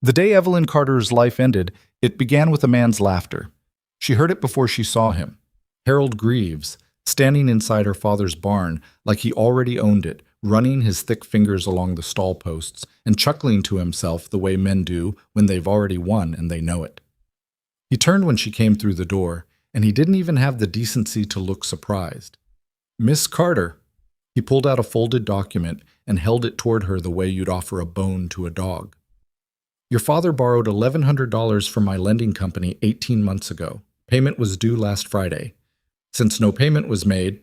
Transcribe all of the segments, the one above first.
The day Evelyn Carter's life ended, it began with a man's laughter. She heard it before she saw him. Harold Greaves, standing inside her father's barn like he already owned it, running his thick fingers along the stall posts and chuckling to himself the way men do when they've already won and they know it. He turned when she came through the door, and he didn't even have the decency to look surprised. "Miss Carter." He pulled out a folded document and held it toward her the way you'd offer a bone to a dog. "Your father borrowed $1,100 from my lending company 18 months ago. Payment was due last Friday. Since no payment was made,"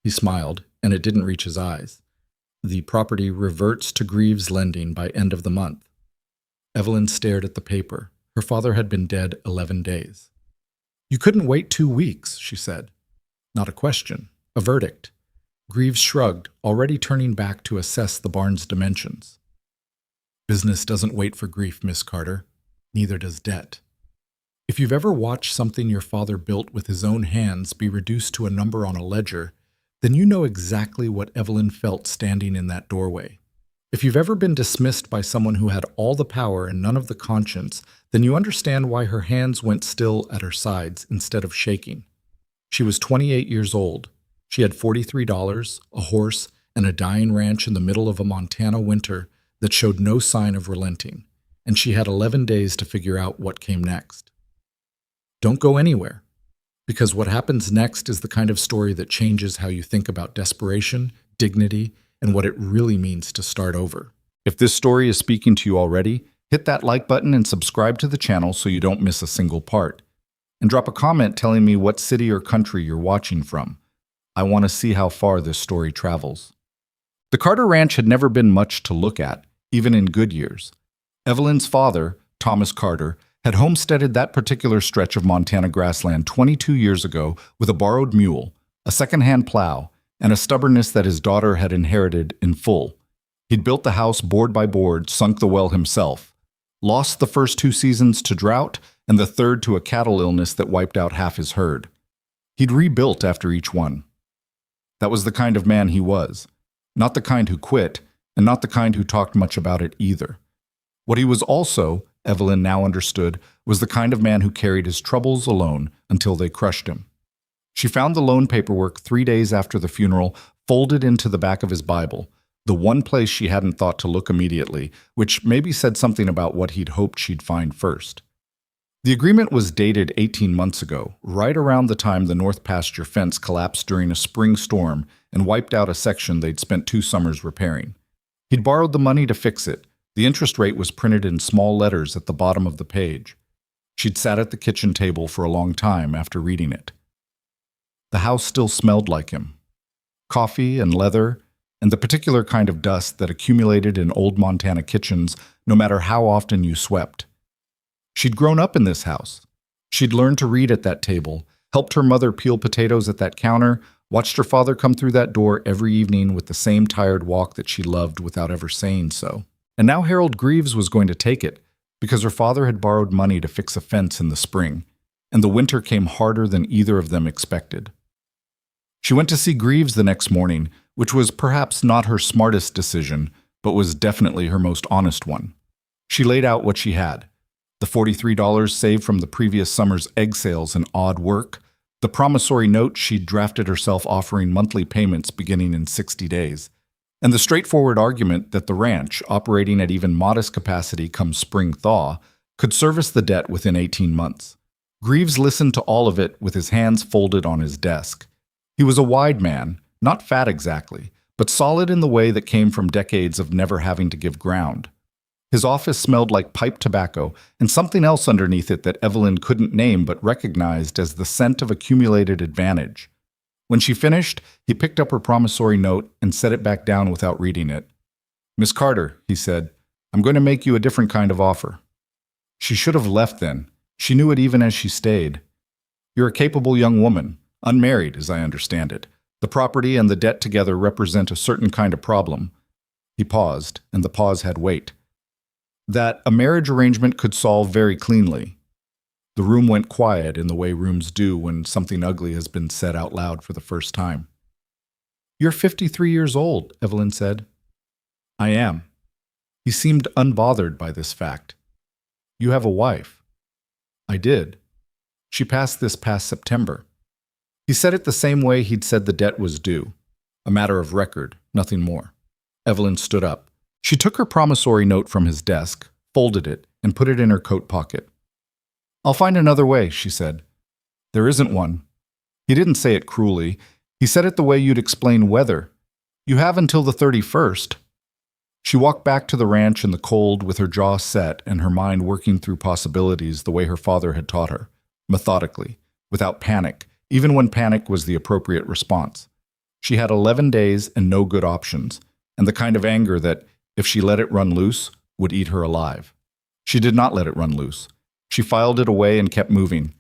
he smiled, and it didn't reach his eyes, "the property reverts to Greaves lending by end of the month." Evelyn stared at the paper. Her father had been dead 11 days. "You couldn't wait 2 weeks, she said. Not a question, a verdict. Greaves shrugged, already turning back to assess the barn's dimensions. "Business doesn't wait for grief, Miss Carter. Neither does debt. If you've ever watched something your father built with his own hands be reduced to a number on a ledger, then you know exactly what Evelyn felt standing in that doorway. If you've ever been dismissed by someone who had all the power and none of the conscience, then you understand why her hands went still at her sides instead of shaking. She was 28 years old. She had $43, a horse, and a dying ranch in the middle of a Montana winter that showed no sign of relenting, and she had 11 days to figure out what came next. Don't go anywhere, because what happens next is the kind of story that changes how you think about desperation, dignity, and what it really means to start over. If this story is speaking to you already, hit that like button and subscribe to the channel so you don't miss a single part. And drop a comment telling me what city or country you're watching from. I want to see how far this story travels. The Carter Ranch had never been much to look at, even in good years. Evelyn's father, Thomas Carter, had homesteaded that particular stretch of Montana grassland 22 years ago with a borrowed mule, a second-hand plow, and a stubbornness that his daughter had inherited in full. He'd built the house board by board, sunk the well himself, lost the first 2 seasons to drought, and the third to a cattle illness that wiped out half his herd. He'd rebuilt after each one. That was the kind of man he was. Not the kind who quit, and not the kind who talked much about it either. What he was also, Evelyn now understood, was the kind of man who carried his troubles alone until they crushed him. She found the loan paperwork 3 days after the funeral, folded into the back of his Bible, the one place she hadn't thought to look immediately, which maybe said something about what he'd hoped she'd find first. The agreement was dated 18 months ago, right around the time the north pasture fence collapsed during a spring storm and wiped out a section they'd spent 2 summers repairing. He'd borrowed the money to fix it. The interest rate was printed in small letters at the bottom of the page. She'd sat at the kitchen table for a long time after reading it. The house still smelled like him. Coffee and leather, and the particular kind of dust that accumulated in old Montana kitchens no matter how often you swept. She'd grown up in this house. She'd learned to read at that table, helped her mother peel potatoes at that counter, watched her father come through that door every evening with the same tired walk that she loved without ever saying so. And now Harold Greaves was going to take it, because her father had borrowed money to fix a fence in the spring, and the winter came harder than either of them expected. She went to see Greaves the next morning, which was perhaps not her smartest decision, but was definitely her most honest one. She laid out what she had. The $43 saved from the previous summer's egg sales and odd work, the promissory note she'd drafted herself offering monthly payments beginning in 60 days, and the straightforward argument that the ranch, operating at even modest capacity come spring thaw, could service the debt within 18 months. Greaves listened to all of it with his hands folded on his desk. He was a wide man, not fat exactly, but solid in the way that came from decades of never having to give ground. His office smelled like pipe tobacco and something else underneath it that Evelyn couldn't name but recognized as the scent of accumulated advantage. When she finished, he picked up her promissory note and set it back down without reading it. "Miss Carter," he said, "I'm going to make you a different kind of offer." She should have left then. She knew it even as she stayed. "You're a capable young woman, unmarried, as I understand it. The property and the debt together represent a certain kind of problem." He paused, and the pause had weight. "That a marriage arrangement could solve very cleanly." The room went quiet in the way rooms do when something ugly has been said out loud for the first time. "You're 53 years old," Evelyn said. "I am." He seemed unbothered by this fact. You have a wife." "I did. She passed this past September." He said it the same way he'd said the debt was due. A matter of record, nothing more. Evelyn stood up. She took her promissory note from his desk, folded it, and put it in her coat pocket. "I'll find another way," she said. "There isn't one." He didn't say it cruelly. He said it the way you'd explain weather. "You have until the 31st. She walked back to the ranch in the cold with her jaw set and her mind working through possibilities the way her father had taught her, methodically, without panic, even when panic was the appropriate response. She had 11 days and no good options, and the kind of anger that, if she let it run loose, would eat her alive. She did not let it run loose. She filed it away and kept moving.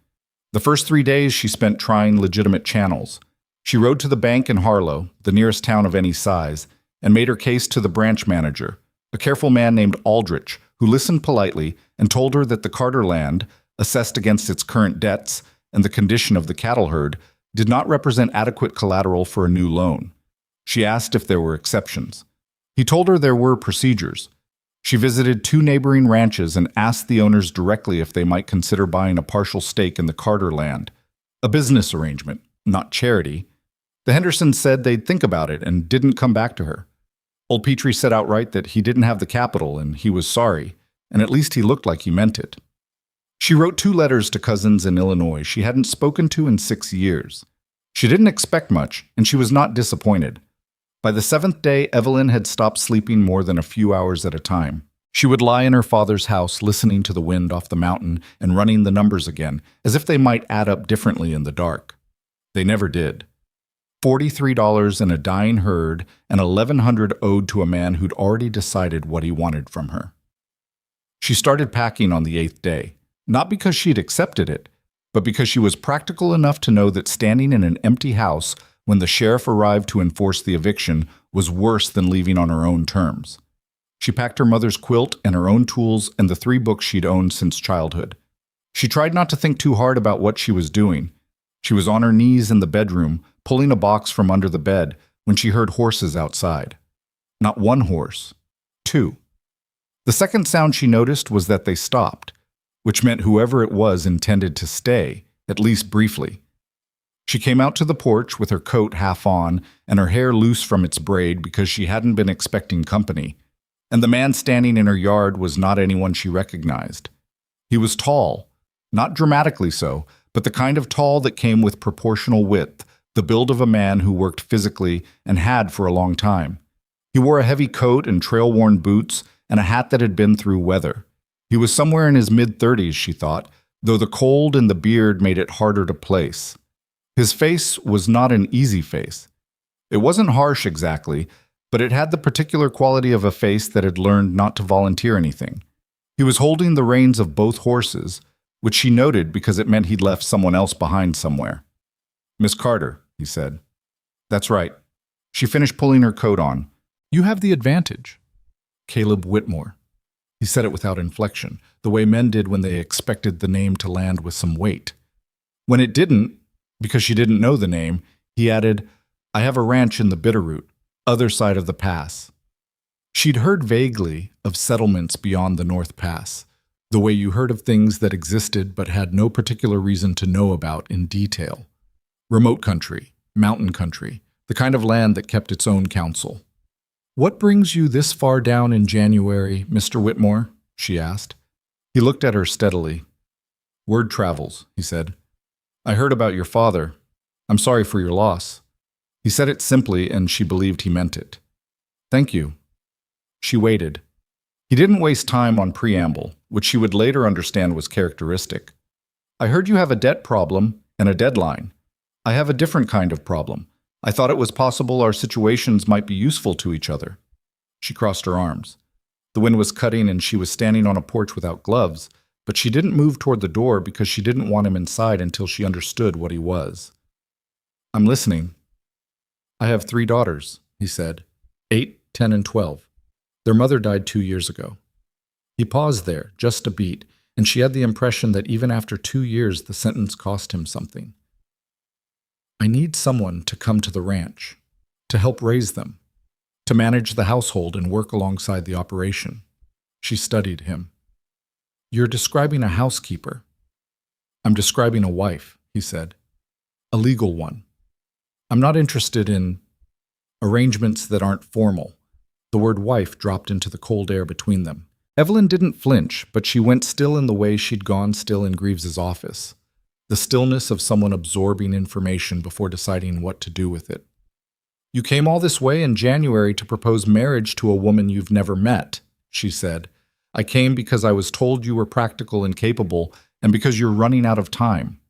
The first 3 days she spent trying legitimate channels. She rode to the bank in Harlow, the nearest town of any size, and made her case to the branch manager, a careful man named Aldrich, who listened politely and told her that the Carter land, assessed against its current debts and the condition of the cattle herd, did not represent adequate collateral for a new loan. She asked if there were exceptions. He told her there were procedures. She visited 2 neighboring ranches and asked the owners directly if they might consider buying a partial stake in the Carter land. A business arrangement, not charity. The Hendersons said they'd think about it and didn't come back to her. Old Petrie said outright that he didn't have the capital and he was sorry, and at least he looked like he meant it. She wrote 2 letters to cousins in Illinois she hadn't spoken to in 6 years. She didn't expect much, and she was not disappointed. By the 7th day, Evelyn had stopped sleeping more than a few hours at a time. She would lie in her father's house listening to the wind off the mountain and running the numbers again, as if they might add up differently in the dark. They never did. $43 in a dying herd and $1,100 owed to a man who'd already decided what he wanted from her. She started packing on the 8th day, not because she'd accepted it, but because she was practical enough to know that standing in an empty house when the sheriff arrived to enforce the eviction was worse than leaving on her own terms. She packed her mother's quilt and her own tools and the 3 books she'd owned since childhood. She tried not to think too hard about what she was doing. She was on her knees in the bedroom, pulling a box from under the bed, when she heard horses outside. Not 1 horse, 2. The second sound she noticed was that they stopped, which meant whoever it was intended to stay, at least briefly. She came out to the porch with her coat half on and her hair loose from its braid because she hadn't been expecting company, and the man standing in her yard was not anyone she recognized. He was tall, not dramatically so, but the kind of tall that came with proportional width, the build of a man who worked physically and had for a long time. He wore a heavy coat and trail-worn boots and a hat that had been through weather. He was somewhere in his mid-30s, she thought, though the cold and the beard made it harder to place. His face was not an easy face. It wasn't harsh exactly, but it had the particular quality of a face that had learned not to volunteer anything. He was holding the reins of both horses, which she noted because it meant he'd left someone else behind somewhere. "Miss Carter," he said. "That's right." She finished pulling her coat on. "You have the advantage." "Caleb Whitmore." He said it without inflection, the way men did when they expected the name to land with some weight. When it didn't, because she didn't know the name, he added, "I have a ranch in the Bitterroot, other side of the pass." She'd heard vaguely of settlements beyond the North Pass, the way you heard of things that existed but had no particular reason to know about in detail. Remote country, mountain country, the kind of land that kept its own council. "What brings you this far down in January, Mr. Whitmore?" she asked. He looked at her steadily. "Word travels," he said. "I heard about your father. I'm sorry for your loss." He said it simply, and she believed he meant it. "Thank you." She waited. He didn't waste time on preamble, which she would later understand was characteristic. "I heard you have a debt problem and a deadline. I have a different kind of problem. I thought it was possible our situations might be useful to each other." She crossed her arms. The wind was cutting and she was standing on a porch without gloves, but she didn't move toward the door because she didn't want him inside until she understood what he was. "I'm listening." "I have 3 daughters," he said, 8, 10, and 12. Their mother died 2 years ago. He paused there, just a beat, and she had the impression that even after 2 years the sentence cost him something. "I need someone to come to the ranch, to help raise them, to manage the household and work alongside the operation." She studied him. You're describing a housekeeper. I'm describing a wife, he said. A legal one. I'm not interested in arrangements that aren't formal. The word wife dropped into the cold air between them. Evelyn didn't flinch, but she went still in the way she'd gone still in Greaves's office. The stillness of someone absorbing information before deciding what to do with it. You came all this way in January to propose marriage to a woman you've never met, she said. I came because I was told you were practical and capable, and because you're running out of time.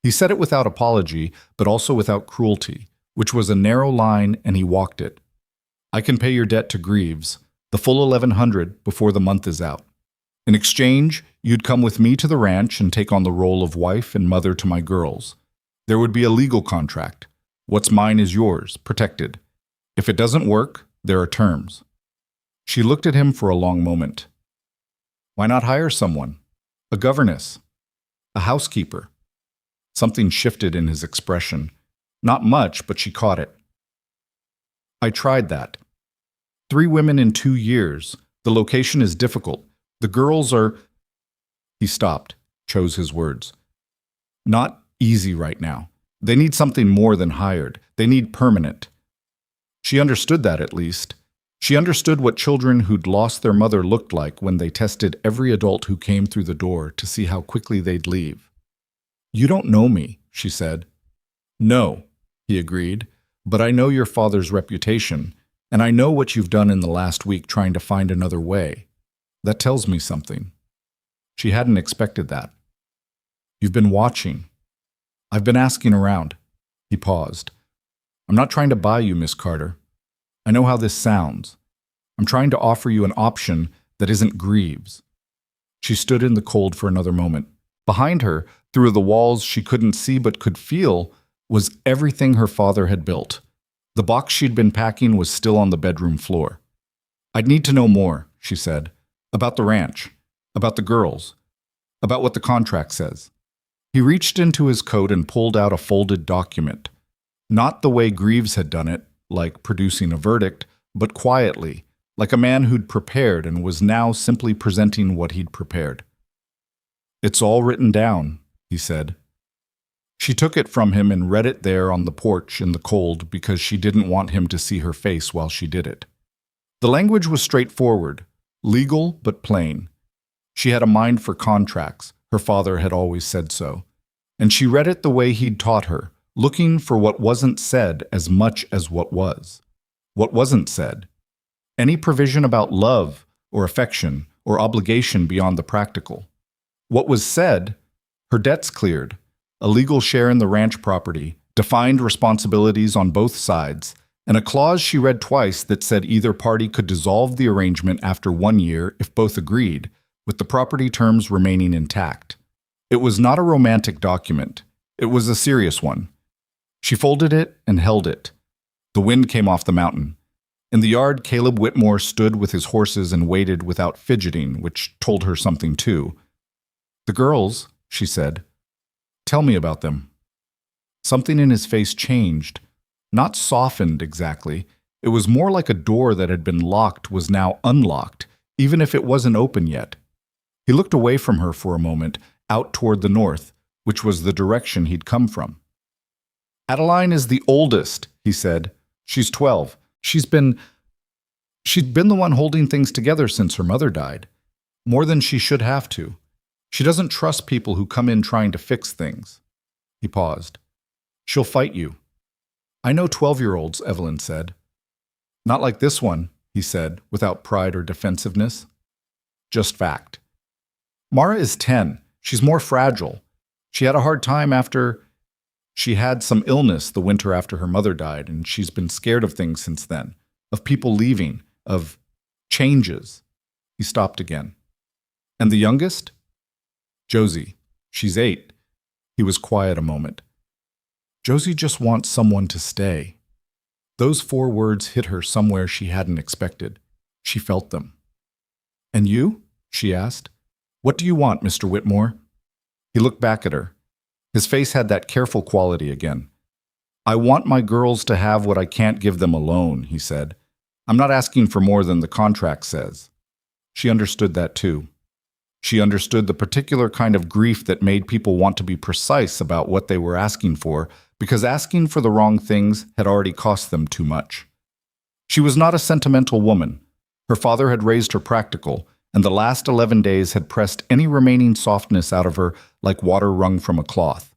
He said it without apology, but also without cruelty, which was a narrow line, and he walked it. I can pay your debt to Greaves, the full $1,100 before the month is out. In exchange, you'd come with me to the ranch and take on the role of wife and mother to my girls. There would be a legal contract. What's mine is yours, protected. If it doesn't work, there are terms. She looked at him for a long moment. Why not hire someone? A governess? A housekeeper? Something shifted in his expression. Not much, but she caught it. I tried that. 3 women in 2 years. The location is difficult. The girls are... He stopped, chose his words. Not easy right now. They need something more than hired. They need permanent. She understood that, at least. She understood what children who'd lost their mother looked like when they tested every adult who came through the door to see how quickly they'd leave. You don't know me, she said. No, he agreed, but I know your father's reputation, and I know what you've done in the last week trying to find another way. That tells me something. She hadn't expected that. You've been watching. I've been asking around. He paused. I'm not trying to buy you, Miss Carter. I know how this sounds. I'm trying to offer you an option that isn't Greaves. She stood in the cold for another moment. Behind her, through the walls she couldn't see but could feel, was everything her father had built. The box she'd been packing was still on the bedroom floor. I'd need to know more, she said, about the ranch, about the girls, about what the contract says. He reached into his coat and pulled out a folded document. Not the way Greaves had done it, like producing a verdict, but quietly, like a man who'd prepared and was now simply presenting what he'd prepared. It's all written down, he said. She took it from him and read it there on the porch in the cold because she didn't want him to see her face while she did it. The language was straightforward, legal but plain. She had a mind for contracts, her father had always said so, and she read it the way he'd taught her, looking for what wasn't said as much as what was. What wasn't said. Any provision about love or affection or obligation beyond the practical. What was said, her debts cleared, a legal share in the ranch property, defined responsibilities on both sides, and a clause she read twice that said either party could dissolve the arrangement after 1 year if both agreed, with the property terms remaining intact. It was not a romantic document. It was a serious one. She folded it and held it. The wind came off the mountain. In the yard, Caleb Whitmore stood with his horses and waited without fidgeting, which told her something too. The girls, she said. Tell me about them. Something in his face changed. Not softened exactly. It was more like a door that had been locked was now unlocked, even if it wasn't open yet. He looked away from her for a moment, out toward the north, which was the direction he'd come from. Adeline is the oldest, he said. She's 12. She'd been the one holding things together since her mother died. More than she should have to. She doesn't trust people who come in trying to fix things. He paused. She'll fight you. I know 12-year-olds, Evelyn said. Not like this one, he said, without pride or defensiveness. Just fact. Mara is 10. She's more fragile. She had a hard time after... She had some illness the winter after her mother died, and she's been scared of things since then, of people leaving, of changes. He stopped again. And the youngest? Josie. She's 8. He was quiet a moment. Josie just wants someone to stay. Those 4 words hit her somewhere she hadn't expected. She felt them. And you? She asked. What do you want, Mr. Whitmore? He looked back at her. His face had that careful quality again. I want my girls to have what I can't give them alone, he said. I'm not asking for more than the contract says. She understood that too. She understood the particular kind of grief that made people want to be precise about what they were asking for, because asking for the wrong things had already cost them too much. She was not a sentimental woman. Her father had raised her practical, and the last 11 days had pressed any remaining softness out of her like water wrung from a cloth.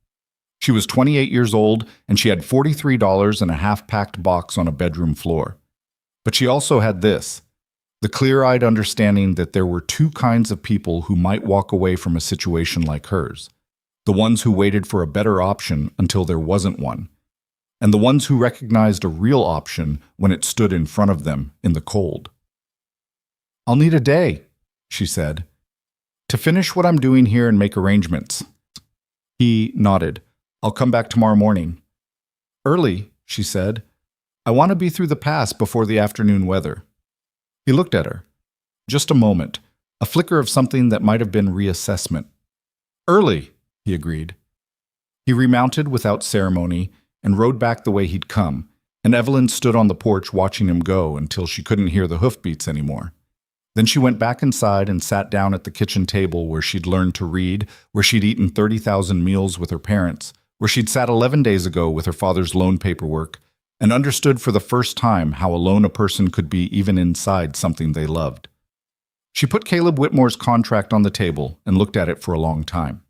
She was 28 years old, and she had $43 in a half-packed box on a bedroom floor. But she also had this: the clear-eyed understanding that there were two kinds of people who might walk away from a situation like hers: the ones who waited for a better option until there wasn't one, and the ones who recognized a real option when it stood in front of them in the cold. "I'll need a day," she said, "to finish what I'm doing here and make arrangements." He nodded. "I'll come back tomorrow morning." "Early," she said. "I want to be through the pass before the afternoon weather." He looked at her. Just a moment, a flicker of something that might have been reassessment. "Early," he agreed. He remounted without ceremony and rode back the way he'd come, and Evelyn stood on the porch watching him go until she couldn't hear the hoofbeats anymore. Then she went back inside and sat down at the kitchen table where she'd learned to read, where she'd eaten 30,000 meals with her parents, where she'd sat 11 days ago with her father's loan paperwork, and understood for the first time how alone a person could be even inside something they loved. She put Caleb Whitmore's contract on the table and looked at it for a long time.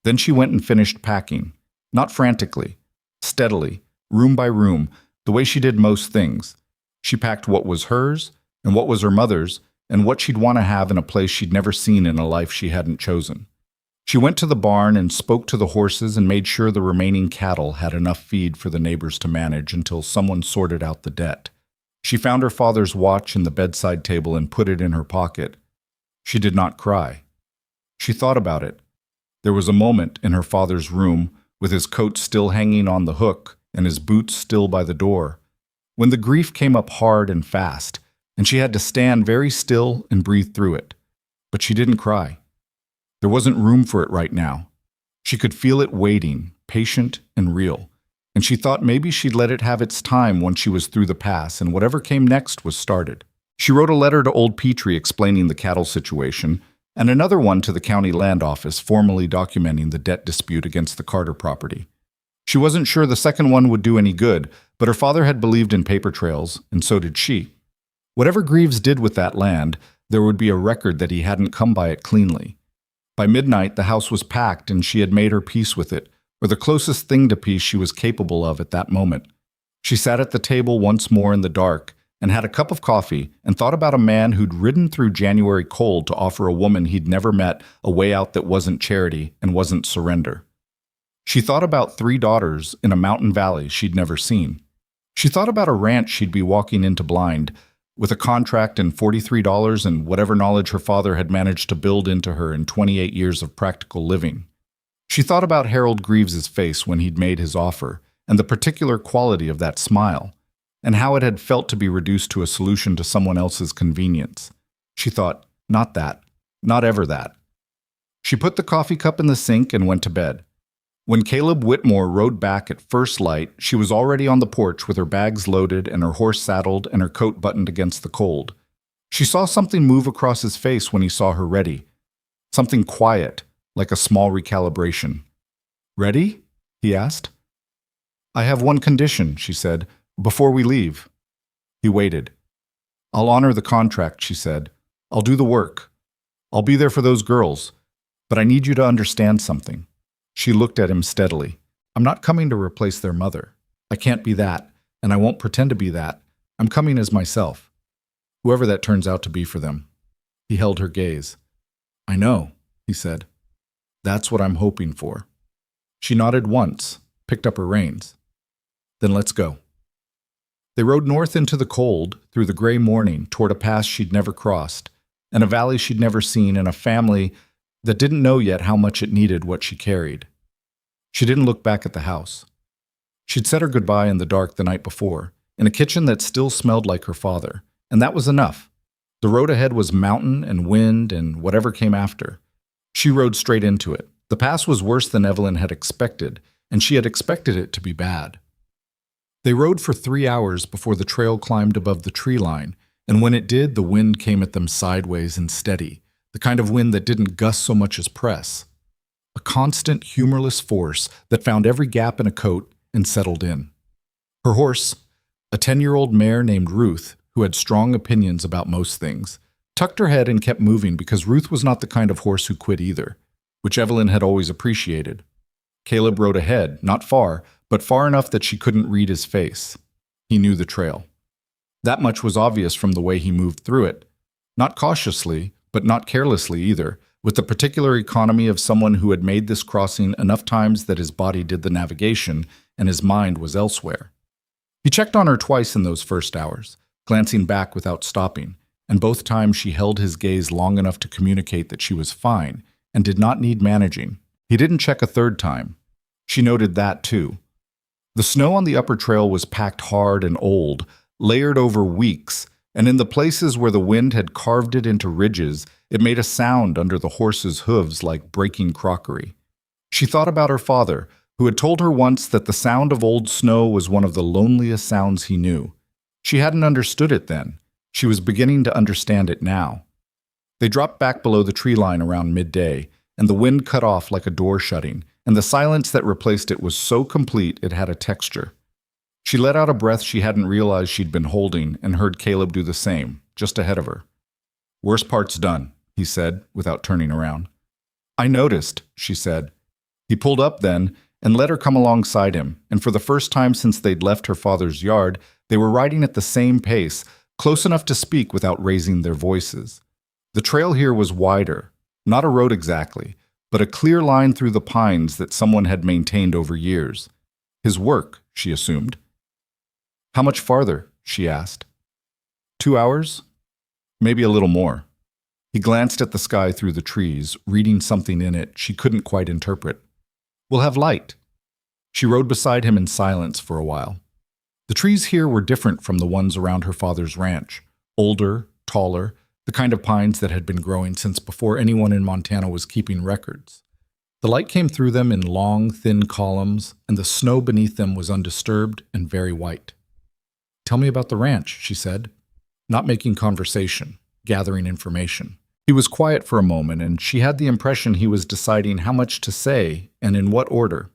Then she went and finished packing, not frantically, steadily, room by room, the way she did most things. She packed what was hers and what was her mother's and what she'd want to have in a place she'd never seen in a life she hadn't chosen. She went to the barn and spoke to the horses and made sure the remaining cattle had enough feed for the neighbors to manage until someone sorted out the debt. She found her father's watch in the bedside table and put it in her pocket. She did not cry. She thought about it. There was a moment in her father's room, with his coat still hanging on the hook and his boots still by the door, when the grief came up hard and fast, and she had to stand very still and breathe through it. But she didn't cry. There wasn't room for it right now. She could feel it waiting, patient and real, and she thought maybe she'd let it have its time once she was through the pass and whatever came next was started. She wrote a letter to old Petrie explaining the cattle situation, and another one to the county land office formally documenting the debt dispute against the Carter property. She wasn't sure the second one would do any good, but her father had believed in paper trails, and so did she. Whatever Greaves did with that land, there would be a record that he hadn't come by it cleanly. By midnight, the house was packed and she had made her peace with it, or the closest thing to peace she was capable of at that moment. She sat at the table once more in the dark and had a cup of coffee and thought about a man who'd ridden through January cold to offer a woman he'd never met a way out that wasn't charity and wasn't surrender. She thought about 3 daughters in a mountain valley she'd never seen. She thought about a ranch she'd be walking into blind, with a contract and $43 and whatever knowledge her father had managed to build into her in 28 years of practical living. She thought about Harold Greaves's face when he'd made his offer, and the particular quality of that smile, and how it had felt to be reduced to a solution to someone else's convenience. She thought, not that, not ever that. She put the coffee cup in the sink and went to bed. When Caleb Whitmore rode back at first light, she was already on the porch with her bags loaded and her horse saddled and her coat buttoned against the cold. She saw something move across his face when he saw her ready. Something quiet, like a small recalibration. "Ready?" he asked. "I have one condition," she said, "before we leave." He waited. "I'll honor the contract," she said. "I'll do the work. I'll be there for those girls. But I need you to understand something." She looked at him steadily. "I'm not coming to replace their mother. I can't be that, and I won't pretend to be that. I'm coming as myself. Whoever that turns out to be for them." He held her gaze. "I know," he said. "That's what I'm hoping for." She nodded once, picked up her reins. "Then let's go." They rode north into the cold, through the gray morning, toward a pass she'd never crossed, and a valley she'd never seen, and a family that didn't know yet how much it needed what she carried. She didn't look back at the house. She'd said her goodbye in the dark the night before, in a kitchen that still smelled like her father, and that was enough. The road ahead was mountain and wind and whatever came after. She rode straight into it. The pass was worse than Evelyn had expected, and she had expected it to be bad. They rode for 3 hours before the trail climbed above the tree line, and when it did, the wind came at them sideways and steady, the kind of wind that didn't gust so much as press. A constant, humorless force that found every gap in a coat and settled in. Her horse, a 10-year-old mare named Ruth, who had strong opinions about most things, tucked her head and kept moving because Ruth was not the kind of horse who quit either, which Evelyn had always appreciated. Caleb rode ahead, not far, but far enough that she couldn't read his face. He knew the trail. That much was obvious from the way he moved through it. Not cautiously, but not carelessly either, with the particular economy of someone who had made this crossing enough times that his body did the navigation and his mind was elsewhere. He checked on her twice in those first hours, glancing back without stopping, and both times she held his gaze long enough to communicate that she was fine and did not need managing. He didn't check a third time. She noted that too. The snow on the upper trail was packed hard and old, layered over weeks, and in the places where the wind had carved it into ridges, it made a sound under the horse's hooves like breaking crockery. She thought about her father, who had told her once that the sound of old snow was one of the loneliest sounds he knew. She hadn't understood it then. She was beginning to understand it now. They dropped back below the tree line around midday, and the wind cut off like a door shutting, and the silence that replaced it was so complete it had a texture. She let out a breath she hadn't realized she'd been holding and heard Caleb do the same, just ahead of her. "Worst part's done," he said, without turning around. "I noticed," she said. He pulled up then and let her come alongside him, and for the first time since they'd left her father's yard, they were riding at the same pace, close enough to speak without raising their voices. The trail here was wider, not a road exactly, but a clear line through the pines that someone had maintained over years. His work, she assumed. "How much farther?" she asked. 2 hours? Maybe a little more. He glanced at the sky through the trees, reading something in it she couldn't quite interpret. "We'll have light." She rode beside him in silence for a while. The trees here were different from the ones around her father's ranch. Older, taller, the kind of pines that had been growing since before anyone in Montana was keeping records. The light came through them in long, thin columns, and the snow beneath them was undisturbed and very white. "Tell me about the ranch," she said, not making conversation, gathering information. He was quiet for a moment, and she had the impression he was deciding how much to say and in what order.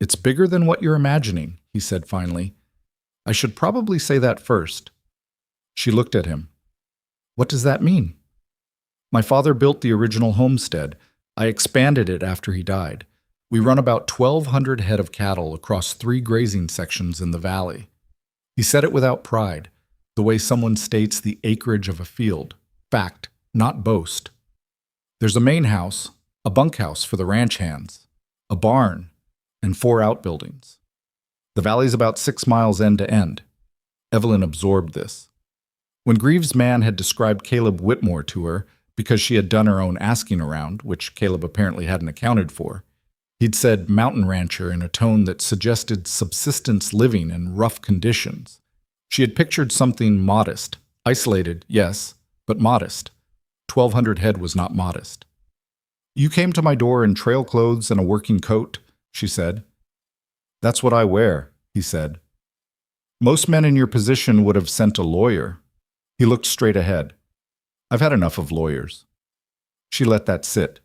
"It's bigger than what you're imagining," he said finally. "I should probably say that first." She looked at him. "What does that mean?" "My father built the original homestead. I expanded it after he died. We run about 1,200 head of cattle across 3 grazing sections in the valley." He said it without pride, the way someone states the acreage of a field. Fact, not boast. "There's a main house, a bunkhouse for the ranch hands, a barn, and 4 outbuildings. The valley's about 6 miles end to end." Evelyn absorbed this. When Greaves' man had described Caleb Whitmore to her, because she had done her own asking around, which Caleb apparently hadn't accounted for, he'd said mountain rancher in a tone that suggested subsistence living in rough conditions. She had pictured something modest, isolated, yes, but modest. 1,200 head was not modest. "You came to my door in trail clothes and a working coat," she said. "That's what I wear," he said. "Most men in your position would have sent a lawyer." He looked straight ahead. "I've had enough of lawyers." She let that sit.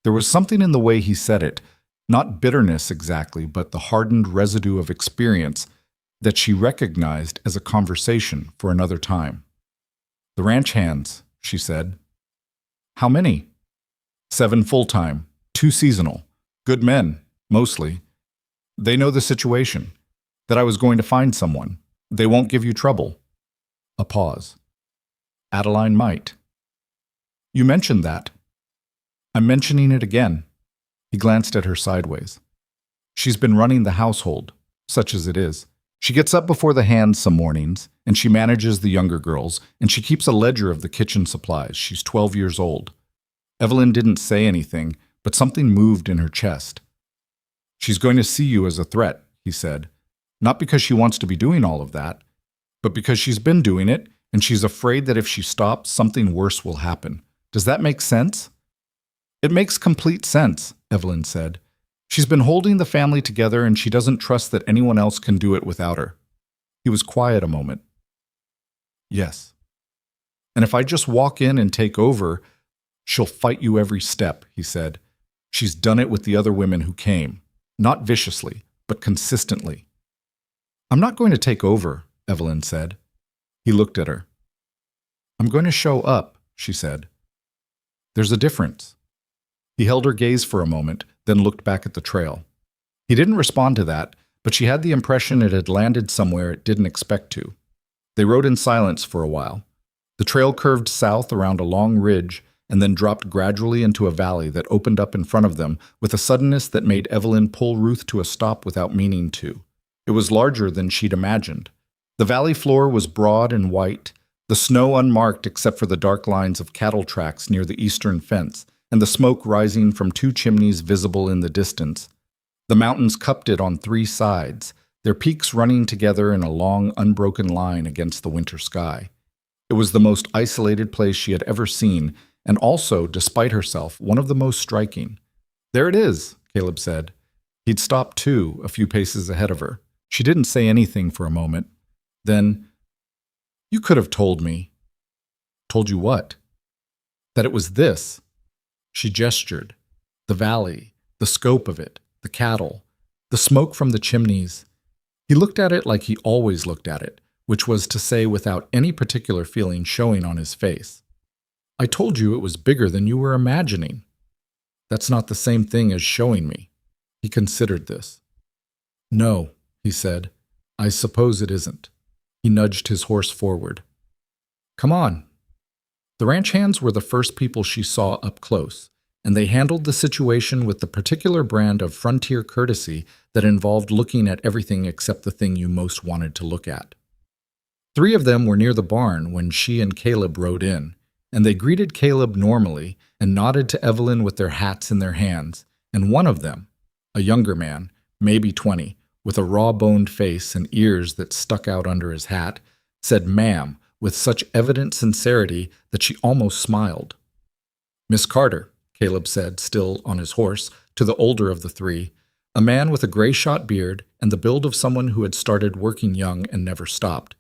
There was something in the way he said it, not bitterness exactly, but the hardened residue of experience that she recognized as a conversation for another time. "The ranch hands," she said. "How many?" 7 full-time, 2 seasonal. Good men, mostly. They know the situation, that I was going to find someone. They won't give you trouble." A pause. "Adeline might." "You mentioned that." "I'm mentioning it again." He glanced at her sideways. "She's been running the household, such as it is. She gets up before the hands some mornings, and she manages the younger girls, and she keeps a ledger of the kitchen supplies. She's 12 years old." Evelyn didn't say anything, but something moved in her chest. "She's going to see you as a threat," he said. "Not because she wants to be doing all of that, but because she's been doing it, and she's afraid that if she stops, something worse will happen. Does that make sense?" "It makes complete sense," Evelyn said. "She's been holding the family together, and she doesn't trust that anyone else can do it without her." He was quiet a moment. "Yes. And if I just walk in and take over, She'll fight you every step, he said. She's done it with the other women who came. Not viciously, but consistently. I'm not going to take over, Evelyn said. He looked at her. I'm going to show up, she said. There's a difference. He held her gaze for a moment, then looked back at the trail. He didn't respond to that, but she had the impression it had landed somewhere it didn't expect to. They rode in silence for a while. The trail curved south around a long ridge and then dropped gradually into a valley that opened up in front of them with a suddenness that made Evelyn pull Ruth to a stop without meaning to. It was larger than she'd imagined. The valley floor was broad and white, the snow unmarked except for the dark lines of cattle tracks near the eastern fence, and the smoke rising from two chimneys visible in the distance. The mountains cupped it on three sides, their peaks running together in a long, unbroken line against the winter sky. It was the most isolated place she had ever seen, and also, despite herself, one of the most striking. There it is, Caleb said. He'd stopped too, a few paces ahead of her. She didn't say anything for a moment. Then, you could have told me. Told you what? That it was this. She gestured. The valley, the scope of it, the cattle, the smoke from the chimneys. He looked at it like he always looked at it, which was to say without any particular feeling showing on his face. I told you it was bigger than you were imagining. That's not the same thing as showing me. He considered this. No, he said. I suppose it isn't. He nudged his horse forward. Come on. The ranch hands were the first people she saw up close, and they handled the situation with the particular brand of frontier courtesy that involved looking at everything except the thing you most wanted to look at. Three of them were near the barn when she and Caleb rode in, and they greeted Caleb normally and nodded to Evelyn with their hats in their hands, and one of them, a younger man, maybe 20, with a raw-boned face and ears that stuck out under his hat, said ma'am with such evident sincerity that she almost smiled. Miss Carter, Caleb said, still on his horse, to the older of the three, a man with a gray-shot beard and the build of someone who had started working young and never stopped.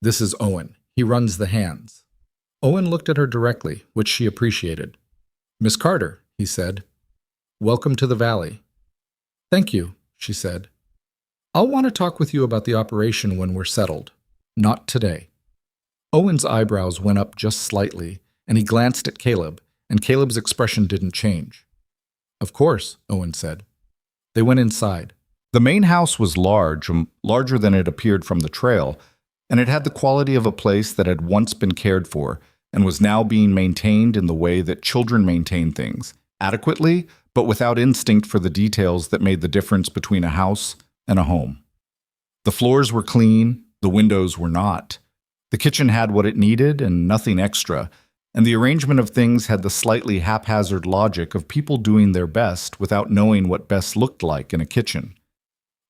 This is Owen. He runs the hands. Owen looked at her directly, which she appreciated. Miss Carter, he said. Welcome to the valley. Thank you, she said. I'll want to talk with you about the operation when we're settled. Not today. Owen's eyebrows went up just slightly, and he glanced at Caleb, and Caleb's expression didn't change. Of course, Owen said. They went inside. The main house was large, larger than it appeared from the trail, and it had the quality of a place that had once been cared for and was now being maintained in the way that children maintain things, adequately, but without instinct for the details that made the difference between a house and a home. The floors were clean, the windows were not. The kitchen had what it needed and nothing extra, and the arrangement of things had the slightly haphazard logic of people doing their best without knowing what best looked like in a kitchen.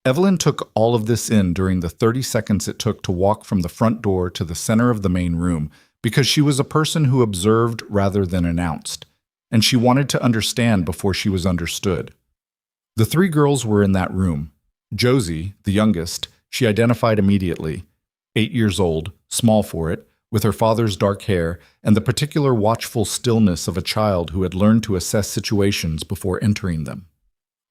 Evelyn took all of this in during the 30 seconds it took to walk from the front door to the center of the main room, because she was a person who observed rather than announced, and she wanted to understand before she was understood. The three girls were in that room. Josie, the youngest, she identified immediately. 8 years old, small for it, with her father's dark hair and the particular watchful stillness of a child who had learned to assess situations before entering them.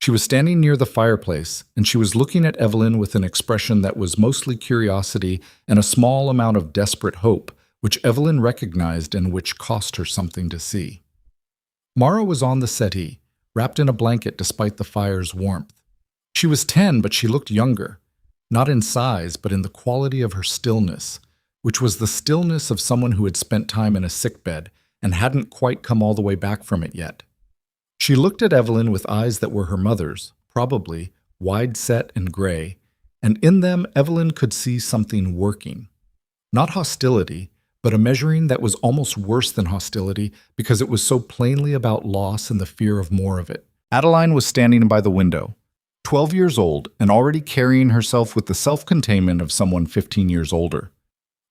She was standing near the fireplace, and she was looking at Evelyn with an expression that was mostly curiosity and a small amount of desperate hope, which Evelyn recognized and which cost her something to see. Mara was on the settee, wrapped in a blanket despite the fire's warmth. She was 10, but she looked younger, not in size, but in the quality of her stillness, which was the stillness of someone who had spent time in a sickbed and hadn't quite come all the way back from it yet. She looked at Evelyn with eyes that were her mother's, probably, wide-set and gray, and in them Evelyn could see something working. Not hostility, but a measuring that was almost worse than hostility because it was so plainly about loss and the fear of more of it. Adeline was standing by the window, 12 years old and already carrying herself with the self-containment of someone 15 years older.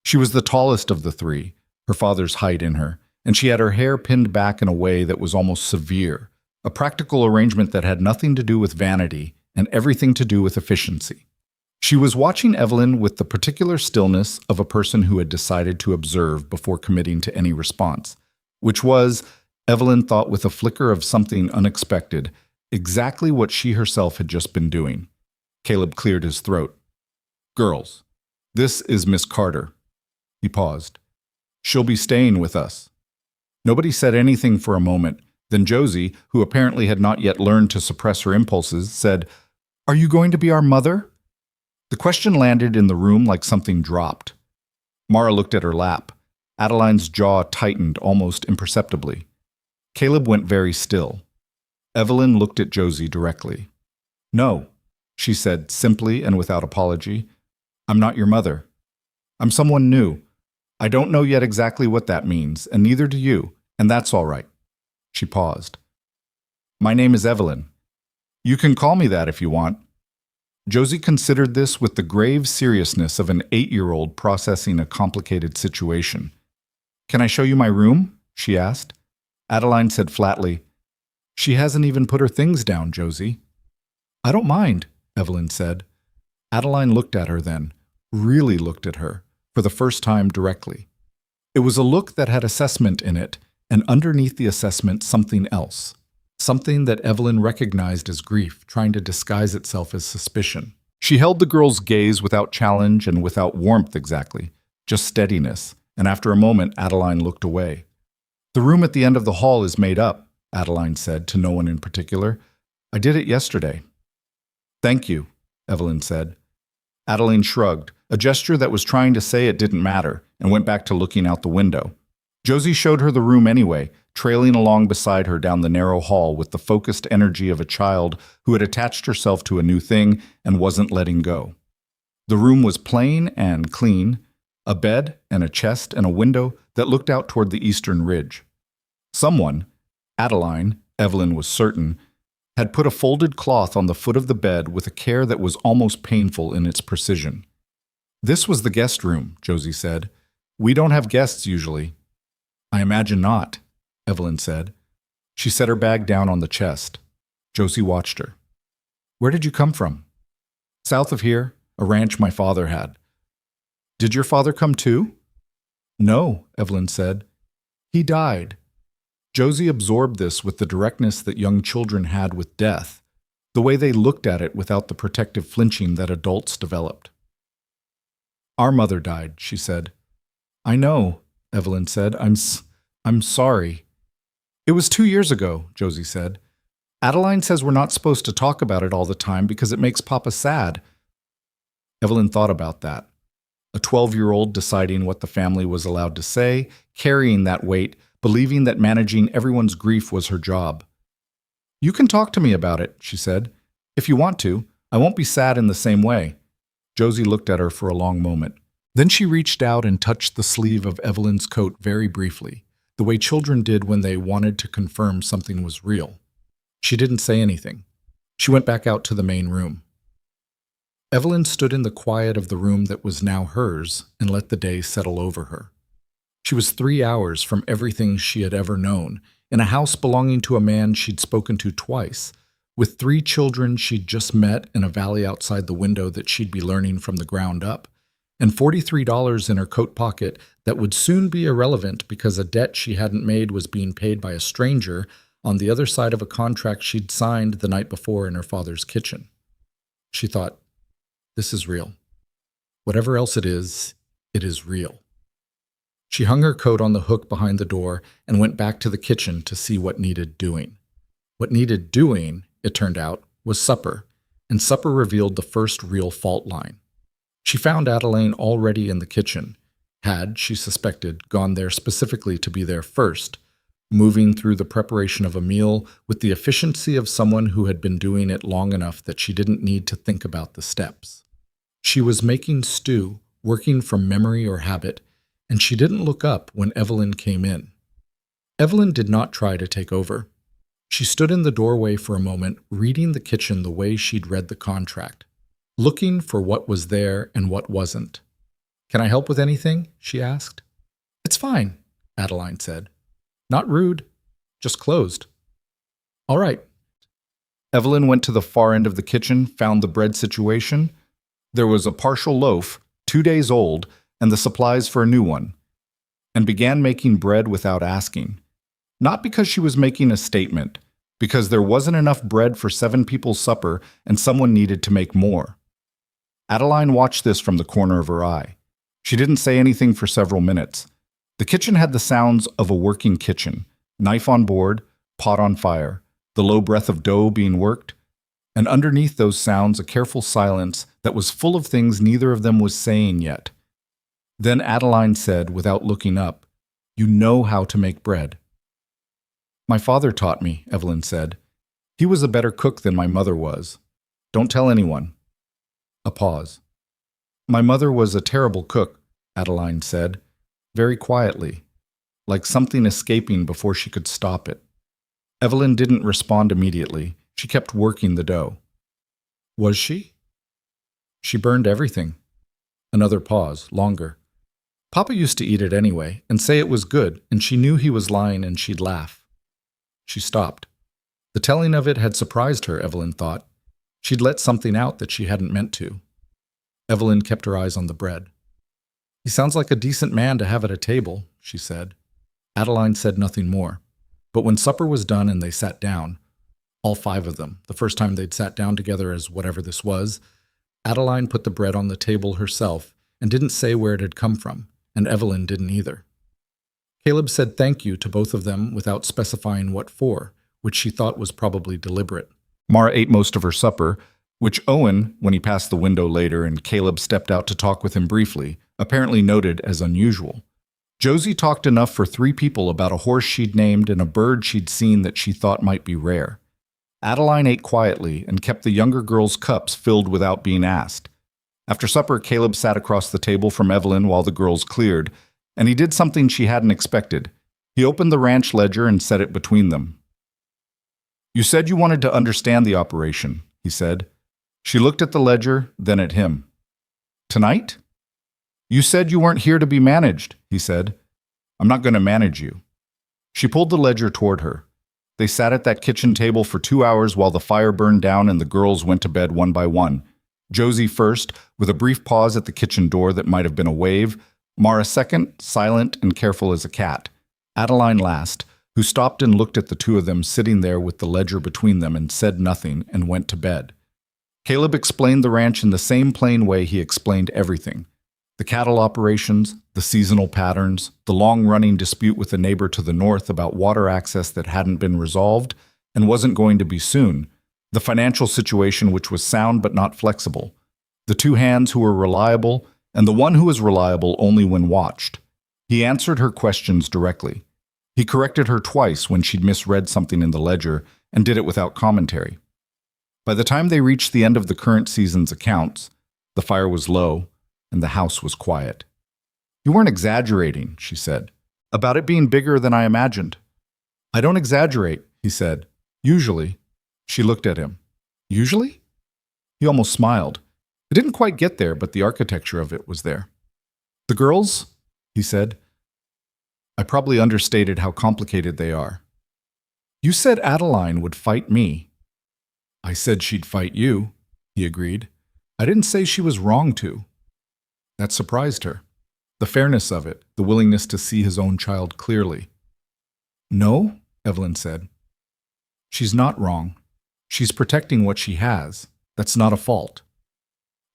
She was the tallest of the three, her father's height in her, and she had her hair pinned back in a way that was almost severe, a practical arrangement that had nothing to do with vanity and everything to do with efficiency. She was watching Evelyn with the particular stillness of a person who had decided to observe before committing to any response, which was, Evelyn thought with a flicker of something unexpected, exactly what she herself had just been doing. Caleb cleared his throat. Girls, this is Miss Carter. He paused. She'll be staying with us. Nobody said anything for a moment. Then Josie, who apparently had not yet learned to suppress her impulses, said, Are you going to be our mother? The question landed in the room like something dropped. Mara looked at her lap. Adeline's jaw tightened almost imperceptibly. Caleb went very still. Evelyn looked at Josie directly. No, she said simply and without apology. I'm not your mother. I'm someone new. I don't know yet exactly what that means, and neither do you, and that's all right. She paused. My name is Evelyn. You can call me that if you want. Josie considered this with the grave seriousness of an 8-year-old processing a complicated situation. Can I show you my room? She asked. Adeline said flatly, She hasn't even put her things down, Josie. I don't mind, Evelyn said. Adeline looked at her then, really looked at her, for the first time directly. It was a look that had assessment in it, and underneath the assessment something else. Something that Evelyn recognized as grief, trying to disguise itself as suspicion. She held the girl's gaze without challenge and without warmth exactly, just steadiness, and after a moment Adeline looked away. The room at the end of the hall is made up, Adeline said to no one in particular. I did it yesterday. Thank you, Evelyn said. Adeline shrugged, a gesture that was trying to say it didn't matter, and went back to looking out the window. Josie showed her the room anyway, trailing along beside her down the narrow hall with the focused energy of a child who had attached herself to a new thing and wasn't letting go. The room was plain and clean, a bed and a chest and a window that looked out toward the eastern ridge. Someone, Adeline, Evelyn was certain, had put a folded cloth on the foot of the bed with a care that was almost painful in its precision. This was the guest room, Josie said. We don't have guests usually. I imagine not, Evelyn said. She set her bag down on the chest. Josie watched her. Where did you come from? South of here, a ranch my father had. Did your father come too? No, Evelyn said. He died. Josie absorbed this with the directness that young children had with death, the way they looked at it without the protective flinching that adults developed. Our mother died, she said. I know, Evelyn said. I'm sorry. It was 2 years ago, Josie said. Adeline says we're not supposed to talk about it all the time because it makes Papa sad. Evelyn thought about that. A 12-year-old deciding what the family was allowed to say, carrying that weight, believing that managing everyone's grief was her job. You can talk to me about it, she said. If you want to, I won't be sad in the same way. Josie looked at her for a long moment. Then she reached out and touched the sleeve of Evelyn's coat very briefly, the way children did when they wanted to confirm something was real. She didn't say anything. She went back out to the main room. Evelyn stood in the quiet of the room that was now hers and let the day settle over her. She was 3 hours from everything she had ever known, in a house belonging to a man she'd spoken to twice, with 3 children she'd just met in a valley outside the window that she'd be learning from the ground up, and $43 in her coat pocket that would soon be irrelevant because a debt she hadn't made was being paid by a stranger on the other side of a contract she'd signed the night before in her father's kitchen. She thought, this is real. Whatever else it is real. She hung her coat on the hook behind the door and went back to the kitchen to see what needed doing. What needed doing, it turned out, was supper, and supper revealed the first real fault line. She found Adeline already in the kitchen, had, she suspected, gone there specifically to be there first, moving through the preparation of a meal with the efficiency of someone who had been doing it long enough that she didn't need to think about the steps. She was making stew, working from memory or habit, and she didn't look up when Evelyn came in. Evelyn did not try to take over. She stood in the doorway for a moment, reading the kitchen the way she'd read the contract, looking for what was there and what wasn't. Can I help with anything? She asked. It's fine, Adeline said. Not rude, just closed. All right. Evelyn went to the far end of the kitchen, found the bread situation. There was a partial loaf, 2 days old, and the supplies for a new one, and began making bread without asking. Not because she was making a statement, because there wasn't enough bread for 7 people's supper and someone needed to make more. Adeline watched this from the corner of her eye. She didn't say anything for several minutes. The kitchen had the sounds of a working kitchen, knife on board, pot on fire, the low breath of dough being worked, and underneath those sounds a careful silence that was full of things neither of them was saying yet. Then Adeline said, without looking up, "You know how to make bread." "My father taught me," Evelyn said. "He was a better cook than my mother was. Don't tell anyone." A pause. "My mother was a terrible cook," Adeline said, very quietly, like something escaping before she could stop it. Evelyn didn't respond immediately. She kept working the dough. "Was she?" "She burned everything." Another pause, longer. "Papa used to eat it anyway, and say it was good, and she knew he was lying and she'd laugh." She stopped. The telling of it had surprised her, Evelyn thought. She'd let something out that she hadn't meant to. Evelyn kept her eyes on the bread. "He sounds like a decent man to have at a table," she said. Adeline said nothing more. But when supper was done and they sat down, all 5 of them, the first time they'd sat down together as whatever this was, Adeline put the bread on the table herself and didn't say where it had come from, and Evelyn didn't either. Caleb said thank you to both of them without specifying what for, which she thought was probably deliberate. Mara ate most of her supper, which Owen, when he passed the window later and Caleb stepped out to talk with him briefly, apparently noted as unusual. Josie talked enough for 3 people about a horse she'd named and a bird she'd seen that she thought might be rare. Adeline ate quietly and kept the younger girls' cups filled without being asked. After supper, Caleb sat across the table from Evelyn while the girls cleared, and he did something she hadn't expected. He opened the ranch ledger and set it between them. "You said you wanted to understand the operation," he said. She looked at the ledger, then at him. "Tonight?" "You said you weren't here to be managed," he said. "I'm not going to manage you." She pulled the ledger toward her. They sat at that kitchen table for 2 hours while the fire burned down and the girls went to bed one by one. Josie first, with a brief pause at the kitchen door that might have been a wave. Mara second, silent and careful as a cat. Adeline last, who stopped and looked at the 2 of them sitting there with the ledger between them and said nothing and went to bed. Caleb explained the ranch in the same plain way he explained everything. The cattle operations, the seasonal patterns, the long-running dispute with a neighbor to the north about water access that hadn't been resolved and wasn't going to be soon, the financial situation which was sound but not flexible, the 2 hands who were reliable, and the one who was reliable only when watched. He answered her questions directly. He corrected her twice when she'd misread something in the ledger and did it without commentary. By the time they reached the end of the current season's accounts, the fire was low and the house was quiet. "You weren't exaggerating," she said, "about it being bigger than I imagined." "I don't exaggerate," he said. "Usually." She looked at him. "Usually?" He almost smiled. It didn't quite get there, but the architecture of it was there. "The girls?" he said. "I probably understated how complicated they are." "You said Adeline would fight me." "I said she'd fight you," he agreed. "I didn't say she was wrong to." That surprised her. The fairness of it, the willingness to see his own child clearly. "No," Evelyn said. "She's not wrong. She's protecting what she has. That's not a fault."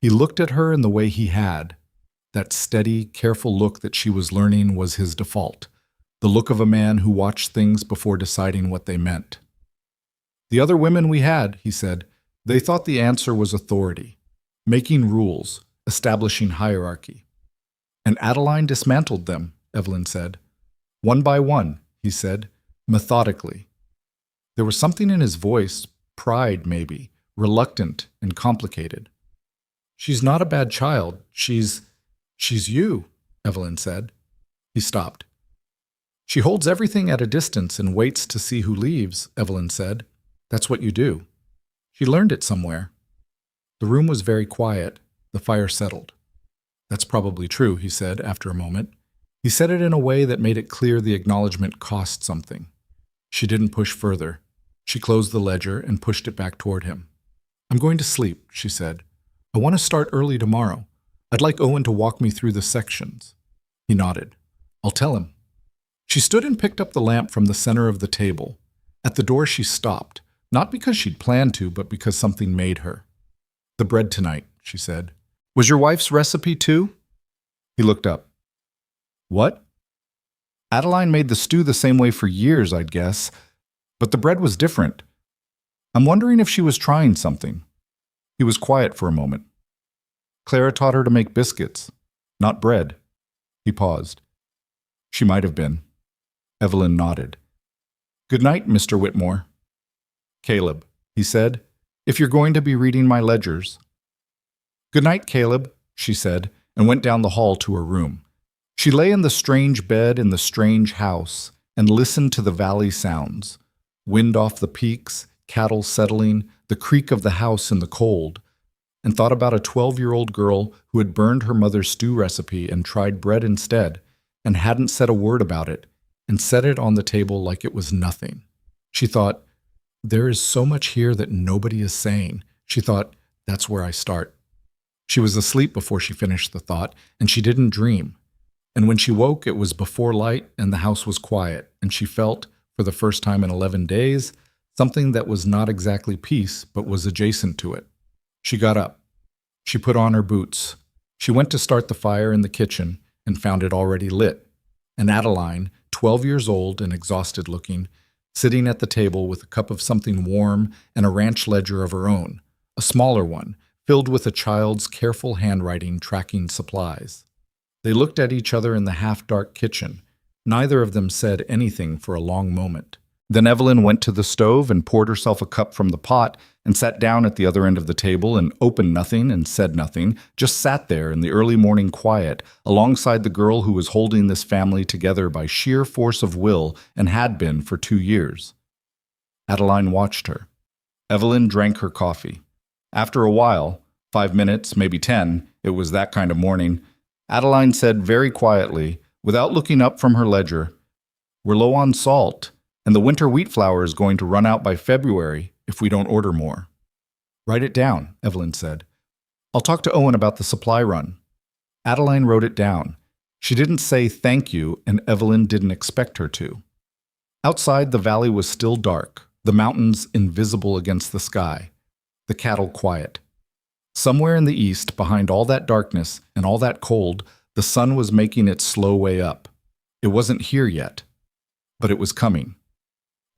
He looked at her in the way he had. That steady, careful look that she was learning was his default. The look of a man who watched things before deciding what they meant. "The other women we had," he said, "they thought the answer was authority, making rules, establishing hierarchy. And Adeline dismantled them," Evelyn said. "One by one," he said, methodically. There was something in his voice, pride maybe, reluctant and complicated. "She's not a bad child. She's you," Evelyn said. He stopped. "She holds everything at a distance and waits to see who leaves," Evelyn said. "That's what you do." She learned it somewhere. The room was very quiet. The fire settled. "That's probably true," he said after a moment. He said it in a way that made it clear the acknowledgement cost something. She didn't push further. She closed the ledger and pushed it back toward him. "I'm going to sleep," she said. "I want to start early tomorrow. I'd like Owen to walk me through the sections." He nodded. "I'll tell him." She stood and picked up the lamp from the center of the table. At the door she stopped, not because she'd planned to, but because something made her. "The bread tonight," she said. "Was your wife's recipe too?" He looked up. "What?" "Adeline made the stew the same way for years, I'd guess, but the bread was different. I'm wondering if she was trying something." He was quiet for a moment. "Clara taught her to make biscuits, not bread." He paused. "She might have been." Evelyn nodded. "Good night, Mr. Whitmore." "Caleb," he said, "if you're going to be reading my ledgers." "Good night, Caleb," she said, and went down the hall to her room. She lay in the strange bed in the strange house and listened to the valley sounds. Wind off the peaks, cattle settling, the creak of the house in the cold, and thought about a 12-year-old girl who had burned her mother's stew recipe and tried bread instead, and hadn't said a word about it, and set it on the table like it was nothing. She thought, there is so much here that nobody is saying. She thought, that's where I start. She was asleep before she finished the thought, and she didn't dream. And when she woke, it was before light and the house was quiet, and she felt, for the first time in 11 days, something that was not exactly peace, but was adjacent to it. She got up. She put on her boots. She went to start the fire in the kitchen and found it already lit. And Adeline, 12 years old and exhausted looking, sitting at the table with a cup of something warm and a ranch ledger of her own, a smaller one, filled with a child's careful handwriting tracking supplies. They looked at each other in the half-dark kitchen. Neither of them said anything for a long moment. Then Evelyn went to the stove and poured herself a cup from the pot and sat down at the other end of the table and opened nothing and said nothing, just sat there in the early morning quiet alongside the girl who was holding this family together by sheer force of will and had been for 2 years. Adeline watched her. Evelyn drank her coffee. After a while, 5 minutes, maybe 10, it was that kind of morning, Adeline said very quietly, without looking up from her ledger, "We're low on salt, and the winter wheat flour is going to run out by February if we don't order more." "Write it down," Evelyn said. "I'll talk to Owen about the supply run." Adeline wrote it down. She didn't say thank you, and Evelyn didn't expect her to. Outside, the valley was still dark, the mountains invisible against the sky, the cattle quiet. Somewhere in the east, behind all that darkness and all that cold, the sun was making its slow way up. It wasn't here yet, but it was coming.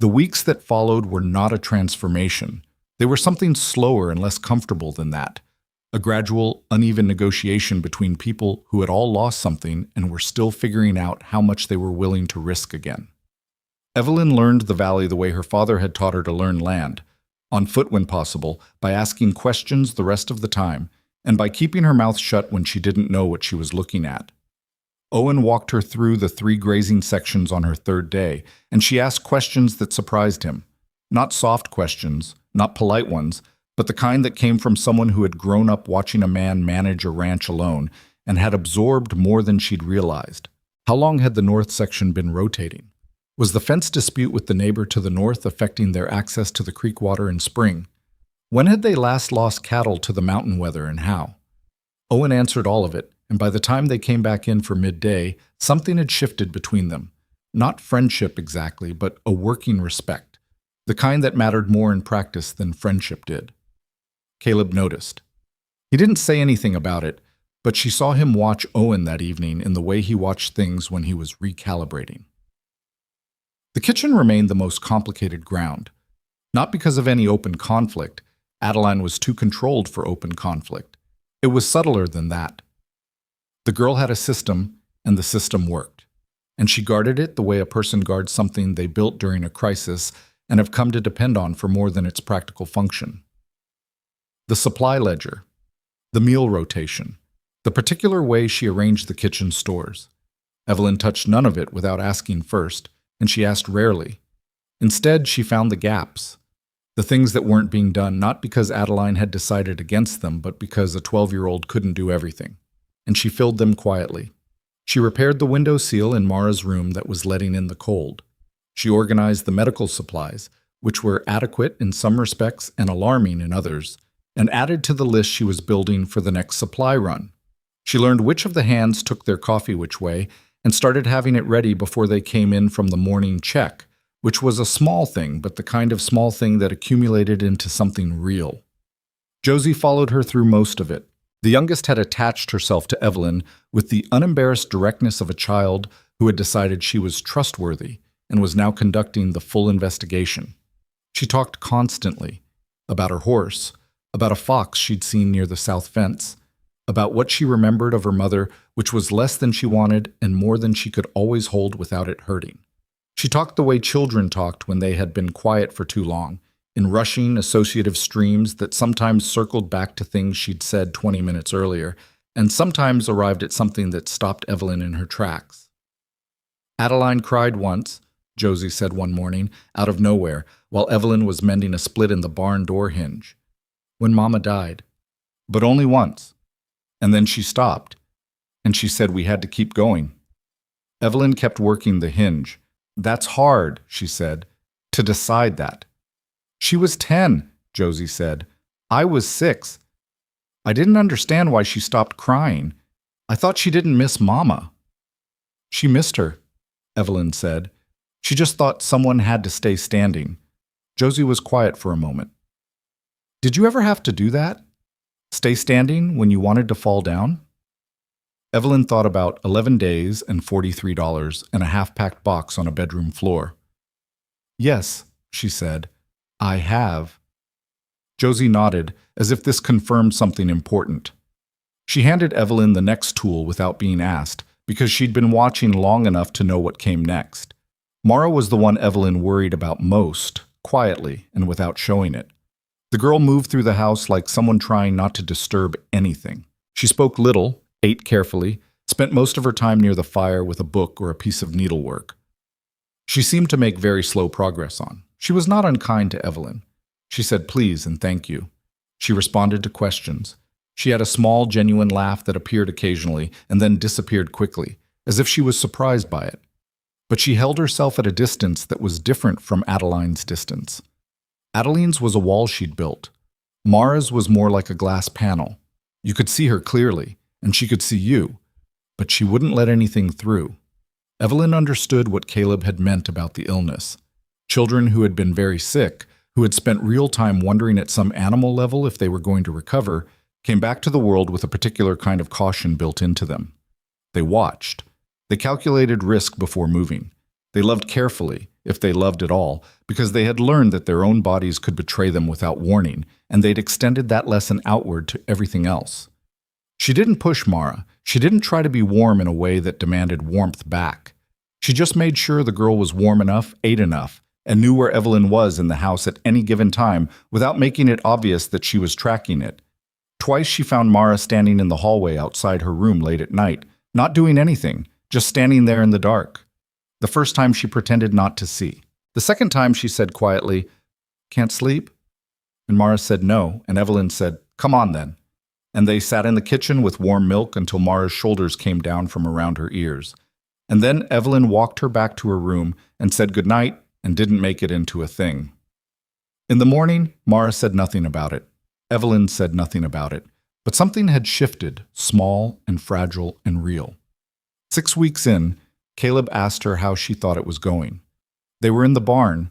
The weeks that followed were not a transformation. They were something slower and less comfortable than that, a gradual, uneven negotiation between people who had all lost something and were still figuring out how much they were willing to risk again. Evelyn learned the valley the way her father had taught her to learn land, on foot when possible, by asking questions the rest of the time, and by keeping her mouth shut when she didn't know what she was looking at. Owen walked her through the 3 grazing sections on her 3rd day, and she asked questions that surprised him. Not soft questions, not polite ones, but the kind that came from someone who had grown up watching a man manage a ranch alone and had absorbed more than she'd realized. How long had the north section been rotating? Was the fence dispute with the neighbor to the north affecting their access to the creek water in spring? When had they last lost cattle to the mountain weather and how? Owen answered all of it, and by the time they came back in for midday, something had shifted between them. Not friendship exactly, but a working respect, the kind that mattered more in practice than friendship did. Caleb noticed. He didn't say anything about it, but she saw him watch Owen that evening in the way he watched things when he was recalibrating. The kitchen remained the most complicated ground. Not because of any open conflict. Adeline was too controlled for open conflict. It was subtler than that. The girl had a system, and the system worked. And she guarded it the way a person guards something they built during a crisis and have come to depend on for more than its practical function. The supply ledger, the meal rotation, the particular way she arranged the kitchen stores. Evelyn touched none of it without asking first, and she asked rarely. Instead, she found the gaps, the things that weren't being done not because Adeline had decided against them, but because a 12-year-old couldn't do everything. And she filled them quietly. She repaired the window seal in Mara's room that was letting in the cold. She organized the medical supplies, which were adequate in some respects and alarming in others, and added to the list she was building for the next supply run. She learned which of the hands took their coffee which way, and started having it ready before they came in from the morning check, which was a small thing, but the kind of small thing that accumulated into something real. Josie followed her through most of it. The youngest had attached herself to Evelyn with the unembarrassed directness of a child who had decided she was trustworthy and was now conducting the full investigation. She talked constantly about her horse, about a fox she'd seen near the south fence, about what she remembered of her mother, which was less than she wanted and more than she could always hold without it hurting. She talked the way children talked when they had been quiet for too long, in rushing, associative streams that sometimes circled back to things she'd said 20 minutes earlier, and sometimes arrived at something that stopped Evelyn in her tracks. Adeline cried once, Josie said one morning, out of nowhere, while Evelyn was mending a split in the barn door hinge. When Mama died. But only once. And then she stopped, and she said we had to keep going. Evelyn kept working the hinge. That's hard, she said, to decide that. She was 10, Josie said. I was 6. I didn't understand why she stopped crying. I thought she didn't miss Mama. She missed her, Evelyn said. She just thought someone had to stay standing. Josie was quiet for a moment. Did you ever have to do that? Stay standing when you wanted to fall down? Evelyn thought about 11 days and $43 and a half-packed box on a bedroom floor. Yes, she said, I have. Josie nodded, as if this confirmed something important. She handed Evelyn the next tool without being asked, because she'd been watching long enough to know what came next. Mara was the one Evelyn worried about most, quietly and without showing it. The girl moved through the house like someone trying not to disturb anything. She spoke little, ate carefully, spent most of her time near the fire with a book or a piece of needlework. She seemed to make very slow progress on. She was not unkind to Evelyn. She said please and thank you. She responded to questions. She had a small, genuine laugh that appeared occasionally and then disappeared quickly, as if she was surprised by it. But she held herself at a distance that was different from Adeline's distance. Adeline's was a wall she'd built. Mara's was more like a glass panel. You could see her clearly, and she could see you, but she wouldn't let anything through. Evelyn understood what Caleb had meant about the illness. Children who had been very sick, who had spent real time wondering at some animal level if they were going to recover, came back to the world with a particular kind of caution built into them. They watched. They calculated risk before moving. They loved carefully, if they loved at all, because they had learned that their own bodies could betray them without warning, and they'd extended that lesson outward to everything else. She didn't push Mara. She didn't try to be warm in a way that demanded warmth back. She just made sure the girl was warm enough, ate enough, and knew where Evelyn was in the house at any given time without making it obvious that she was tracking it. Twice she found Mara standing in the hallway outside her room late at night, not doing anything, just standing there in the dark. The first time she pretended not to see. The second time she said quietly, "Can't sleep?" And Mara said no, and Evelyn said, "Come on then." And they sat in the kitchen with warm milk until Mara's shoulders came down from around her ears. And then Evelyn walked her back to her room and said goodnight and didn't make it into a thing. In the morning, Mara said nothing about it. Evelyn said nothing about it. But something had shifted, small and fragile and real. 6 weeks in, Caleb asked her how she thought it was going. They were in the barn.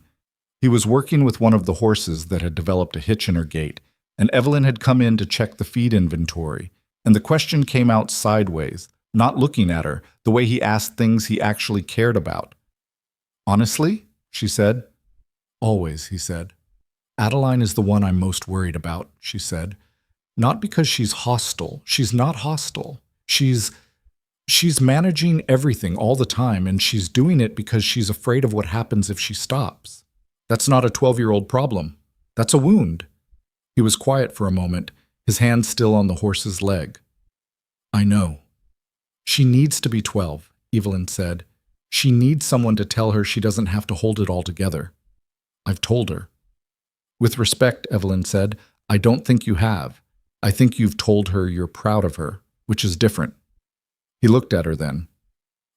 He was working with one of the horses that had developed a hitch in her gait, and Evelyn had come in to check the feed inventory, and the question came out sideways, not looking at her, the way he asked things he actually cared about. "Honestly?" she said. "Always," he said. "Adeline is the one I'm most worried about," she said. "Not because she's hostile. She's not hostile. She's managing everything all the time, and she's doing it because she's afraid of what happens if she stops. That's not a 12-year-old problem. That's a wound." He was quiet for a moment, his hand still on the horse's leg. "I know. She needs to be 12, Evelyn said. She needs someone to tell her she doesn't have to hold it all together. I've told her." "With respect," Evelyn said, "I don't think you have. I think you've told her you're proud of her, which is different." He looked at her then.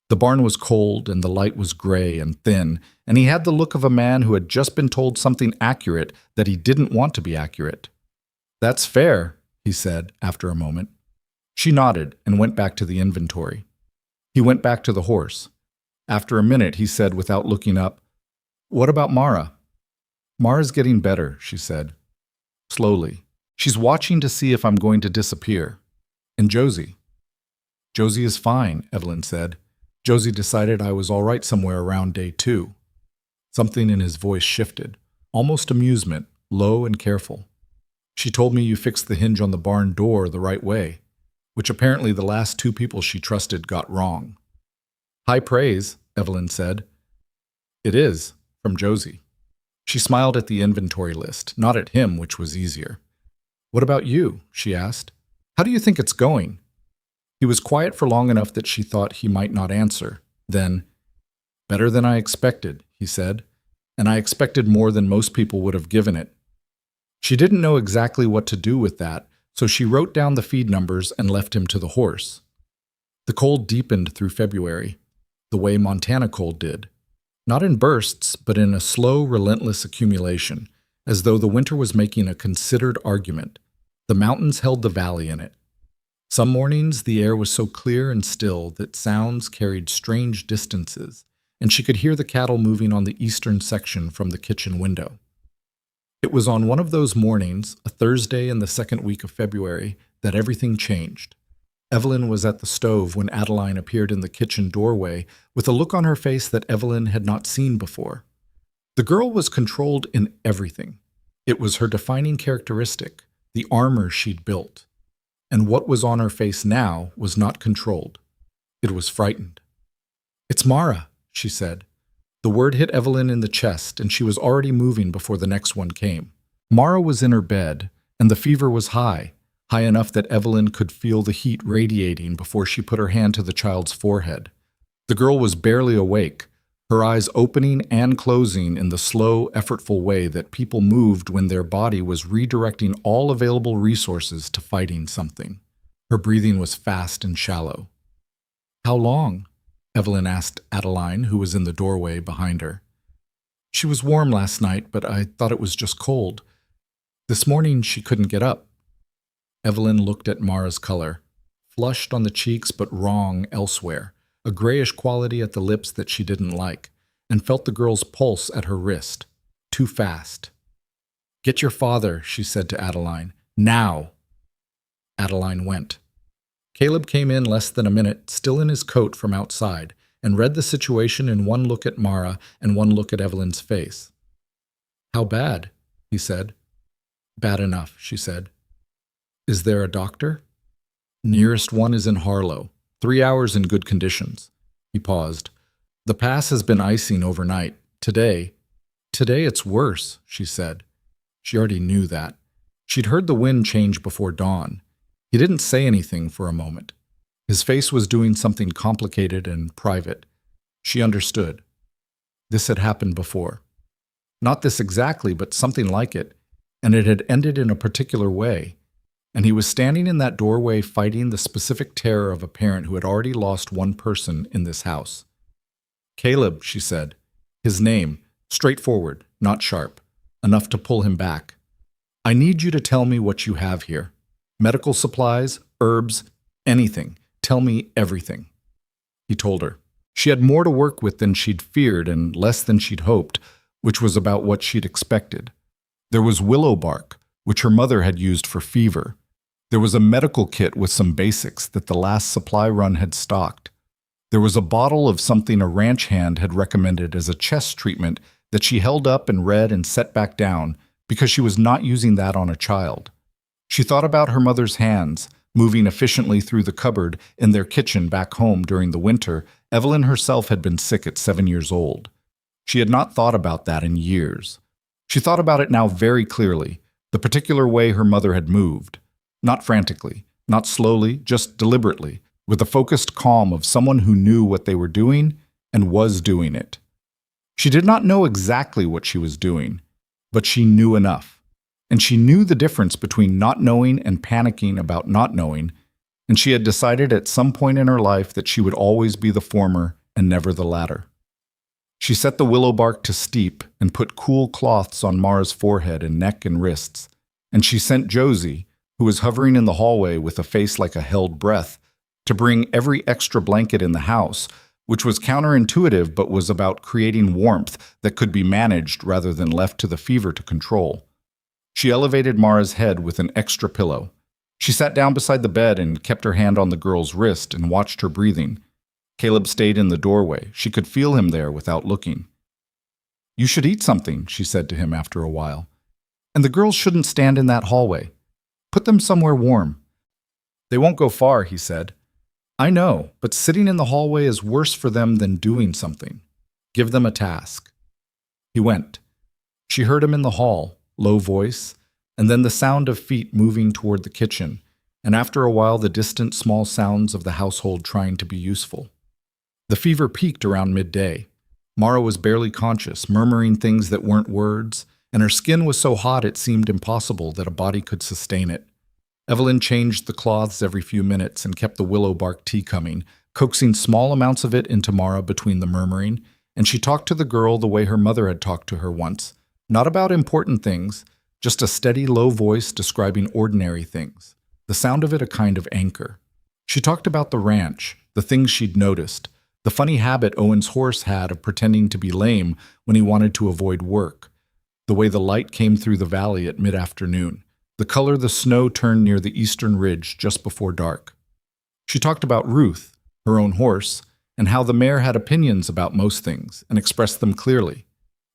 The barn was cold and the light was gray and thin, and he had the look of a man who had just been told something accurate that he didn't want to be accurate. "That's fair," he said after a moment. She nodded and went back to the inventory. He went back to the horse. After a minute, he said without looking up, "What about Mara?" "Mara's getting better," she said, slowly. "She's watching to see if I'm going to disappear." "And Josie?" "Josie is fine," Evelyn said. "Josie decided I was all right somewhere around day 2. Something in his voice shifted, almost amusement, low and careful. "She told me you fixed the hinge on the barn door the right way, which apparently the last 2 people she trusted got wrong." "High praise," Evelyn said. "It is, from Josie." She smiled at the inventory list, not at him, which was easier. "What about you?" she asked. "How do you think it's going?" He was quiet for long enough that she thought he might not answer. Then, "Better than I expected," he said, "and I expected more than most people would have given it." She didn't know exactly what to do with that, so she wrote down the feed numbers and left him to the horse. The cold deepened through February, the way Montana cold did. Not in bursts, but in a slow, relentless accumulation, as though the winter was making a considered argument. The mountains held the valley in it. Some mornings the air was so clear and still that sounds carried strange distances, and she could hear the cattle moving on the eastern section from the kitchen window. It was on one of those mornings, a Thursday in the second week of February, that everything changed. Evelyn was at the stove when Adeline appeared in the kitchen doorway with a look on her face that Evelyn had not seen before. The girl was controlled in everything. It was her defining characteristic, the armor she'd built. And what was on her face now was not controlled. It was frightened. "It's Mara," she said. The word hit Evelyn in the chest, and she was already moving before the next one came. Mara was in her bed, and the fever was high enough that Evelyn could feel the heat radiating before she put her hand to the child's forehead. The girl was barely awake, her eyes opening and closing in the slow, effortful way that people moved when their body was redirecting all available resources to fighting something. Her breathing was fast and shallow. "How long?" Evelyn asked Adeline, who was in the doorway behind her. "She was warm last night, but I thought it was just cold. This morning she couldn't get up." Evelyn looked at Mara's color, flushed on the cheeks but wrong elsewhere, a grayish quality at the lips that she didn't like, and felt the girl's pulse at her wrist. Too fast. "Get your father," she said to Adeline. "Now!" Adeline went. Caleb came in less than a minute, still in his coat from outside, and read the situation in one look at Mara and one look at Evelyn's face. "How bad?" he said. "Bad enough," she said. "Is there a doctor?" "Nearest one is in Harlow. 3 hours in good conditions." He paused. "The pass has been icing overnight. Today it's worse," she said. She already knew that. She'd heard the wind change before dawn. He didn't say anything for a moment. His face was doing something complicated and private. She understood. This had happened before. Not this exactly, but something like it, and it had ended in a particular way. And he was standing in that doorway fighting the specific terror of a parent who had already lost one person in this house. "Caleb," she said. His name, straightforward, not sharp, enough to pull him back. "I need you to tell me what you have here. Medical supplies, herbs, anything. Tell me everything." He told her. She had more to work with than she'd feared and less than she'd hoped, which was about what she'd expected. There was willow bark, which her mother had used for fever. There was a medical kit with some basics that the last supply run had stocked. There was a bottle of something a ranch hand had recommended as a chest treatment that she held up and read and set back down because she was not using that on a child. She thought about her mother's hands, moving efficiently through the cupboard in their kitchen back home during the winter. Evelyn herself had been sick at 7 years old. She had not thought about that in years. She thought about it now very clearly, the particular way her mother had moved. Not frantically, not slowly, just deliberately, with the focused calm of someone who knew what they were doing and was doing it. She did not know exactly what she was doing, but she knew enough. And she knew the difference between not knowing and panicking about not knowing, and she had decided at some point in her life that she would always be the former and never the latter. She set the willow bark to steep and put cool cloths on Mara's forehead and neck and wrists, and she sent Josie, who was hovering in the hallway with a face like a held breath, to bring every extra blanket in the house, which was counterintuitive but was about creating warmth that could be managed rather than left to the fever to control. She elevated Mara's head with an extra pillow. She sat down beside the bed and kept her hand on the girl's wrist and watched her breathing. Caleb stayed in the doorway. She could feel him there without looking. "You should eat something," she said to him after a while. "And the girls shouldn't stand in that hallway. Put them somewhere warm." "They won't go far," he said. "I know, but sitting in the hallway is worse for them than doing something. Give them a task." He went. She heard him in the hall, low voice, and then the sound of feet moving toward the kitchen, and after a while the distant small sounds of the household trying to be useful. The fever peaked around midday. Mara was barely conscious, murmuring things that weren't words, and her skin was so hot it seemed impossible that a body could sustain it. Evelyn changed the cloths every few minutes and kept the willow bark tea coming, coaxing small amounts of it into Mara between the murmuring, and she talked to the girl the way her mother had talked to her once, not about important things, just a steady, low voice describing ordinary things, the sound of it a kind of anchor. She talked about the ranch, the things she'd noticed, the funny habit Owen's horse had of pretending to be lame when he wanted to avoid work, the way the light came through the valley at mid-afternoon, the color the snow turned near the eastern ridge just before dark. She talked about Ruth, her own horse, and how the mare had opinions about most things and expressed them clearly.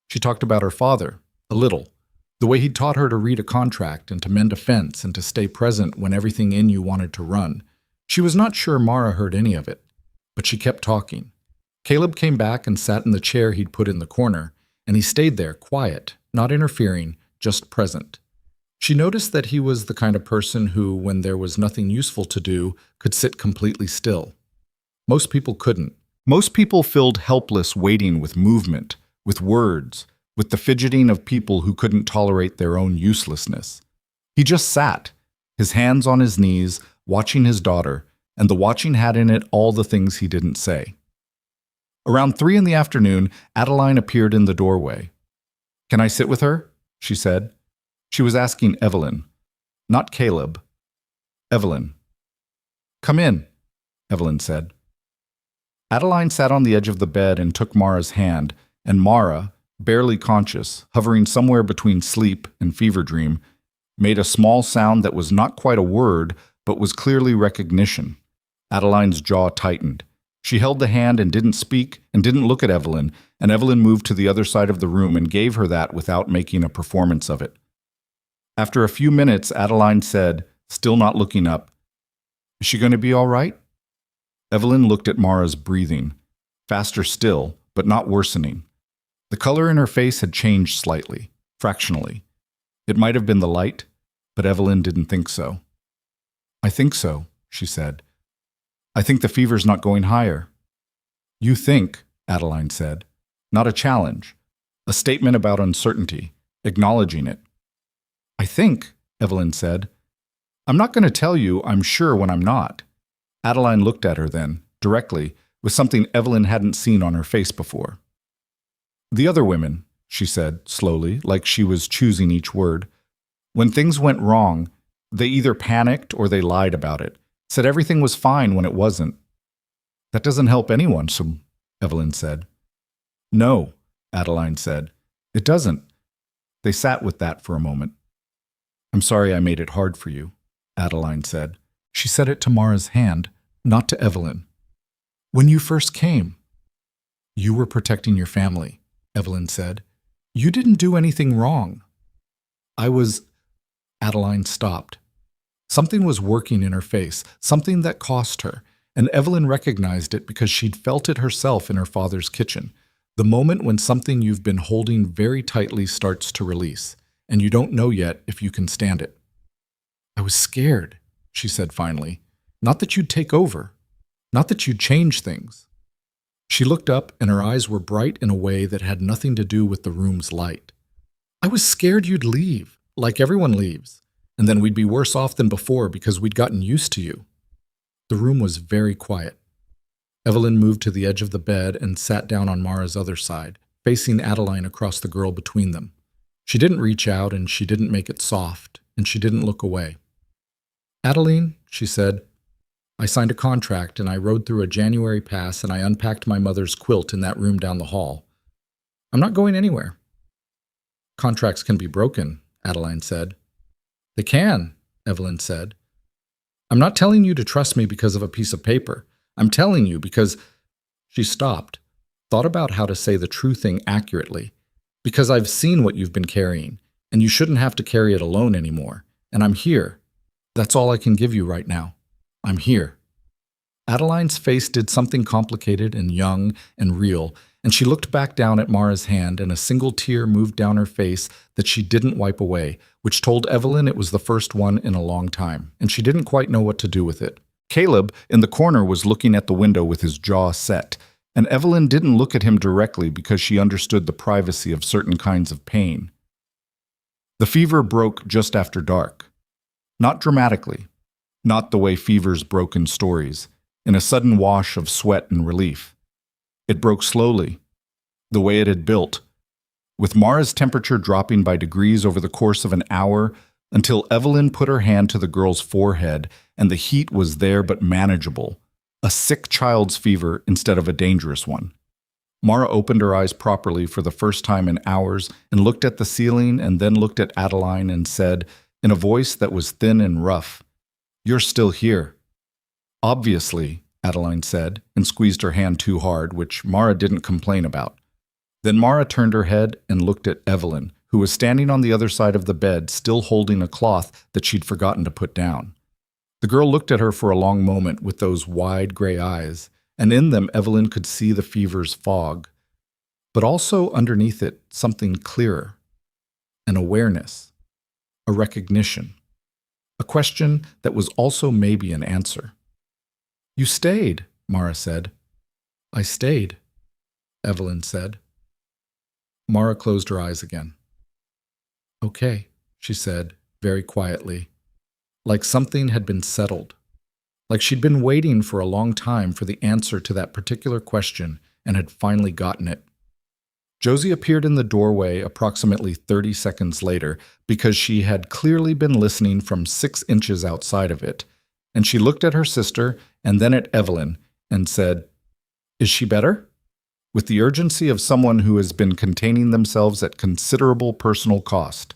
She talked about her father, a little, the way he'd taught her to read a contract and to mend a fence and to stay present when everything in you wanted to run. She was not sure Mara heard any of it, but she kept talking. Caleb came back and sat in the chair he'd put in the corner, and he stayed there, quiet, not interfering, just present. She noticed that he was the kind of person who, when there was nothing useful to do, could sit completely still. Most people couldn't. Most people filled helpless waiting with movement, with words, with the fidgeting of people who couldn't tolerate their own uselessness. He just sat, his hands on his knees, watching his daughter, and the watching had in it all the things he didn't say. Around 3 in the afternoon, Adeline appeared in the doorway. "Can I sit with her?" she said. She was asking Evelyn, not Caleb. Evelyn. "Come in," Evelyn said. Adeline sat on the edge of the bed and took Mara's hand, and Mara, barely conscious, hovering somewhere between sleep and fever dream, made a small sound that was not quite a word, but was clearly recognition. Adeline's jaw tightened. She held the hand and didn't speak and didn't look at Evelyn, and Evelyn moved to the other side of the room and gave her that without making a performance of it. After a few minutes, Adeline said, still not looking up, "Is she going to be all right?" Evelyn looked at Mara's breathing, faster still, but not worsening. The color in her face had changed slightly, fractionally. It might have been the light, but Evelyn didn't think so. "I think so," she said. "I think the fever's not going higher." "You think," Adeline said. Not a challenge. A statement about uncertainty, acknowledging it. "I think," Evelyn said. "I'm not going to tell you I'm sure when I'm not." Adeline looked at her then, directly, with something Evelyn hadn't seen on her face before. "The other women," she said, slowly, like she was choosing each word. "When things went wrong, they either panicked or they lied about it, said everything was fine when it wasn't." "That doesn't help anyone," Evelyn said. "No," Adeline said. "It doesn't." They sat with that for a moment. "I'm sorry I made it hard for you," Adeline said. She said it to Mara's hand, not to Evelyn. "When you first came, you were protecting your family," Evelyn said. "You didn't do anything wrong." "I was—" Adeline stopped. Something was working in her face, something that cost her, and Evelyn recognized it because she'd felt it herself in her father's kitchen, the moment when something you've been holding very tightly starts to release, and you don't know yet if you can stand it. "I was scared," she said finally. "Not that you'd take over. Not that you'd change things." She looked up, and her eyes were bright in a way that had nothing to do with the room's light. "I was scared you'd leave, like everyone leaves, and then we'd be worse off than before because we'd gotten used to you." The room was very quiet. Evelyn moved to the edge of the bed and sat down on Mara's other side, facing Adeline across the girl between them. She didn't reach out, and she didn't make it soft, and she didn't look away. "Adeline," she said, I signed a contract and I rode through a January pass and I unpacked my mother's quilt in that room down the hall. I'm not going anywhere. Contracts can be broken, Adeline said. They can, Evelyn said. I'm not telling you to trust me because of a piece of paper. I'm telling you because… She stopped, thought about how to say the true thing accurately. Because I've seen what you've been carrying, and you shouldn't have to carry it alone anymore. And I'm here. That's all I can give you right now. I'm here. Adeline's face did something complicated and young and real, and she looked back down at Mara's hand, and a single tear moved down her face that she didn't wipe away, which told Evelyn it was the first one in a long time, and she didn't quite know what to do with it. Caleb, in the corner, was looking at the window with his jaw set, and Evelyn didn't look at him directly because she understood the privacy of certain kinds of pain. The fever broke just after dark. Not dramatically, not the way fevers broke in stories, in a sudden wash of sweat and relief. It broke slowly, the way it had built, with Mara's temperature dropping by degrees over the course of an hour until Evelyn put her hand to the girl's forehead and the heat was there but manageable, a sick child's fever instead of a dangerous one. Mara opened her eyes properly for the first time in hours and looked at the ceiling and then looked at Adeline and said, in a voice that was thin and rough, "You're still here." "Obviously," Adeline said, and squeezed her hand too hard, which Mara didn't complain about. Then Mara turned her head and looked at Evelyn, who was standing on the other side of the bed, still holding a cloth that she'd forgotten to put down. The girl looked at her for a long moment with those wide gray eyes, and in them Evelyn could see the fever's fog, but also underneath it something clearer, an awareness, a recognition, a question that was also maybe an answer. "You stayed," Mara said. "I stayed," Evelyn said. Mara closed her eyes again. "Okay," she said, very quietly, like something had been settled, like she'd been waiting for a long time for the answer to that particular question and had finally gotten it. Josie appeared in the doorway approximately 30 seconds later because she had clearly been listening from 6 inches outside of it, and she looked at her sister and then at Evelyn and said, "Is she better?" with the urgency of someone who has been containing themselves at considerable personal cost.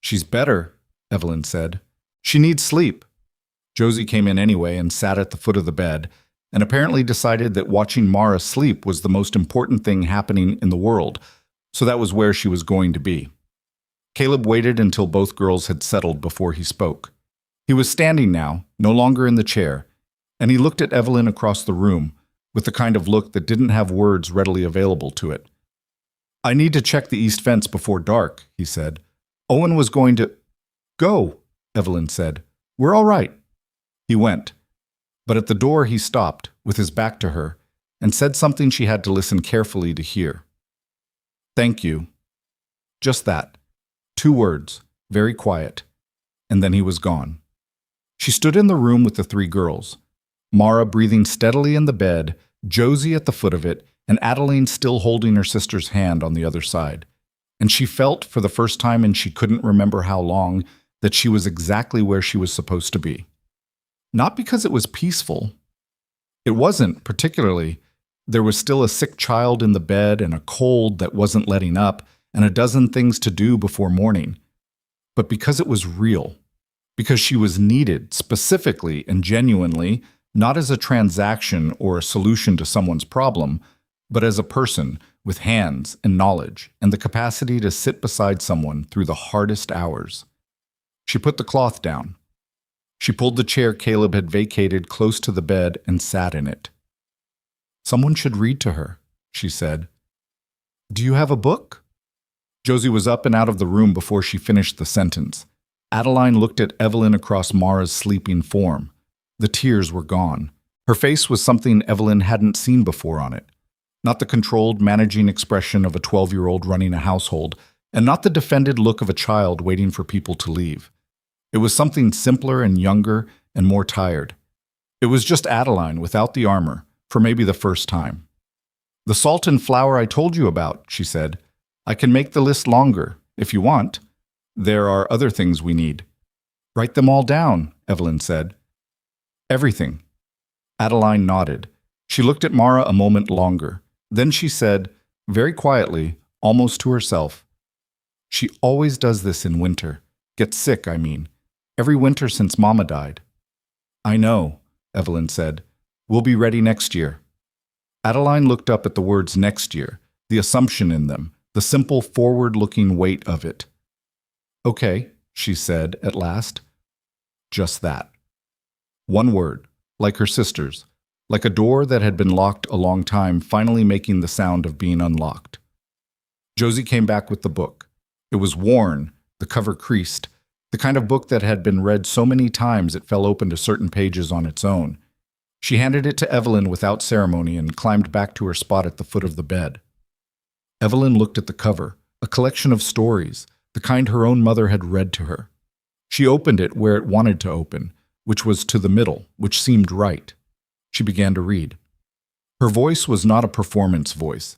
"She's better," Evelyn said. "She needs sleep." Josie came in anyway and sat at the foot of the bed, and apparently decided that watching Mara sleep was the most important thing happening in the world, so that was where she was going to be. Caleb waited until both girls had settled before he spoke. He was standing now, no longer in the chair, and he looked at Evelyn across the room, with the kind of look that didn't have words readily available to it. "I need to check the east fence before dark," he said. "Owen was going to…" "Go," Evelyn said. "We're all right." He went. But at the door he stopped, with his back to her, and said something she had to listen carefully to hear. "Thank you." Just that. 2 words, very quiet, and then he was gone. She stood in the room with the 3 girls, Mara breathing steadily in the bed, Josie at the foot of it, and Adeline still holding her sister's hand on the other side. And she felt, for the first time and she couldn't remember how long, that she was exactly where she was supposed to be. Not because it was peaceful. It wasn't, particularly. There was still a sick child in the bed and a cold that wasn't letting up and a dozen things to do before morning. But because it was real. Because she was needed, specifically and genuinely, not as a transaction or a solution to someone's problem, but as a person with hands and knowledge and the capacity to sit beside someone through the hardest hours. She put the cloth down. She pulled the chair Caleb had vacated close to the bed and sat in it. "Someone should read to her," she said. "Do you have a book?" Josie was up and out of the room before she finished the sentence. Adeline looked at Evelyn across Mara's sleeping form. The tears were gone. Her face was something Evelyn hadn't seen before on it. Not the controlled, managing expression of a 12-year-old running a household, and not the defended look of a child waiting for people to leave. It was something simpler and younger and more tired. It was just Adeline without the armor, for maybe the first time. "The salt and flour I told you about," she said. "I can make the list longer, if you want. There are other things we need." "Write them all down," Evelyn said. Everything. Adeline nodded. She looked at Mara a moment longer. Then she said, very quietly, almost to herself, "She always does this in winter. Gets sick, I mean. Every winter since Mama died." "I know," Evelyn said. "We'll be ready next year." Adeline looked up at the words next year, the assumption in them, the simple forward-looking weight of it. "Okay," she said at last. Just that. One word, like her sister's, like a door that had been locked a long time finally making the sound of being unlocked. Josie came back with the book. It was worn, the cover creased, the kind of book that had been read so many times it fell open to certain pages on its own. She handed it to Evelyn without ceremony and climbed back to her spot at the foot of the bed. Evelyn looked at the cover, a collection of stories, the kind her own mother had read to her. She opened it where it wanted to open, which was to the middle, which seemed right. She began to read. Her voice was not a performance voice.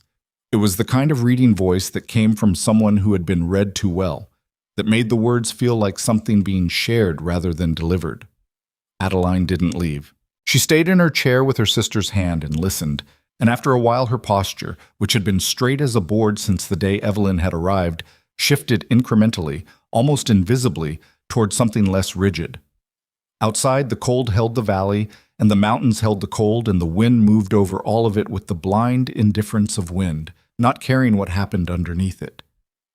It was the kind of reading voice that came from someone who had been read too well, that made the words feel like something being shared rather than delivered. Adeline didn't leave. She stayed in her chair with her sister's hand and listened, and after a while her posture, which had been straight as a board since the day Evelyn had arrived, shifted incrementally, almost invisibly, toward something less rigid. Outside, the cold held the valley, and the mountains held the cold, and the wind moved over all of it with the blind indifference of wind, not caring what happened underneath it.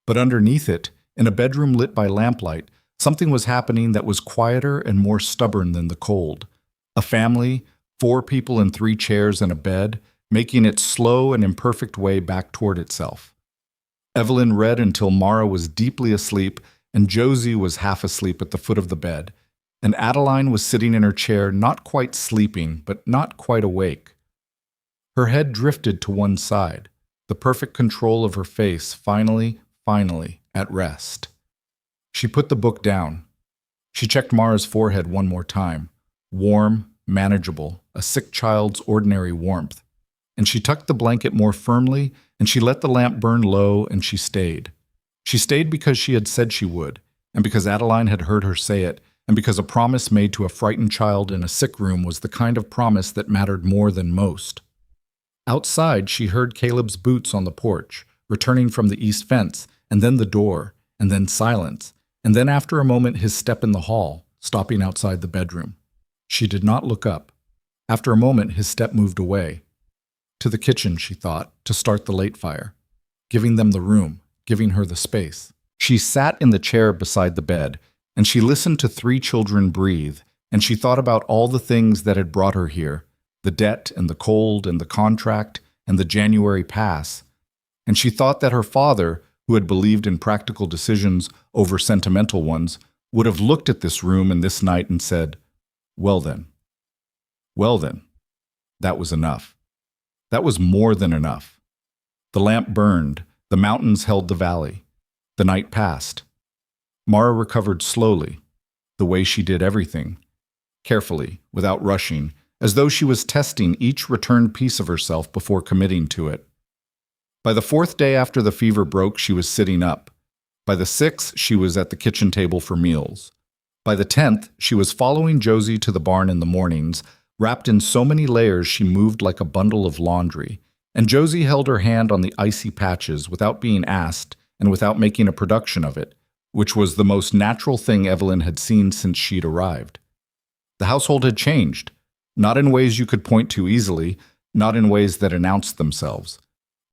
But underneath it, in a bedroom lit by lamplight, something was happening that was quieter and more stubborn than the cold. A family, 4 people in 3 chairs and a bed, making its slow and imperfect way back toward itself. Evelyn read until Mara was deeply asleep and Josie was half asleep at the foot of the bed, and Adeline was sitting in her chair not quite sleeping, but not quite awake. Her head drifted to one side, the perfect control of her face finally, at rest. She put the book down. She checked Mara's forehead one more time. Warm, manageable, a sick child's ordinary warmth. And she tucked the blanket more firmly, and she let the lamp burn low, and she stayed. She stayed because she had said she would, and because Adeline had heard her say it, and because a promise made to a frightened child in a sick room was the kind of promise that mattered more than most. Outside, she heard Caleb's boots on the porch, returning from the east fence, and then the door, and then silence, and then after a moment his step in the hall, stopping outside the bedroom. She did not look up. After a moment his step moved away. To the kitchen, she thought, to start the late fire, giving them the room, giving her the space. She sat in the chair beside the bed, and she listened to 3 children breathe, and she thought about all the things that had brought her here, the debt and the cold and the contract and the January pass. And she thought that her father, who had believed in practical decisions over sentimental ones, would have looked at this room and this night and said, well then, that was enough. That was more than enough. The lamp burned, the mountains held the valley. The night passed. Mara recovered slowly, the way she did everything, carefully, without rushing, as though she was testing each returned piece of herself before committing to it. By the 4th day after the fever broke, she was sitting up. By the 6th, she was at the kitchen table for meals. By the 10th, she was following Josie to the barn in the mornings, wrapped in so many layers she moved like a bundle of laundry, and Josie held her hand on the icy patches without being asked and without making a production of it, which was the most natural thing Evelyn had seen since she'd arrived. The household had changed, not in ways you could point to easily, not in ways that announced themselves.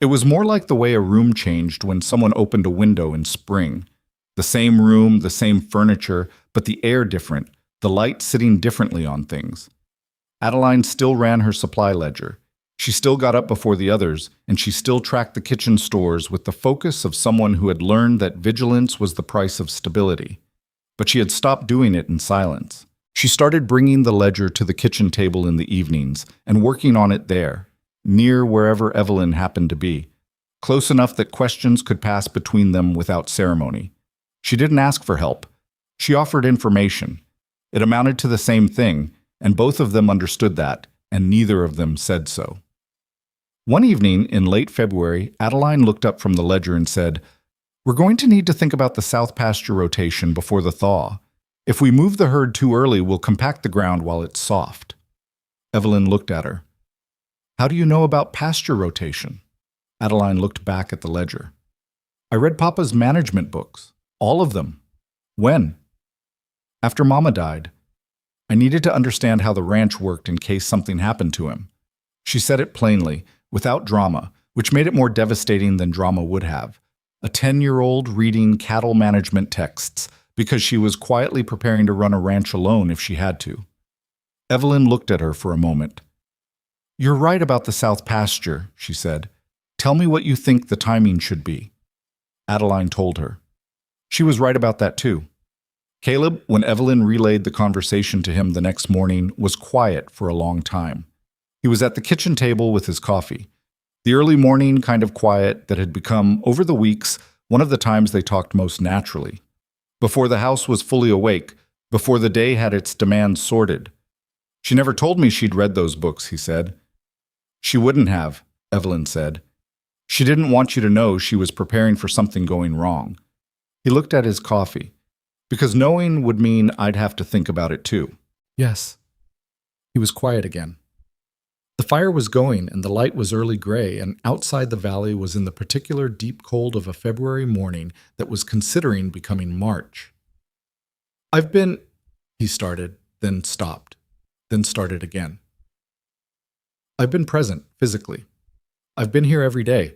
It was more like the way a room changed when someone opened a window in spring. The same room, the same furniture, but the air different, the light sitting differently on things. Adeline still ran her supply ledger. She still got up before the others, and she still tracked the kitchen stores with the focus of someone who had learned that vigilance was the price of stability. But she had stopped doing it in silence. She started bringing the ledger to the kitchen table in the evenings and working on it there, near wherever Evelyn happened to be, close enough that questions could pass between them without ceremony. She didn't ask for help. She offered information. It amounted to the same thing, and both of them understood that, and neither of them said so. One evening in late February, Adeline looked up from the ledger and said, "We're going to need to think about the south pasture rotation before the thaw. If we move the herd too early, we'll compact the ground while it's soft. Evelyn looked at her. How do you know about pasture rotation? Adeline looked back at the ledger. I read Papa's management books. All of them. When? After Mama died. I needed to understand how the ranch worked in case something happened to him. She said it plainly, without drama, which made it more devastating than drama would have. A 10-year-old reading cattle management texts because she was quietly preparing to run a ranch alone if she had to. Evelyn looked at her for a moment. You're right about the south pasture, she said. Tell me what you think the timing should be. Adeline told her. She was right about that too. Caleb, when Evelyn relayed the conversation to him the next morning, was quiet for a long time. He was at the kitchen table with his coffee. The early morning kind of quiet that had become, over the weeks, one of the times they talked most naturally. Before the house was fully awake, before the day had its demands sorted. She never told me she'd read those books, he said. She wouldn't have, Evelyn said. She didn't want you to know she was preparing for something going wrong. He looked at his coffee. Because knowing would mean I'd have to think about it too. Yes. He was quiet again. The fire was going and the light was early gray, and outside the valley was in the particular deep cold of a February morning that was considering becoming March. He started, then stopped, then started again. I've been present, physically. I've been here every day,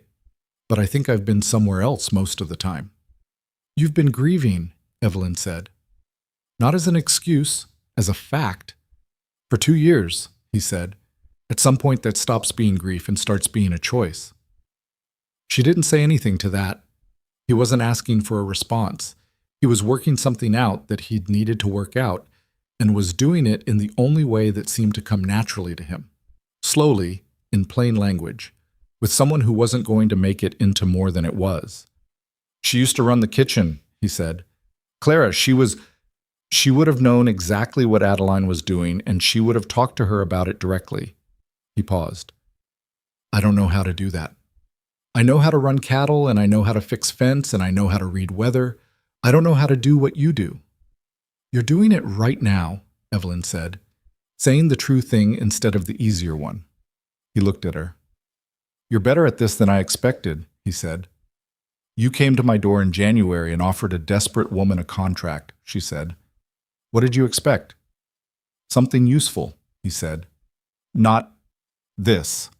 but I think I've been somewhere else most of the time. You've been grieving, Evelyn said. Not as an excuse, as a fact. For 2 years, he said. At some point that stops being grief and starts being a choice. She didn't say anything to that. He wasn't asking for a response. He was working something out that he'd needed to work out, and was doing it in the only way that seemed to come naturally to him. Slowly, in plain language, with someone who wasn't going to make it into more than it was. She used to run the kitchen, he said. Clara, she would have known exactly what Adeline was doing, and she would have talked to her about it directly. He paused. I don't know how to do that. I know how to run cattle, and I know how to fix fence, and I know how to read weather. I don't know how to do what you do. You're doing it right now, Evelyn said, saying the true thing instead of the easier one. He looked at her. You're better at this than I expected, he said. You came to my door in January and offered a desperate woman a contract, she said. What did you expect? Something useful, he said. Not this.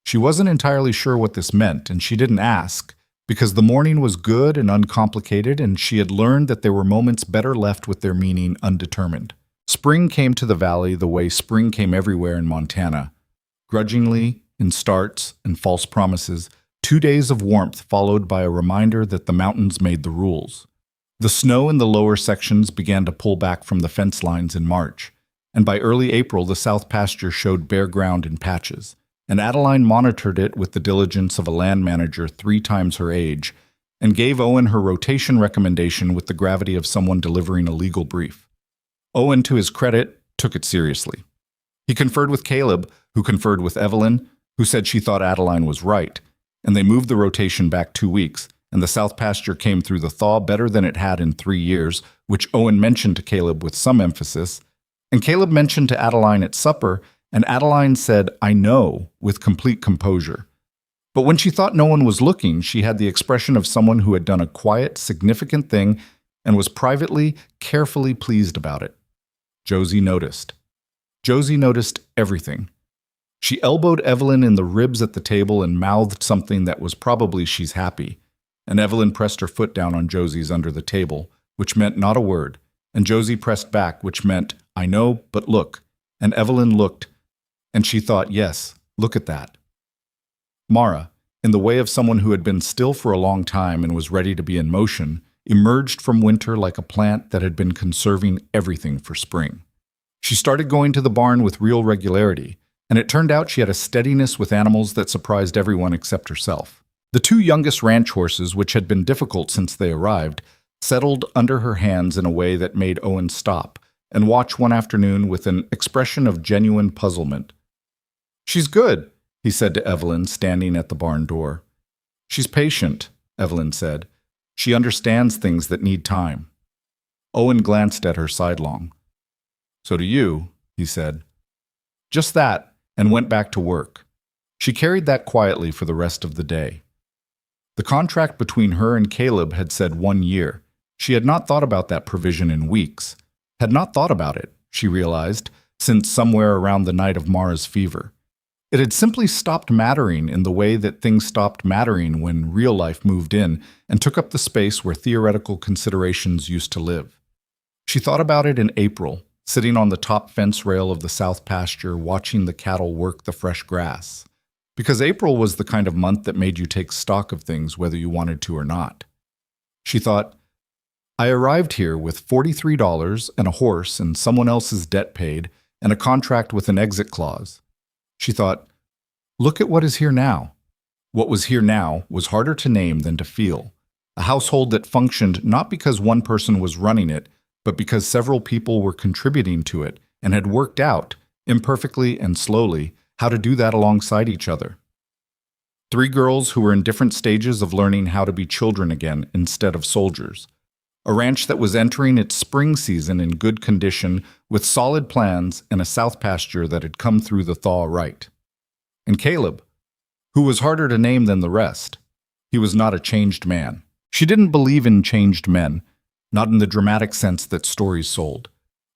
She wasn't entirely sure what this meant, and she didn't ask, because the morning was good and uncomplicated, and she had learned that there were moments better left with their meaning undetermined. Spring came to the valley the way spring came everywhere in Montana. Grudgingly, in starts and false promises, 2 days of warmth followed by a reminder that the mountains made the rules. The snow in the lower sections began to pull back from the fence lines in March, and by early April the south pasture showed bare ground in patches, and Adeline monitored it with the diligence of a land manager 3 times her age, and gave Owen her rotation recommendation with the gravity of someone delivering a legal brief. Owen, to his credit, took it seriously. He conferred with Caleb, who conferred with Evelyn, who said she thought Adeline was right, and they moved the rotation back 2 weeks, and the south pasture came through the thaw better than it had in 3 years, which Owen mentioned to Caleb with some emphasis, and Caleb mentioned to Adeline at supper, and Adeline said, I know, with complete composure. But when she thought no one was looking, she had the expression of someone who had done a quiet, significant thing and was privately, carefully pleased about it. Josie noticed. Josie noticed everything. She elbowed Evelyn in the ribs at the table and mouthed something that was probably she's happy, and Evelyn pressed her foot down on Josie's under the table, which meant not a word, and Josie pressed back, which meant, I know, but look, and Evelyn looked, and she thought, yes, look at that. Mara, in the way of someone who had been still for a long time and was ready to be in motion, emerged from winter like a plant that had been conserving everything for spring. She started going to the barn with real regularity, and it turned out she had a steadiness with animals that surprised everyone except herself. The 2 youngest ranch horses, which had been difficult since they arrived, settled under her hands in a way that made Owen stop and watch one afternoon with an expression of genuine puzzlement. She's good, he said to Evelyn, standing at the barn door. She's patient, Evelyn said. She understands things that need time. Owen glanced at her sidelong. "So do you," he said. Just that, and went back to work. She carried that quietly for the rest of the day. The contract between her and Caleb had said 1 year. She had not thought about that provision in weeks. Had not thought about it, she realized, since somewhere around the night of Mara's fever. It had simply stopped mattering in the way that things stopped mattering when real life moved in and took up the space where theoretical considerations used to live. She thought about it in April, sitting on the top fence rail of the south pasture watching the cattle work the fresh grass. Because April was the kind of month that made you take stock of things whether you wanted to or not. She thought, I arrived here with $43 and a horse and someone else's debt paid and a contract with an exit clause. She thought, look at what is here now. What was here now was harder to name than to feel. A household that functioned not because one person was running it, but because several people were contributing to it and had worked out, imperfectly and slowly, how to do that alongside each other. 3 girls who were in different stages of learning how to be children again instead of soldiers. A ranch that was entering its spring season in good condition with solid plans and a south pasture that had come through the thaw right. And Caleb, who was harder to name than the rest. He was not a changed man. She didn't believe in changed men, not in the dramatic sense that stories sold.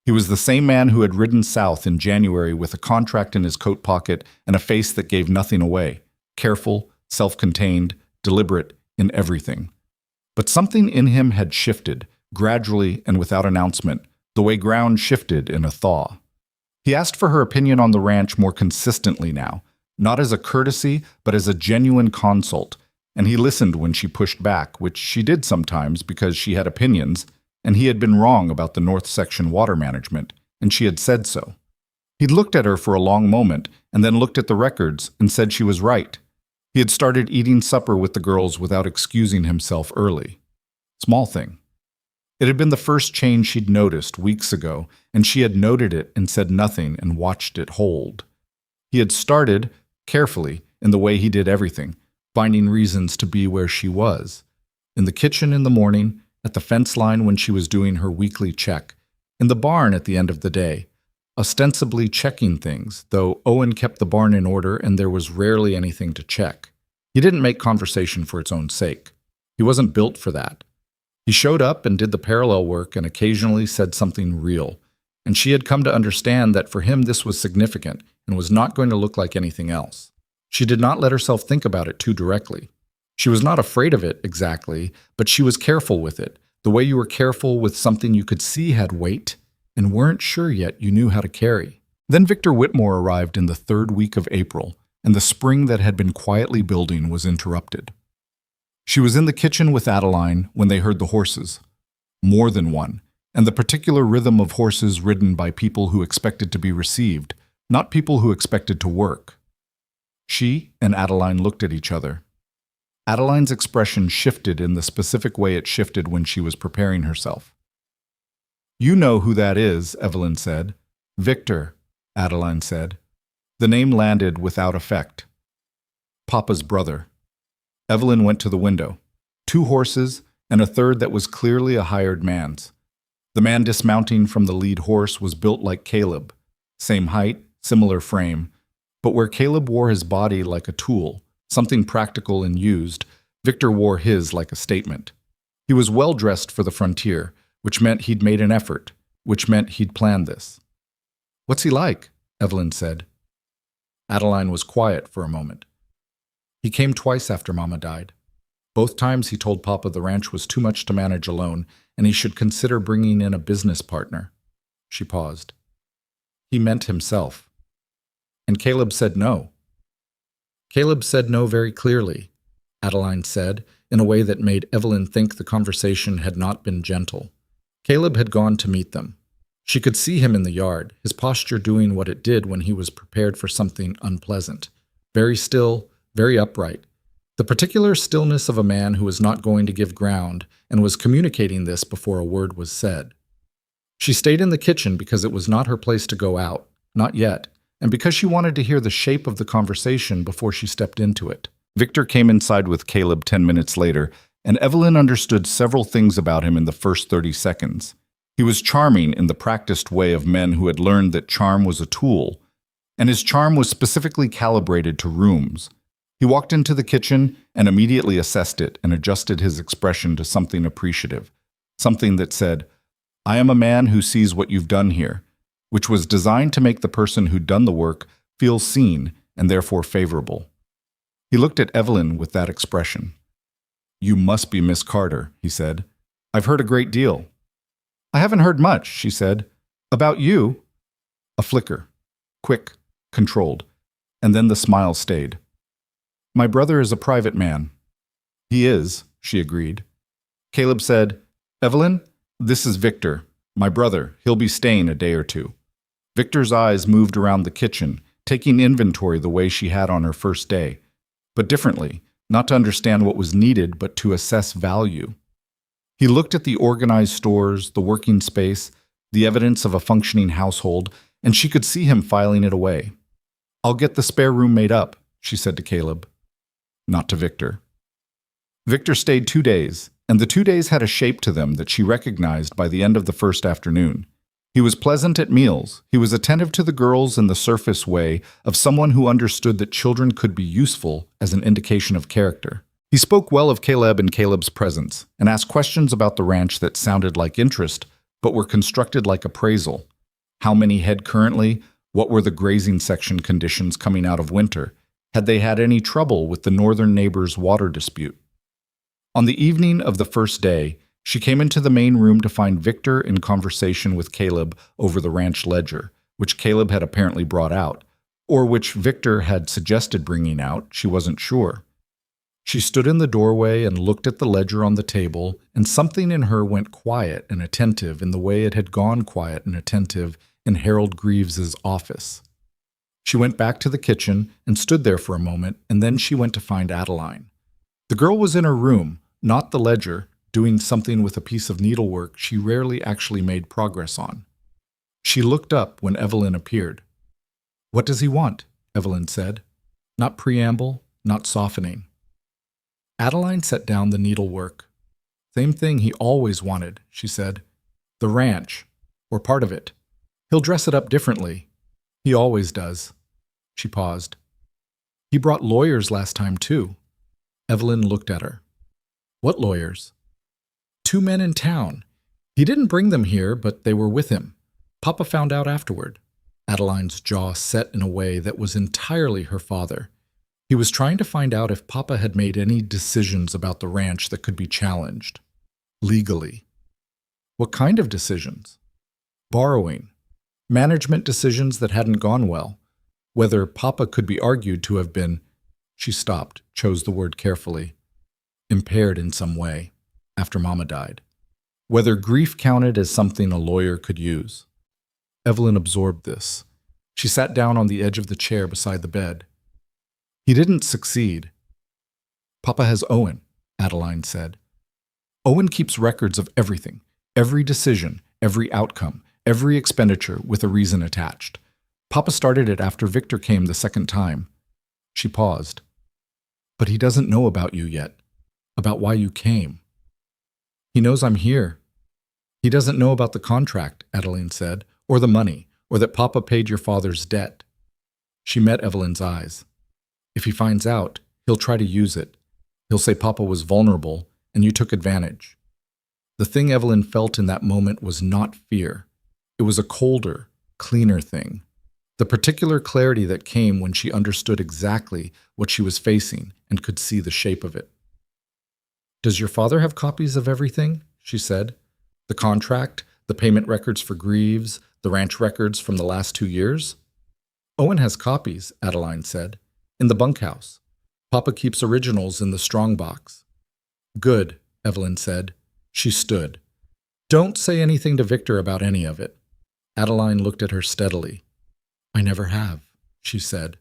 He was the same man who had ridden south in January with a contract in his coat pocket and a face that gave nothing away, careful, self-contained, deliberate in everything. But something in him had shifted, gradually and without announcement, the way ground shifted in a thaw. He asked for her opinion on the ranch more consistently now, not as a courtesy, but as a genuine consult, and he listened when she pushed back, which she did sometimes because she had opinions, and he had been wrong about the North Section water management, and she had said so. He'd looked at her for a long moment, and then looked at the records and said she was right. He had started eating supper with the girls without excusing himself early. Small thing. It had been the first change she'd noticed weeks ago, and she had noted it and said nothing and watched it hold. He had started, carefully, in the way he did everything, finding reasons to be where she was. In the kitchen in the morning, at the fence line when she was doing her weekly check, in the barn at the end of the day, ostensibly checking things, though Owen kept the barn in order and there was rarely anything to check. He didn't make conversation for its own sake. He wasn't built for that. He showed up and did the parallel work and occasionally said something real, and she had come to understand that for him this was significant and was not going to look like anything else. She did not let herself think about it too directly. She was not afraid of it exactly, but she was careful with it, the way you were careful with something you could see had weight and weren't sure yet you knew how to carry. Then Victor Whitmore arrived in the 3rd week of April, and the spring that had been quietly building was interrupted. She was in the kitchen with Adeline when they heard the horses. More than one, and the particular rhythm of horses ridden by people who expected to be received, not people who expected to work. She and Adeline looked at each other. Adeline's expression shifted in the specific way it shifted when she was preparing herself. You know who that is, Evelyn said. Victor, Adeline said. The name landed without effect. Papa's brother. Evelyn went to the window. 2 horses, and a third that was clearly a hired man's. The man dismounting from the lead horse was built like Caleb. Same height, similar frame. But where Caleb wore his body like a tool, something practical and used, Victor wore his like a statement. He was well dressed for the frontier, which meant he'd made an effort, which meant he'd planned this. What's he like? Evelyn said. Adeline was quiet for a moment. He came twice after Mama died. Both times he told Papa the ranch was too much to manage alone, and he should consider bringing in a business partner. She paused. He meant himself. And Caleb said no. Caleb said no very clearly, Adeline said, in a way that made Evelyn think the conversation had not been gentle. Caleb had gone to meet them. She could see him in the yard, his posture doing what it did when he was prepared for something unpleasant. Very still, very upright. The particular stillness of a man who was not going to give ground and was communicating this before a word was said. She stayed in the kitchen because it was not her place to go out, not yet, and because she wanted to hear the shape of the conversation before she stepped into it. Victor came inside with Caleb 10 minutes later, and Evelyn understood several things about him in the first 30 seconds. He He was charming in the practiced way of men who had learned that charm was a tool, and his charm was specifically calibrated to rooms. He walked into the kitchen and immediately assessed it and adjusted his expression to something appreciative, something that said, "I am a man who sees what you've done here," which was designed to make the person who'd done the work feel seen and therefore favorable. He looked at Evelyn with that expression. "You must be Miss Carter," he said. "I've heard a great deal." "I haven't heard much," she said. "About you?" A flicker, quick, controlled, and then the smile stayed. "My brother is a private man." "He is," she agreed. Caleb said, "Evelyn, this is Victor, my brother. He'll be staying a day or two." Victor's eyes moved around the kitchen, taking inventory the way she had on her first day, but differently, not to understand what was needed, but to assess value. He looked at the organized stores, the working space, the evidence of a functioning household, and she could see him filing it away. "I'll get the spare room made up," she said to Caleb. Not to Victor. Victor stayed 2 days, and the 2 days had a shape to them that she recognized by the end of the first afternoon. He was pleasant at meals. He was attentive to the girls in the surface way of someone who understood that children could be useful as an indication of character. He spoke well of Caleb and Caleb's presence, and asked questions about the ranch that sounded like interest, but were constructed like appraisal. How many head currently? What were the grazing section conditions coming out of winter? Had they had any trouble with the northern neighbor's water dispute? On the evening of the first day, she came into the main room to find Victor in conversation with Caleb over the ranch ledger, which Caleb had apparently brought out, or which Victor had suggested bringing out, she wasn't sure. She stood in the doorway and looked at the ledger on the table, and something in her went quiet and attentive in the way it had gone quiet and attentive in Harold Greaves's office. She went back to the kitchen and stood there for a moment, and then she went to find Adeline. The girl was in her room, not the ledger, doing something with a piece of needlework she rarely actually made progress on. She looked up when Evelyn appeared. "What does he want?" Evelyn said. Not preamble, not softening. Adeline set down the needlework. "Same thing he always wanted," she said. "The ranch, or part of it. He'll dress it up differently. He always does." She paused. "He brought lawyers last time, too." Evelyn looked at her. "What lawyers?" "2 men in town. He didn't bring them here, but they were with him. Papa found out afterward." Adeline's jaw set in a way that was entirely her father. He was trying to find out if Papa had made any decisions about the ranch that could be challenged. Legally. What kind of decisions? Borrowing. Management decisions that hadn't gone well. Whether Papa could be argued to have been, she stopped, chose the word carefully, impaired in some way, after Mama died. Whether grief counted as something a lawyer could use. Evelyn absorbed this. She sat down on the edge of the chair beside the bed. "He didn't succeed." "Papa has Owen," Adeline said. "Owen keeps records of everything, every decision, every outcome, every expenditure with a reason attached. Papa started it after Victor came the second time." She paused. "But he doesn't know about you yet, about why you came." "He knows I'm here." "He doesn't know about the contract," Adeline said, "or the money, or that Papa paid your father's debt." She met Evelyn's eyes. "If he finds out, he'll try to use it. He'll say Papa was vulnerable, and you took advantage." The thing Evelyn felt in that moment was not fear. It was a colder, cleaner thing. The particular clarity that came when she understood exactly what she was facing and could see the shape of it. "Does your father have copies of everything?" she said. "The contract, the payment records for Greaves, the ranch records from the last 2 years?" "Owen has copies," Adeline said. "In the bunkhouse. Papa keeps originals in the strong box." "Good," Evelyn said. She stood. "Don't say anything to Victor about any of it." Adeline looked at her steadily. "I never have," she said.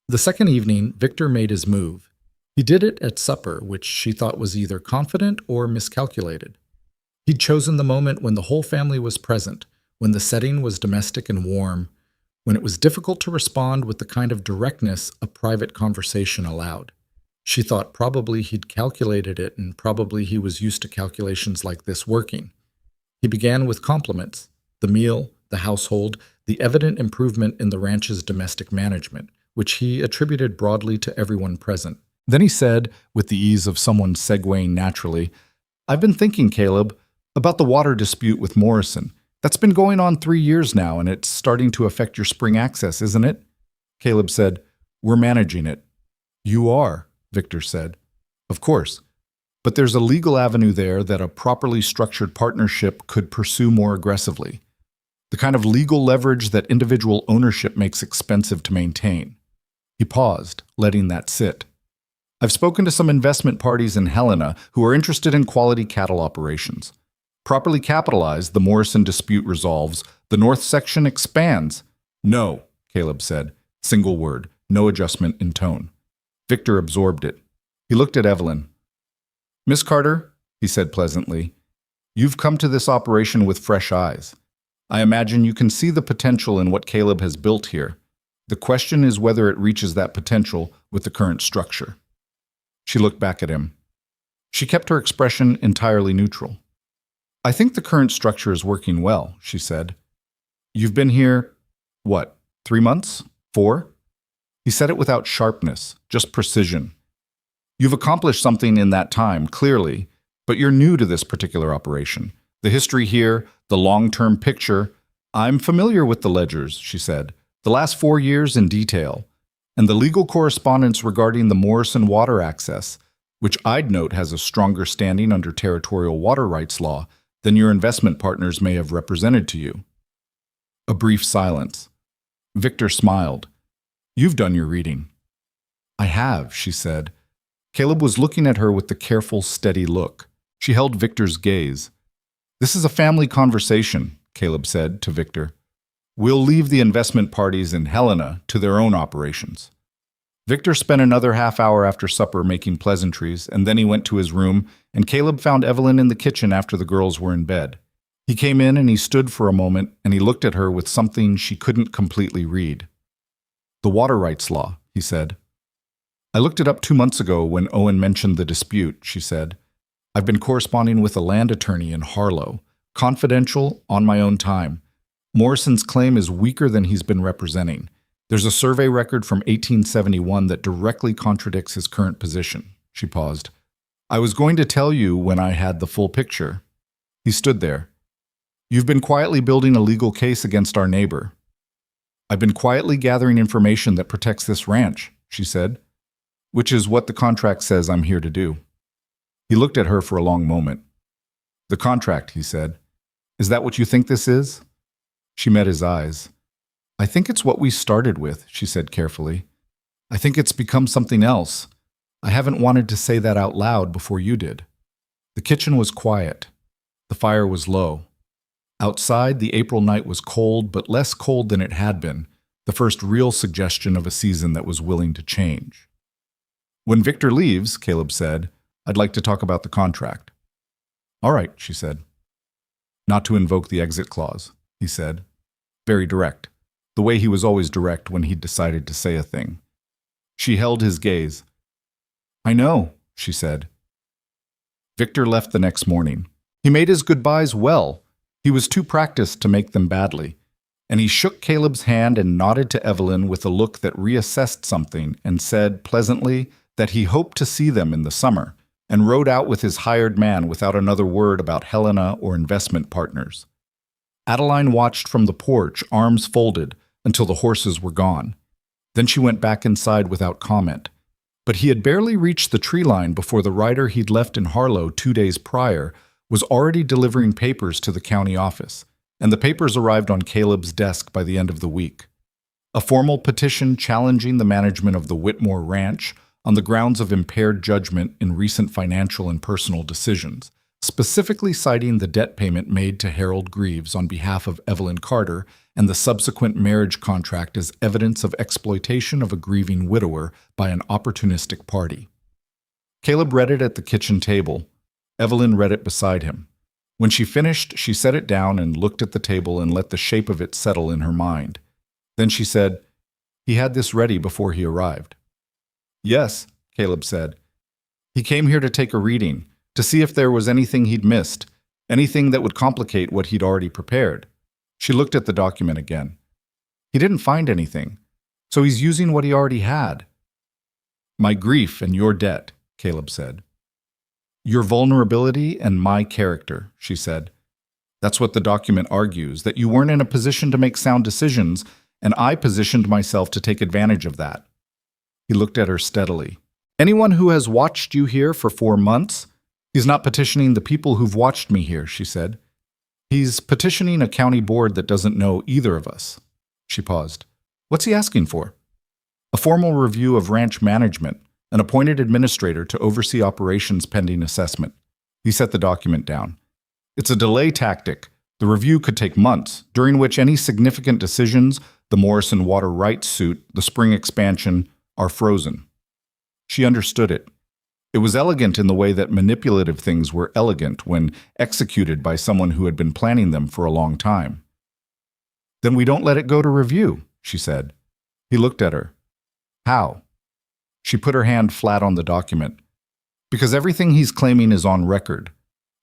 The second evening, Victor made his move. He did it at supper, which she thought was either confident or miscalculated. He'd chosen the moment when the whole family was present, when the setting was domestic and warm, when it was difficult to respond with the kind of directness a private conversation allowed. She thought probably he'd calculated it, and probably he was used to calculations like this working. He began with compliments: the meal, the household, the evident improvement in the ranch's domestic management, which he attributed broadly to everyone present. Then he said, with the ease of someone segueing naturally, "I've been thinking, Caleb, about the water dispute with Morrison. That's been going on 3 years now, and it's starting to affect your spring access, isn't it?" Caleb said, "We're managing it." "You are," Victor said. "Of course. But there's a legal avenue there that a properly structured partnership could pursue more aggressively. The kind of legal leverage that individual ownership makes expensive to maintain." He paused, letting that sit. "I've spoken to some investment parties in Helena who are interested in quality cattle operations. Properly capitalized, the Morrison dispute resolves, the north section expands." "No," Caleb said. Single word, no adjustment in tone. Victor absorbed it. He looked at Evelyn. "Miss Carter," he said pleasantly, "you've come to this operation with fresh eyes. I imagine you can see the potential in what Caleb has built here. The question is whether it reaches that potential with the current structure." She looked back at him. She kept her expression entirely neutral. "I think the current structure is working well," she said. "You've been here, what, 3 months? 4?" He said it without sharpness, just precision. "You've accomplished something in that time, clearly, but you're new to this particular operation. The history here, the long-term picture—" "I'm familiar with the ledgers," she said, "the last 4 years in detail, and the legal correspondence regarding the Morrison water access, which I'd note has a stronger standing under territorial water rights law than your investment partners may have represented to you." A brief silence. Victor smiled. "You've done your reading." "I have," she said. Caleb was looking at her with the careful, steady look. She held Victor's gaze. "This is a family conversation," Caleb said to Victor. "We'll leave the investment parties in Helena to their own operations." Victor spent another half hour after supper making pleasantries, and then he went to his room, and Caleb found Evelyn in the kitchen after the girls were in bed. He came in and he stood for a moment, and he looked at her with something she couldn't completely read. "The water rights law," he said. "I looked it up 2 months ago when Owen mentioned the dispute," she said. "I've been corresponding with a land attorney in Harlow. Confidential, on my own time. Morrison's claim is weaker than he's been representing. There's a survey record from 1871 that directly contradicts his current position." She paused. "I was going to tell you when I had the full picture." He stood there. "You've been quietly building a legal case against our neighbor." "I've been quietly gathering information that protects this ranch," she said, "which is what the contract says I'm here to do." He looked at her for a long moment. "The contract," he said. "Is that what you think this is?" She met his eyes. "I think it's what we started with," she said carefully. "I think it's become something else. I haven't wanted to say that out loud before you did." The kitchen was quiet. The fire was low. Outside, the April night was cold, but less cold than it had been, the first real suggestion of a season that was willing to change. "When Victor leaves," Caleb said, "I'd like to talk about the contract." "All right," she said. "Not to invoke the exit clause," he said. Very direct, the way he was always direct when he'd decided to say a thing. She held his gaze. "I know," she said. Victor left the next morning. He made his goodbyes well. He was too practiced to make them badly. And he shook Caleb's hand and nodded to Evelyn with a look that reassessed something and said, pleasantly, that he hoped to see them in the summer, and rode out with his hired man without another word about Helena or investment partners. Adeline watched from the porch, arms folded, until the horses were gone. Then she went back inside without comment. But he had barely reached the tree line before the rider he'd left in Harlow 2 days prior was already delivering papers to the county office, and the papers arrived on Caleb's desk by the end of the week. A formal petition challenging the management of the Whitmore Ranch on the grounds of impaired judgment in recent financial and personal decisions, specifically citing the debt payment made to Harold Greaves on behalf of Evelyn Carter and the subsequent marriage contract as evidence of exploitation of a grieving widower by an opportunistic party. Caleb read it at the kitchen table. Evelyn read it beside him. When she finished, she set it down and looked at the table and let the shape of it settle in her mind. Then she said, "He had this ready before he arrived." "Yes," Caleb said. "He came here to take a reading, to see if there was anything he'd missed. anything that would complicate what he'd already prepared. She looked at the document again. He didn't find anything, so he's using what he already had. My grief and your debt, Caleb said. Your vulnerability and my character, she said. That's what the document argues, that you weren't in a position to make sound decisions, and I positioned myself to take advantage of that. He looked at her steadily. Anyone who has watched you here for 4 months, he's not petitioning the people who've watched me here, she said. He's petitioning a county board that doesn't know either of us. She paused. What's he asking for? A formal review of ranch management, an appointed administrator to oversee operations pending assessment. He set the document down. It's a delay tactic. The review could take months, during which any significant decisions, the Morrison water rights suit, the spring expansion, are frozen. She understood it. It was elegant in the way that manipulative things were elegant when executed by someone who had been planning them for a long time. Then we don't let it go to review, she said. He looked at her. How? She put her hand flat on the document. Because everything he's claiming is on record.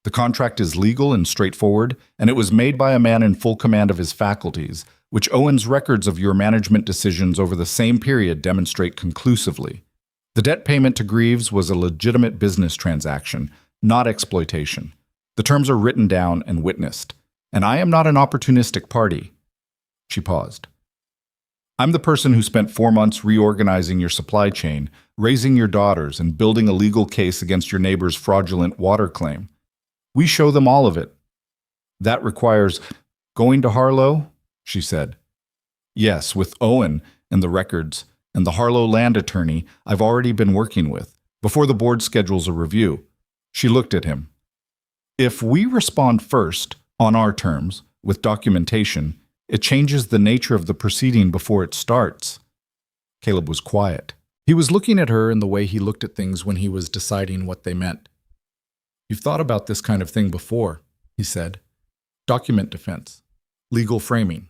The contract is legal and straightforward, and it was made by a man in full command of his faculties, which Owen's records of your management decisions over the same period demonstrate conclusively. The debt payment to Greaves was a legitimate business transaction, not exploitation. The terms are written down and witnessed, and I am not an opportunistic party. She paused. I'm the person who spent 4 months reorganizing your supply chain, raising your daughters, and building a legal case against your neighbor's fraudulent water claim. We show them all of it. That requires going to Harlow, she said. Yes, with Owen and the records, and the Harlow land attorney I've already been working with, before the board schedules a review. She looked at him. If we respond first, on our terms, with documentation, it changes the nature of the proceeding before it starts. Caleb was quiet. He was looking at her in the way he looked at things when he was deciding what they meant. You've thought about this kind of thing before, he said. Document defense. Legal framing.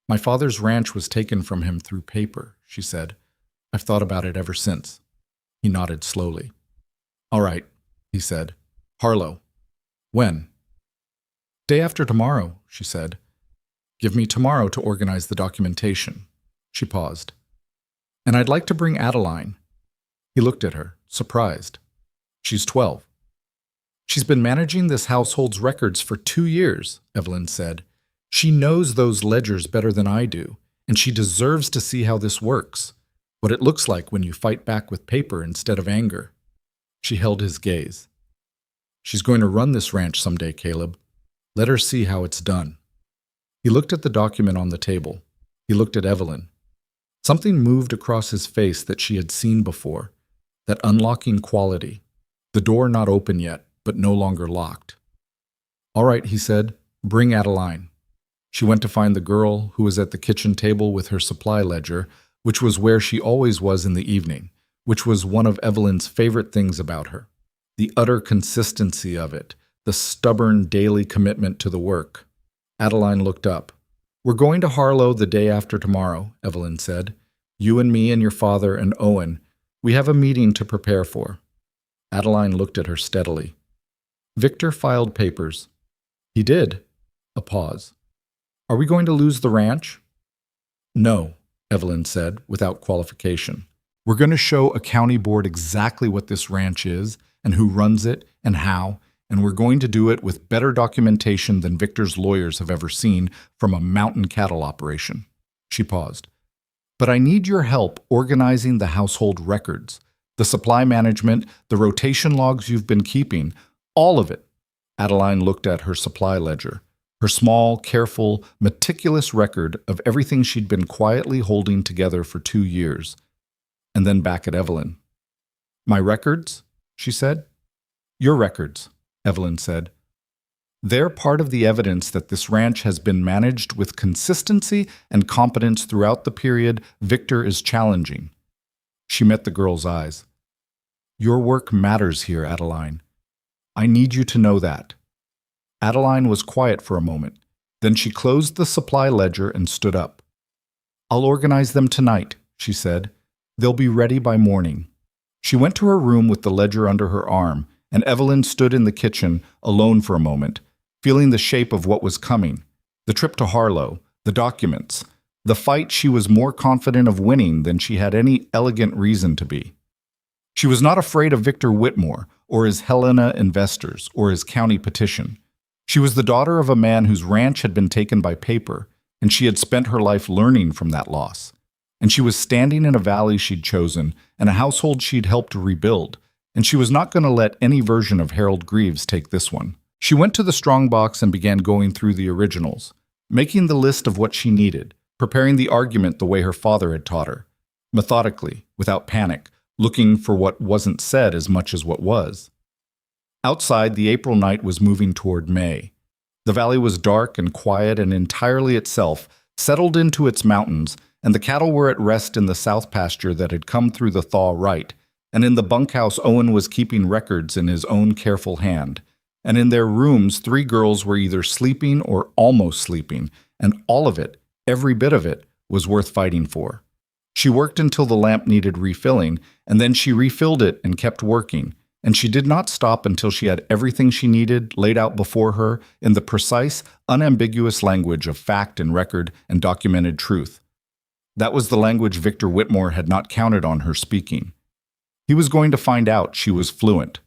My father's ranch was taken from him through paper, she said. I've thought about it ever since. He nodded slowly. All right, he said. Harlow. When? Day after tomorrow, she said. Give me tomorrow to organize the documentation. She paused. And I'd like to bring Adeline. He looked at her, surprised. She's 12. She's been managing this household's records for 2 years, Evelyn said. She knows those ledgers better than I do, and she deserves to see how this works, what it looks like when you fight back with paper instead of anger. She held his gaze. She's going to run this ranch someday, Caleb. Let her see how it's done. He looked at the document on the table. He looked at Evelyn. Something moved across his face that she had seen before, that unlocking quality. The door not open yet, but no longer locked. All right, he said, bring Adeline. She went to find the girl who was at the kitchen table with her supply ledger, which was where she always was in the evening, which was one of Evelyn's favorite things about her. The utter consistency of it, the stubborn daily commitment to the work. Adeline looked up. We're going to Harlow the day after tomorrow, Evelyn said. You and me and your father and Owen. We have a meeting to prepare for. Adeline looked at her steadily. Victor filed papers. He did. A pause. Are we going to lose the ranch? No, Evelyn said, without qualification. We're going to show a county board exactly what this ranch is and who runs it and how, and we're going to do it with better documentation than Victor's lawyers have ever seen from a mountain cattle operation. She paused. But I need your help organizing the household records, the supply management, the rotation logs you've been keeping, all of it. Adeline looked at her supply ledger, her small, careful, meticulous record of everything she'd been quietly holding together for 2 years, and then back at Evelyn. My records? She said. Your records, Evelyn said. They're part of the evidence that this ranch has been managed with consistency and competence throughout the period Victor is challenging. She met the girl's eyes. Your work matters here, Adeline. I need you to know that. Adeline was quiet for a moment. Then she closed the supply ledger and stood up. I'll organize them tonight, she said. They'll be ready by morning. She went to her room with the ledger under her arm and Evelyn stood in the kitchen, alone for a moment, feeling the shape of what was coming. The trip to Harlow, the documents, the fight she was more confident of winning than she had any elegant reason to be. She was not afraid of Victor Whitmore, or his Helena investors, or his county petition. She was the daughter of a man whose ranch had been taken by paper, and she had spent her life learning from that loss. And she was standing in a valley she'd chosen, and a household she'd helped to rebuild, and she was not going to let any version of Harold Greaves take this one. She went to the strongbox and began going through the originals, making the list of what she needed, preparing the argument the way her father had taught her, methodically, without panic, looking for what wasn't said as much as what was. Outside, the April night was moving toward May. The valley was dark and quiet and entirely itself, settled into its mountains, and the cattle were at rest in the south pasture that had come through the thaw right, and in the bunkhouse Owen was keeping records in his own careful hand. And in their rooms 3 girls were either sleeping or almost sleeping, and all of it, every bit of it, was worth fighting for. She worked until the lamp needed refilling, and then she refilled it and kept working, and she did not stop until she had everything she needed laid out before her in the precise, unambiguous language of fact and record and documented truth. That was the language Victor Whitmore had not counted on her speaking. He was going to find out she was fluent.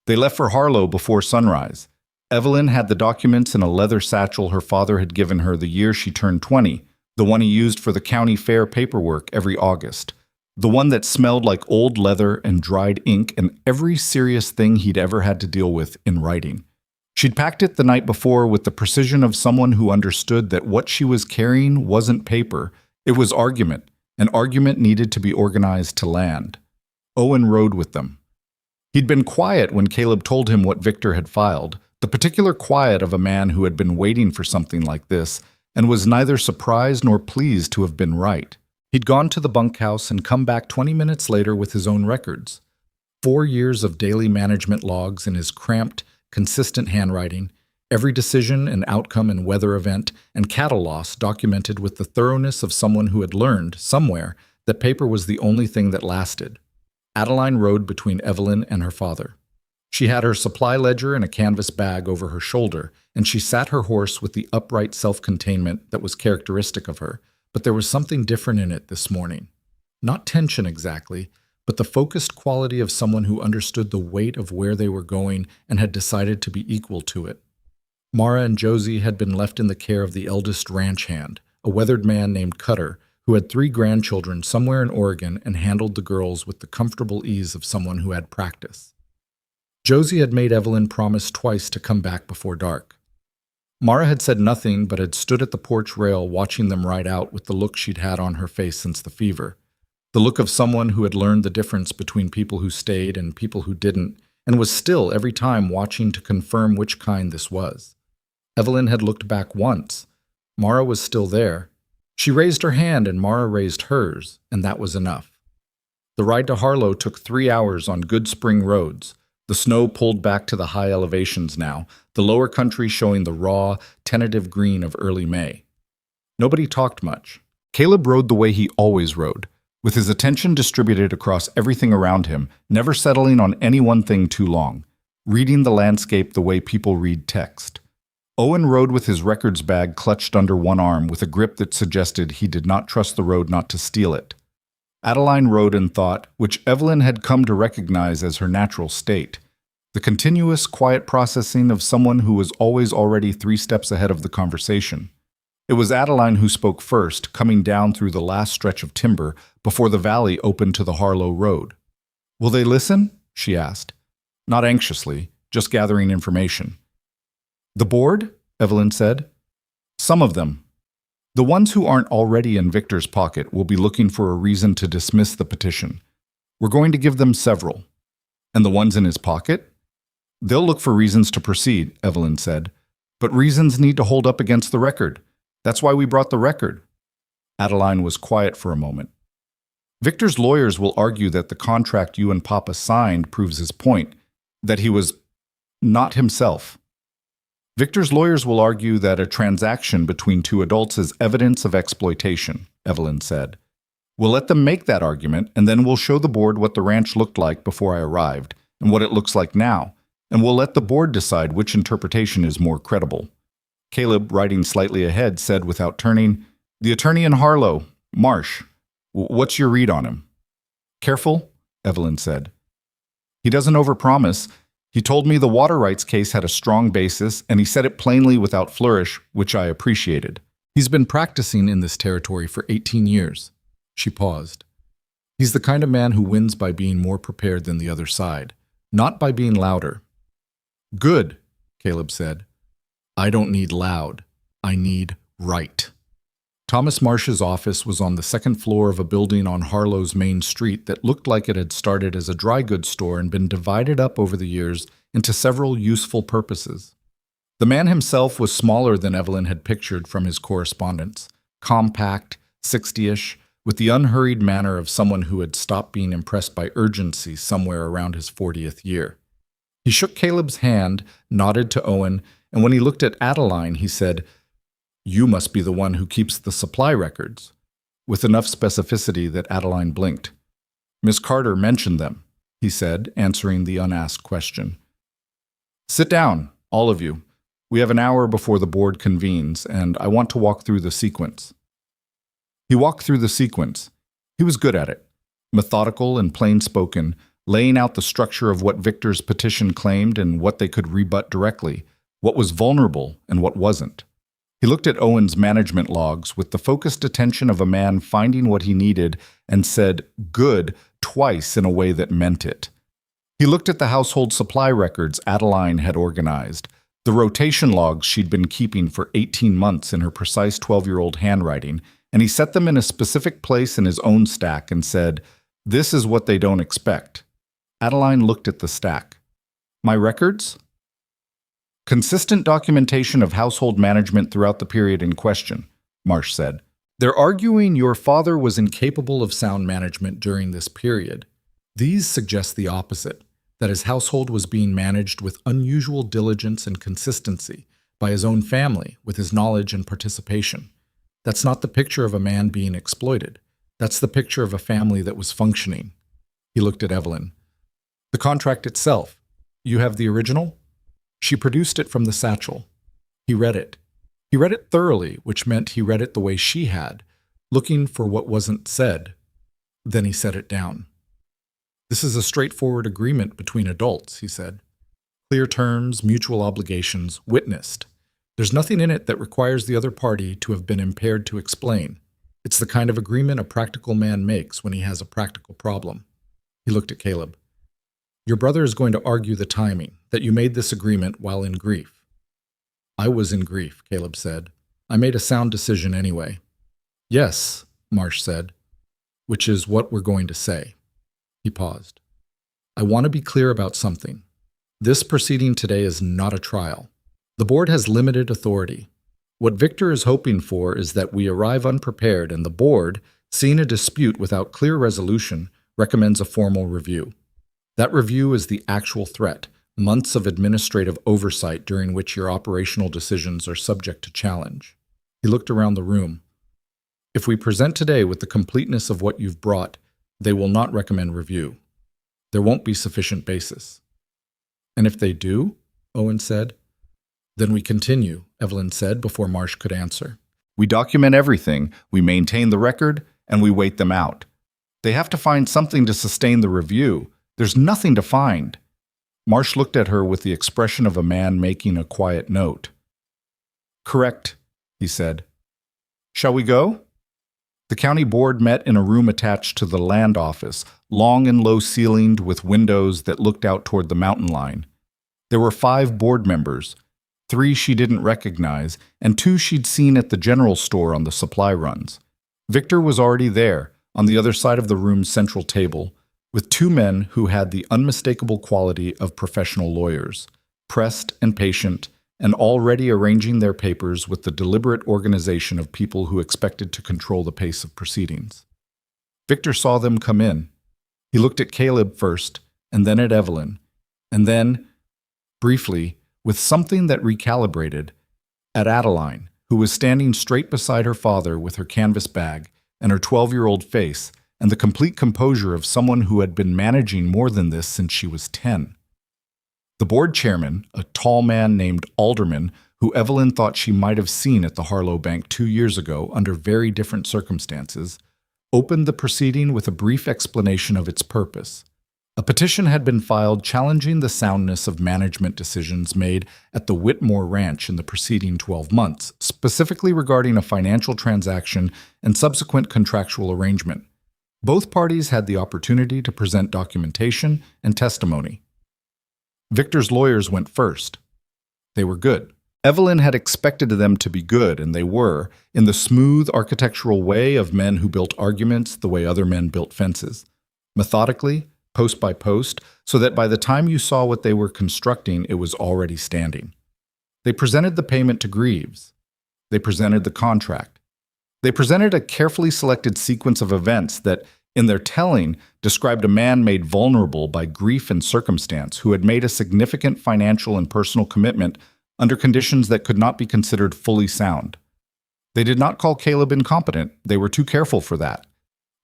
They left for Harlow before sunrise. Evelyn had the documents in a leather satchel her father had given her the year she turned 20, the one he used for the county fair paperwork every August, the one that smelled like old leather and dried ink and every serious thing he'd ever had to deal with in writing. She'd packed it the night before with the precision of someone who understood that what she was carrying wasn't paper, it was argument, and argument needed to be organized to land. Owen rode with them. He'd been quiet when Caleb told him what Victor had filed, the particular quiet of a man who had been waiting for something like this, and was neither surprised nor pleased to have been right. He'd gone to the bunkhouse and come back 20 minutes later with his own records. 4 years of daily management logs in his cramped, consistent handwriting, every decision and outcome and weather event and cattle loss documented with the thoroughness of someone who had learned, somewhere, that paper was the only thing that lasted. Adeline rode between Evelyn and her father. She had her supply ledger and a canvas bag over her shoulder, and she sat her horse with the upright self-containment that was characteristic of her, but there was something different in it this morning. Not tension exactly, but the focused quality of someone who understood the weight of where they were going and had decided to be equal to it. Mara and Josie had been left in the care of the eldest ranch hand, a weathered man named Cutter, who had 3 grandchildren somewhere in Oregon and handled the girls with the comfortable ease of someone who had practice. Josie had made Evelyn promise twice to come back before dark. Mara had said nothing but had stood at the porch rail watching them ride out with the look she'd had on her face since the fever, the look of someone who had learned the difference between people who stayed and people who didn't, and was still every time watching to confirm which kind this was. Evelyn had looked back once. Mara was still there. She raised her hand and Mara raised hers, and that was enough. The ride to Harlow took 3 hours on good spring roads. The snow pulled back to the high elevations now, the lower country showing the raw, tentative green of early May. Nobody talked much. Caleb rode the way he always rode, with his attention distributed across everything around him, never settling on any one thing too long, reading the landscape the way people read text. Owen rode with his records bag clutched under one arm with a grip that suggested he did not trust the road not to steal it. Adeline rode in thought, which Evelyn had come to recognize as her natural state, the continuous, quiet processing of someone who was always already 3 steps ahead of the conversation. It was Adeline who spoke first, coming down through the last stretch of timber before the valley opened to the Harlow road. "Will they listen?" she asked. Not anxiously, just gathering information. "The board?" Evelyn said. "Some of them. The ones who aren't already in Victor's pocket will be looking for a reason to dismiss the petition. We're going to give them several." "And the ones in his pocket?" "They'll look for reasons to proceed," Evelyn said. "But reasons need to hold up against the record. That's why we brought the record." Adeline was quiet for a moment. "Victor's lawyers will argue that the contract you and Papa signed proves his point, that he was not himself. Victor's lawyers will argue that a transaction between 2 adults is evidence of exploitation," Evelyn said. "We'll let them make that argument, and then we'll show the board what the ranch looked like before I arrived, and what it looks like now, and we'll let the board decide which interpretation is more credible. Caleb, writing slightly ahead, said without turning, "The attorney in Harlow, Marsh. What's your read on him?" "Careful," Evelyn said. "He doesn't overpromise. He told me the water rights case had a strong basis, and he said it plainly without flourish, which I appreciated. He's been practicing in this territory for 18 years. She paused. "He's the kind of man who wins by being more prepared than the other side, not by being louder." "Good," Caleb said. "I don't need loud. I need right." Thomas Marsh's office was on the second floor of a building on Harlow's main street that looked like it had started as a dry goods store and been divided up over the years into several useful purposes. The man himself was smaller than Evelyn had pictured from his correspondence, compact, 60-ish, with the unhurried manner of someone who had stopped being impressed by urgency somewhere around his 40th year. He shook Caleb's hand, nodded to Owen, and when he looked at Adeline, he said, "You must be the one who keeps the supply records," with enough specificity that Adeline blinked. "Miss Carter mentioned them," he said, answering the unasked question. "Sit down, all of you. We have an hour before the board convenes, and I want to walk through the sequence." He walked through the sequence. He was good at it, methodical and plain-spoken, laying out the structure of what Victor's petition claimed and what they could rebut directly, what was vulnerable and what wasn't. He looked at Owen's management logs with the focused attention of a man finding what he needed and said "good" twice in a way that meant it. He looked at the household supply records Adeline had organized, the rotation logs she'd been keeping for 18 months in her precise 12-year-old handwriting, and he set them in a specific place in his own stack and said, "This is what they don't expect." Adeline looked at the stack. "My records?" "Consistent documentation of household management throughout the period in question," Marsh said. "They're arguing your father was incapable of sound management during this period. These suggest the opposite, that his household was being managed with unusual diligence and consistency by his own family with his knowledge and participation. That's not the picture of a man being exploited. That's the picture of a family that was functioning." He looked at Evelyn. "The contract itself. You have the original?" She produced it from the satchel. He read it. He read it thoroughly, which meant he read it the way she had, looking for what wasn't said. Then he set it down. "This is a straightforward agreement between adults," he said. "Clear terms, mutual obligations, witnessed. There's nothing in it that requires the other party to have been impaired to explain. It's the kind of agreement a practical man makes when he has a practical problem." He looked at Caleb. "Your brother is going to argue the timing, that you made this agreement while in grief." "I was in grief," Caleb said. "I made a sound decision anyway." "Yes," Marsh said, "which is what we're going to say." He paused. "I want to be clear about something. This proceeding today is not a trial. The board has limited authority. What Victor is hoping for is that we arrive unprepared and the board, seeing a dispute without clear resolution, recommends a formal review. That review is the actual threat, months of administrative oversight during which your operational decisions are subject to challenge." He looked around the room. "If we present today with the completeness of what you've brought, they will not recommend review. There won't be sufficient basis." "And if they do?" Owen said. "Then we continue," Evelyn said before Marsh could answer. "We document everything, we maintain the record, and we wait them out. They have to find something to sustain the review. There's nothing to find." Marsh looked at her with the expression of a man making a quiet note. "Correct," he said. "Shall we go?" The county board met in a room attached to the land office, long and low-ceilinged with windows that looked out toward the mountain line. There were 5 board members, 3 she didn't recognize, and 2 she'd seen at the general store on the supply runs. Victor was already there, on the other side of the room's central table, with 2 men who had the unmistakable quality of professional lawyers, pressed and patient, and already arranging their papers with the deliberate organization of people who expected to control the pace of proceedings. Victor saw them come in. He looked at Caleb first, and then at Evelyn, and then, briefly, with something that recalibrated, at Adeline, who was standing straight beside her father with her canvas bag and her 12-year-old face, and the complete composure of someone who had been managing more than this since she was 10. The board chairman, a tall man named Alderman, who Evelyn thought she might have seen at the Harlow Bank 2 years ago under very different circumstances, opened the proceeding with a brief explanation of its purpose. A petition had been filed challenging the soundness of management decisions made at the Whitmore Ranch in the preceding 12 months, specifically regarding a financial transaction and subsequent contractual arrangement. Both parties had the opportunity to present documentation and testimony. Victor's lawyers went first. They were good. Evelyn had expected them to be good, and they were, in the smooth architectural way of men who built arguments the way other men built fences. Methodically, post by post, so that by the time you saw what they were constructing, it was already standing. They presented the payment to Greaves. They presented the contract. They presented a carefully selected sequence of events that, in their telling, described a man made vulnerable by grief and circumstance who had made a significant financial and personal commitment under conditions that could not be considered fully sound. They did not call Caleb incompetent. They were too careful for that.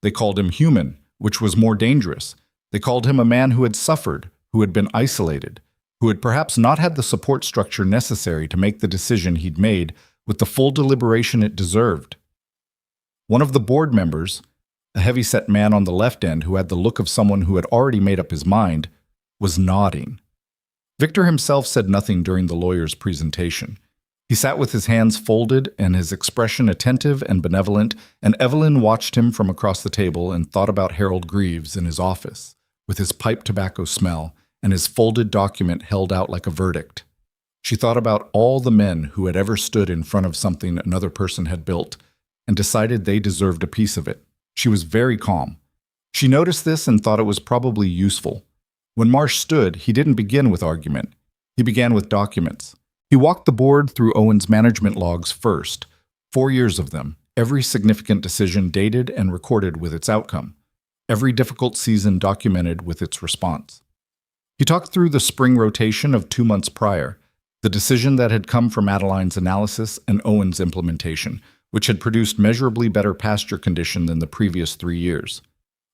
They called him human, which was more dangerous. They called him a man who had suffered, who had been isolated, who had perhaps not had the support structure necessary to make the decision he'd made with the full deliberation it deserved. One of the board members, a heavy-set man on the left end who had the look of someone who had already made up his mind, was nodding. Victor himself said nothing during the lawyer's presentation. He sat with his hands folded and his expression attentive and benevolent, and Evelyn watched him from across the table and thought about Harold Greaves in his office, with his pipe tobacco smell and his folded document held out like a verdict. She thought about all the men who had ever stood in front of something another person had built and decided they deserved a piece of it. She was very calm. She noticed this and thought it was probably useful. When Marsh stood, he didn't begin with argument. He began with documents. He walked the board through Owen's management logs first, 4 years of them, every significant decision dated and recorded with its outcome, every difficult season documented with its response. He talked through the spring rotation of 2 months prior, the decision that had come from Adeline's analysis and Owen's implementation, which had produced measurably better pasture condition than the previous 3 years.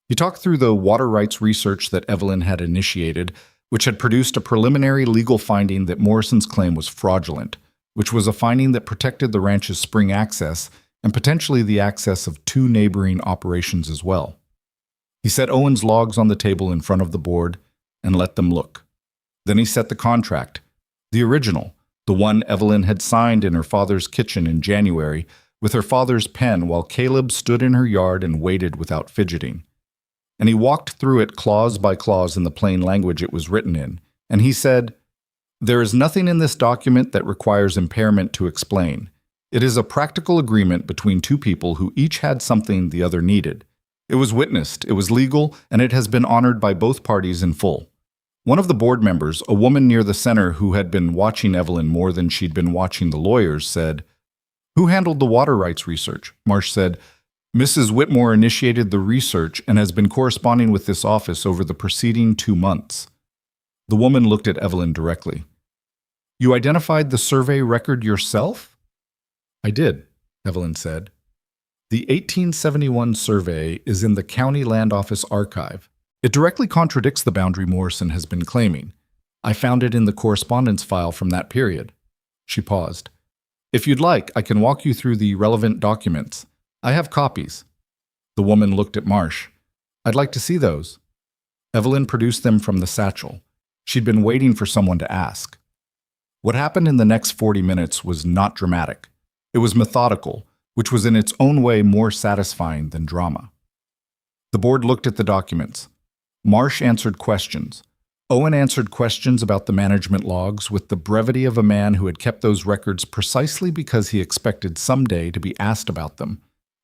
He talked through the water rights research that Evelyn had initiated, which had produced a preliminary legal finding that Morrison's claim was fraudulent, which was a finding that protected the ranch's spring access and potentially the access of 2 neighboring operations as well. He set Owen's logs on the table in front of the board and let them look. Then he set the contract, the original, the one Evelyn had signed in her father's kitchen in January with her father's pen while Caleb stood in her yard and waited without fidgeting. And he walked through it clause by clause in the plain language it was written in, and he said, "There is nothing in this document that requires impairment to explain. It is a practical agreement between 2 people who each had something the other needed. It was witnessed, it was legal, and it has been honored by both parties in full." One of the board members, a woman near the center who had been watching Evelyn more than she'd been watching the lawyers, said, "Who handled the water rights research?" Marsh said, "Mrs. Whitmore initiated the research and has been corresponding with this office over the preceding 2 months. The woman looked at Evelyn directly. "You identified the survey record yourself?" "I did," Evelyn said. "The 1871 survey is in the County Land Office archive. It directly contradicts the boundary Morrison has been claiming. I found it in the correspondence file from that period." She paused. "If you'd like, I can walk you through the relevant documents. I have copies." The woman looked at Marsh. "I'd like to see those." Evelyn produced them from the satchel. She'd been waiting for someone to ask. What happened in the next 40 minutes was not dramatic. It was methodical, which was in its own way more satisfying than drama. The board looked at the documents. Marsh answered questions. Owen answered questions about the management logs with the brevity of a man who had kept those records precisely because he expected someday to be asked about them.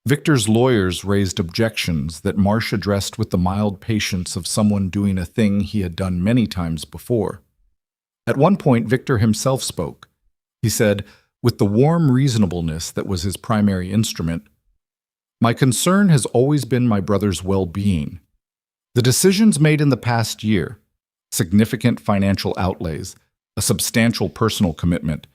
Victor's lawyers raised objections that Marsh addressed with the mild patience of someone doing a thing he had done many times before. At one point, Victor himself spoke. He said, with the warm reasonableness that was his primary instrument, "My concern has always been my brother's well-being. The decisions made in the past year, significant financial outlays, a substantial personal commitment,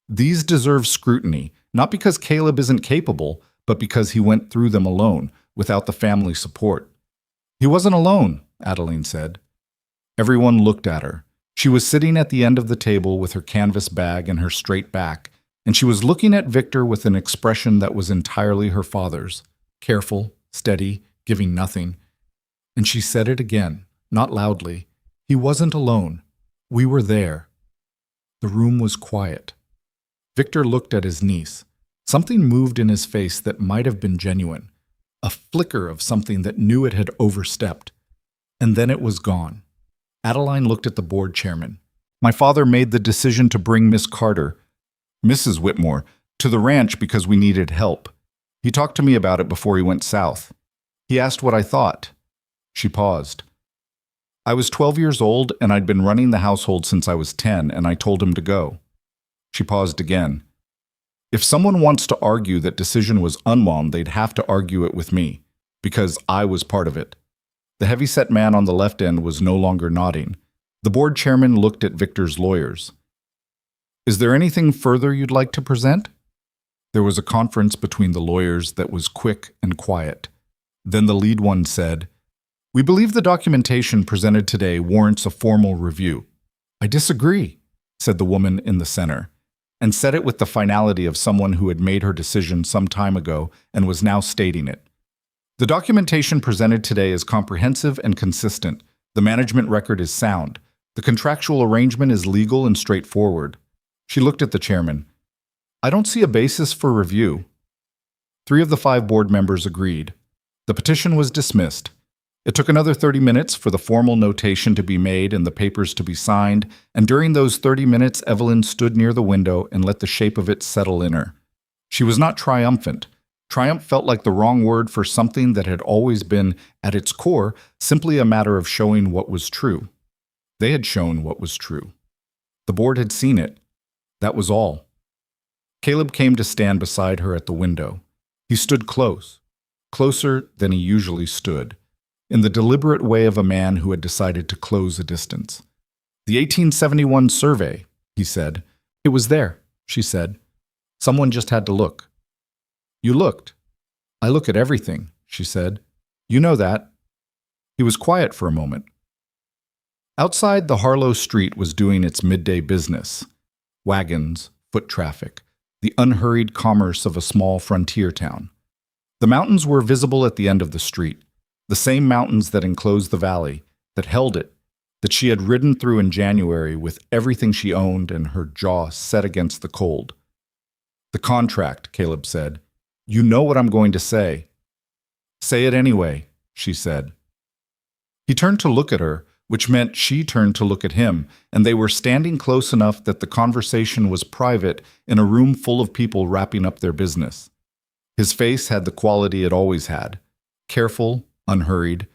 these deserve scrutiny, not because Caleb isn't capable, but because he went through them alone, without the family support. He wasn't alone, Adeline said. Everyone looked at her. She was sitting at the end of the table with her canvas bag and her straight back, and she was looking at Victor with an expression that was entirely her father's, careful, steady, giving nothing. And she said it again, not loudly. He wasn't alone. We were there. The room was quiet. Victor looked at his niece. Something moved in his face that might have been genuine, a flicker of something that knew it had overstepped. And then it was gone. Adeline looked at the board chairman. My father made the decision to bring Miss Carter, Mrs. Whitmore, to the ranch because we needed help. He talked to me about it before he went south. He asked what I thought. She paused. I was 12 years old, and I'd been running the household since I was 10, and I told him to go. She paused again. If someone wants to argue that decision was unwound, they'd have to argue it with me, because I was part of it. The heavy-set man on the left end was no longer nodding. The board chairman looked at Victor's lawyers. Is there anything further you'd like to present? There was a conference between the lawyers that was quick and quiet. Then the lead one said, We believe the documentation presented today warrants a formal review. I disagree, said the woman in the center, and said it with the finality of someone who had made her decision some time ago and was now stating it. The documentation presented today is comprehensive and consistent. The management record is sound. The contractual arrangement is legal and straightforward. She looked at the chairman. I don't see a basis for review. 3 of the 5 board members agreed. The petition was dismissed. It took another 30 minutes for the formal notation to be made and the papers to be signed, and during those 30 minutes Evelyn stood near the window and let the shape of it settle in her. She was not triumphant. Triumph felt like the wrong word for something that had always been, at its core, simply a matter of showing what was true. They had shown what was true. The board had seen it. That was all. Caleb came to stand beside her at the window. He stood close, closer than he usually stood, in the deliberate way of a man who had decided to close a distance. The 1871 survey, he said. It was there, she said. Someone just had to look. You looked. I look at everything, she said. You know that. He was quiet for a moment. Outside, the Harlow Street was doing its midday business. Wagons, foot traffic, the unhurried commerce of a small frontier town. The mountains were visible at the end of the street, the same mountains that enclosed the valley, that held it, that she had ridden through in January with everything she owned and her jaw set against the cold. The contract, Caleb said. You know what I'm going to say. Say it anyway, she said. He turned to look at her, which meant she turned to look at him, and they were standing close enough that the conversation was private in a room full of people wrapping up their business. His face had the quality it always had, careful, unhurried,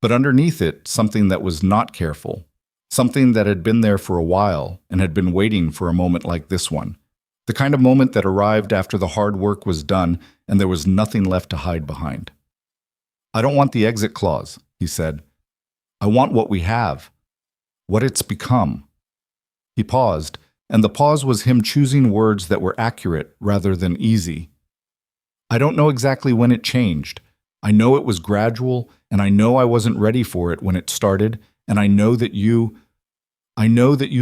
but underneath it something that was not careful, something that had been there for a while and had been waiting for a moment like this one, the kind of moment that arrived after the hard work was done and there was nothing left to hide behind. I don't want the exit clause, he said. I want what we have, what it's become. He paused, and the pause was him choosing words that were accurate rather than easy. I don't know exactly when it changed. I know it was gradual, and I know I wasn't ready for it when it started, and I know that you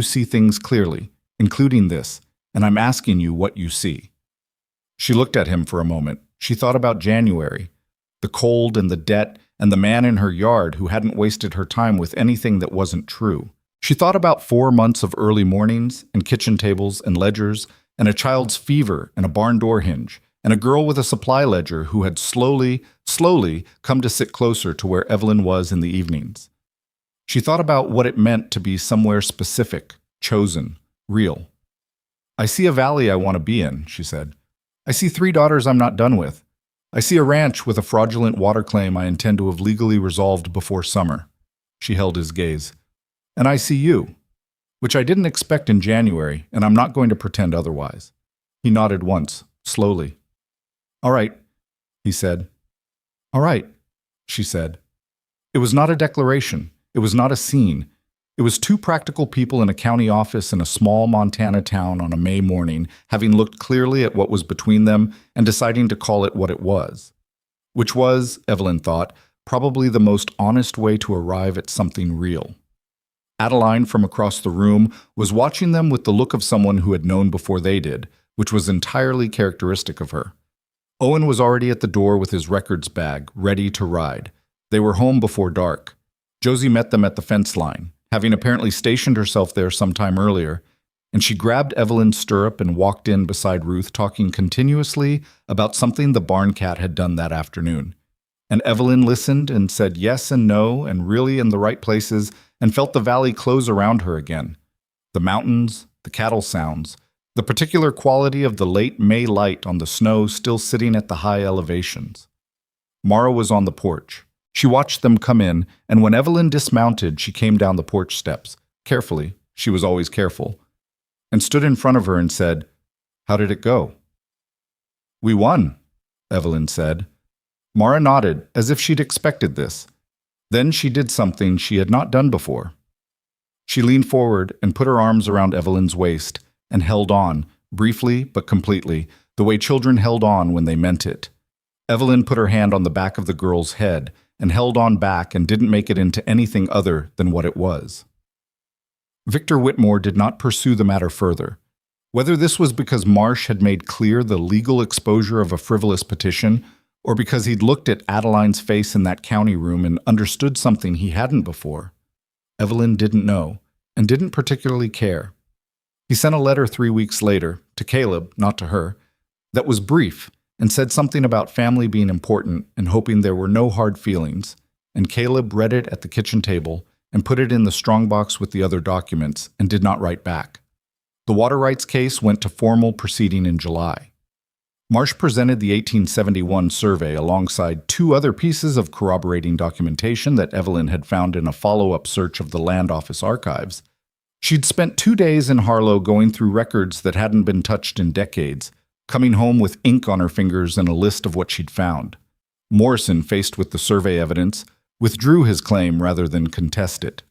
see things clearly, including this, and I'm asking you what you see. She looked at him for a moment. She thought about January, the cold and the debt, and the man in her yard who hadn't wasted her time with anything that wasn't true. She thought about 4 months of early mornings, and kitchen tables and ledgers, and a child's fever and a barn door hinge, and a girl with a supply ledger who had slowly come to sit closer to where Evelyn was in the evenings. She thought about what it meant to be somewhere specific, chosen, real. I see a valley I want to be in, she said. I see 3 daughters I'm not done with. I see a ranch with a fraudulent water claim I intend to have legally resolved before summer. She held his gaze. And I see you, which I didn't expect in January, and I'm not going to pretend otherwise. He nodded once, slowly. All right, he said. All right, she said. It was not a declaration. It was not a scene. It was 2 practical people in a county office in a small Montana town on a May morning, having looked clearly at what was between them and deciding to call it what it was. Which was, Evelyn thought, probably the most honest way to arrive at something real. Adeline, from across the room, was watching them with the look of someone who had known before they did, which was entirely characteristic of her. Owen was already at the door with his records bag, ready to ride. They were home before dark. Josie met them at the fence line, having apparently stationed herself there some time earlier, and she grabbed Evelyn's stirrup and walked in beside Ruth, talking continuously about something the barn cat had done that afternoon. And Evelyn listened and said yes and no and really in the right places and felt the valley close around her again. The mountains, the cattle sounds, the particular quality of the late May light on the snow still sitting at the high elevations. Mara was on the porch. She watched them come in, and when Evelyn dismounted, she came down the porch steps, carefully, she was always careful, and stood in front of her and said, "How did it go?" "We won," Evelyn said. Mara nodded, as if she'd expected this. Then she did something she had not done before. She leaned forward and put her arms around Evelyn's waist and held on, briefly but completely, the way children held on when they meant it. Evelyn put her hand on the back of the girl's head and held on back and didn't make it into anything other than what it was. Victor Whitmore did not pursue the matter further. Whether this was because Marsh had made clear the legal exposure of a frivolous petition, or because he'd looked at Adeline's face in that county room and understood something he hadn't before, Evelyn didn't know, and didn't particularly care. He sent a letter 3 weeks later, to Caleb, not to her, that was brief and said something about family being important and hoping there were no hard feelings, and Caleb read it at the kitchen table and put it in the strongbox with the other documents and did not write back. The water rights case went to formal proceeding in July. Marsh presented the 1871 survey alongside 2 other pieces of corroborating documentation that Evelyn had found in a follow-up search of the land office archives. She'd spent 2 days in Harlow going through records that hadn't been touched in decades, coming home with ink on her fingers and a list of what she'd found. Morrison, faced with the survey evidence, withdrew his claim rather than contest it.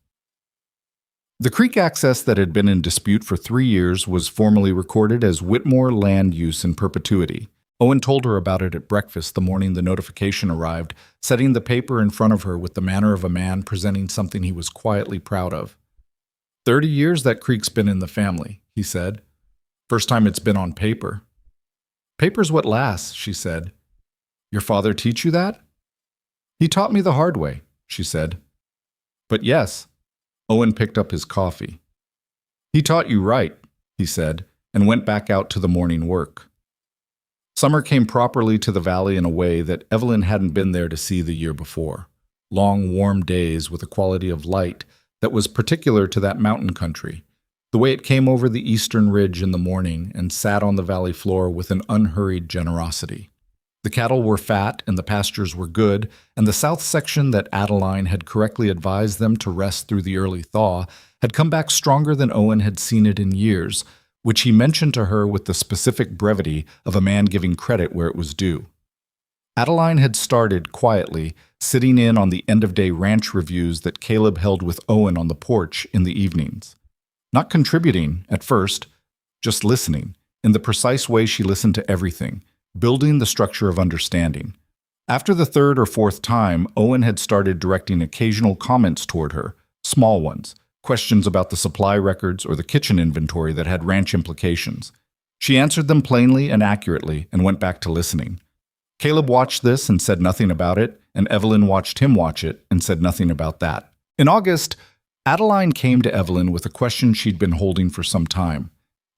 The creek access that had been in dispute for 3 years was formally recorded as Whitmore land use in perpetuity. Owen told her about it at breakfast the morning the notification arrived, setting the paper in front of her with the manner of a man presenting something he was quietly proud of. 30 years that creek's been in the family, he said. First time it's been on paper. Paper's what lasts, she said. Your father teach you that? He taught me the hard way, she said. But yes. Owen picked up his coffee. He taught you right, he said, and went back out to the morning work. Summer came properly to the valley in a way that Evelyn hadn't been there to see the year before. Long, warm days with a quality of light that was particular to that mountain country. The way it came over the eastern ridge in the morning and sat on the valley floor with an unhurried generosity. The cattle were fat and the pastures were good, and the south section that Adeline had correctly advised them to rest through the early thaw had come back stronger than Owen had seen it in years, which he mentioned to her with the specific brevity of a man giving credit where it was due. Adeline had started quietly, sitting in on the end-of-day ranch reviews that Caleb held with Owen on the porch in the evenings. Not contributing, at first, just listening, in the precise way she listened to everything, building the structure of understanding. After the 3rd or 4th time, Owen had started directing occasional comments toward her, small ones, questions about the supply records or the kitchen inventory that had ranch implications. She answered them plainly and accurately and went back to listening. Caleb watched this and said nothing about it, and Evelyn watched him watch it and said nothing about that. In August, Adeline came to Evelyn with a question she'd been holding for some time.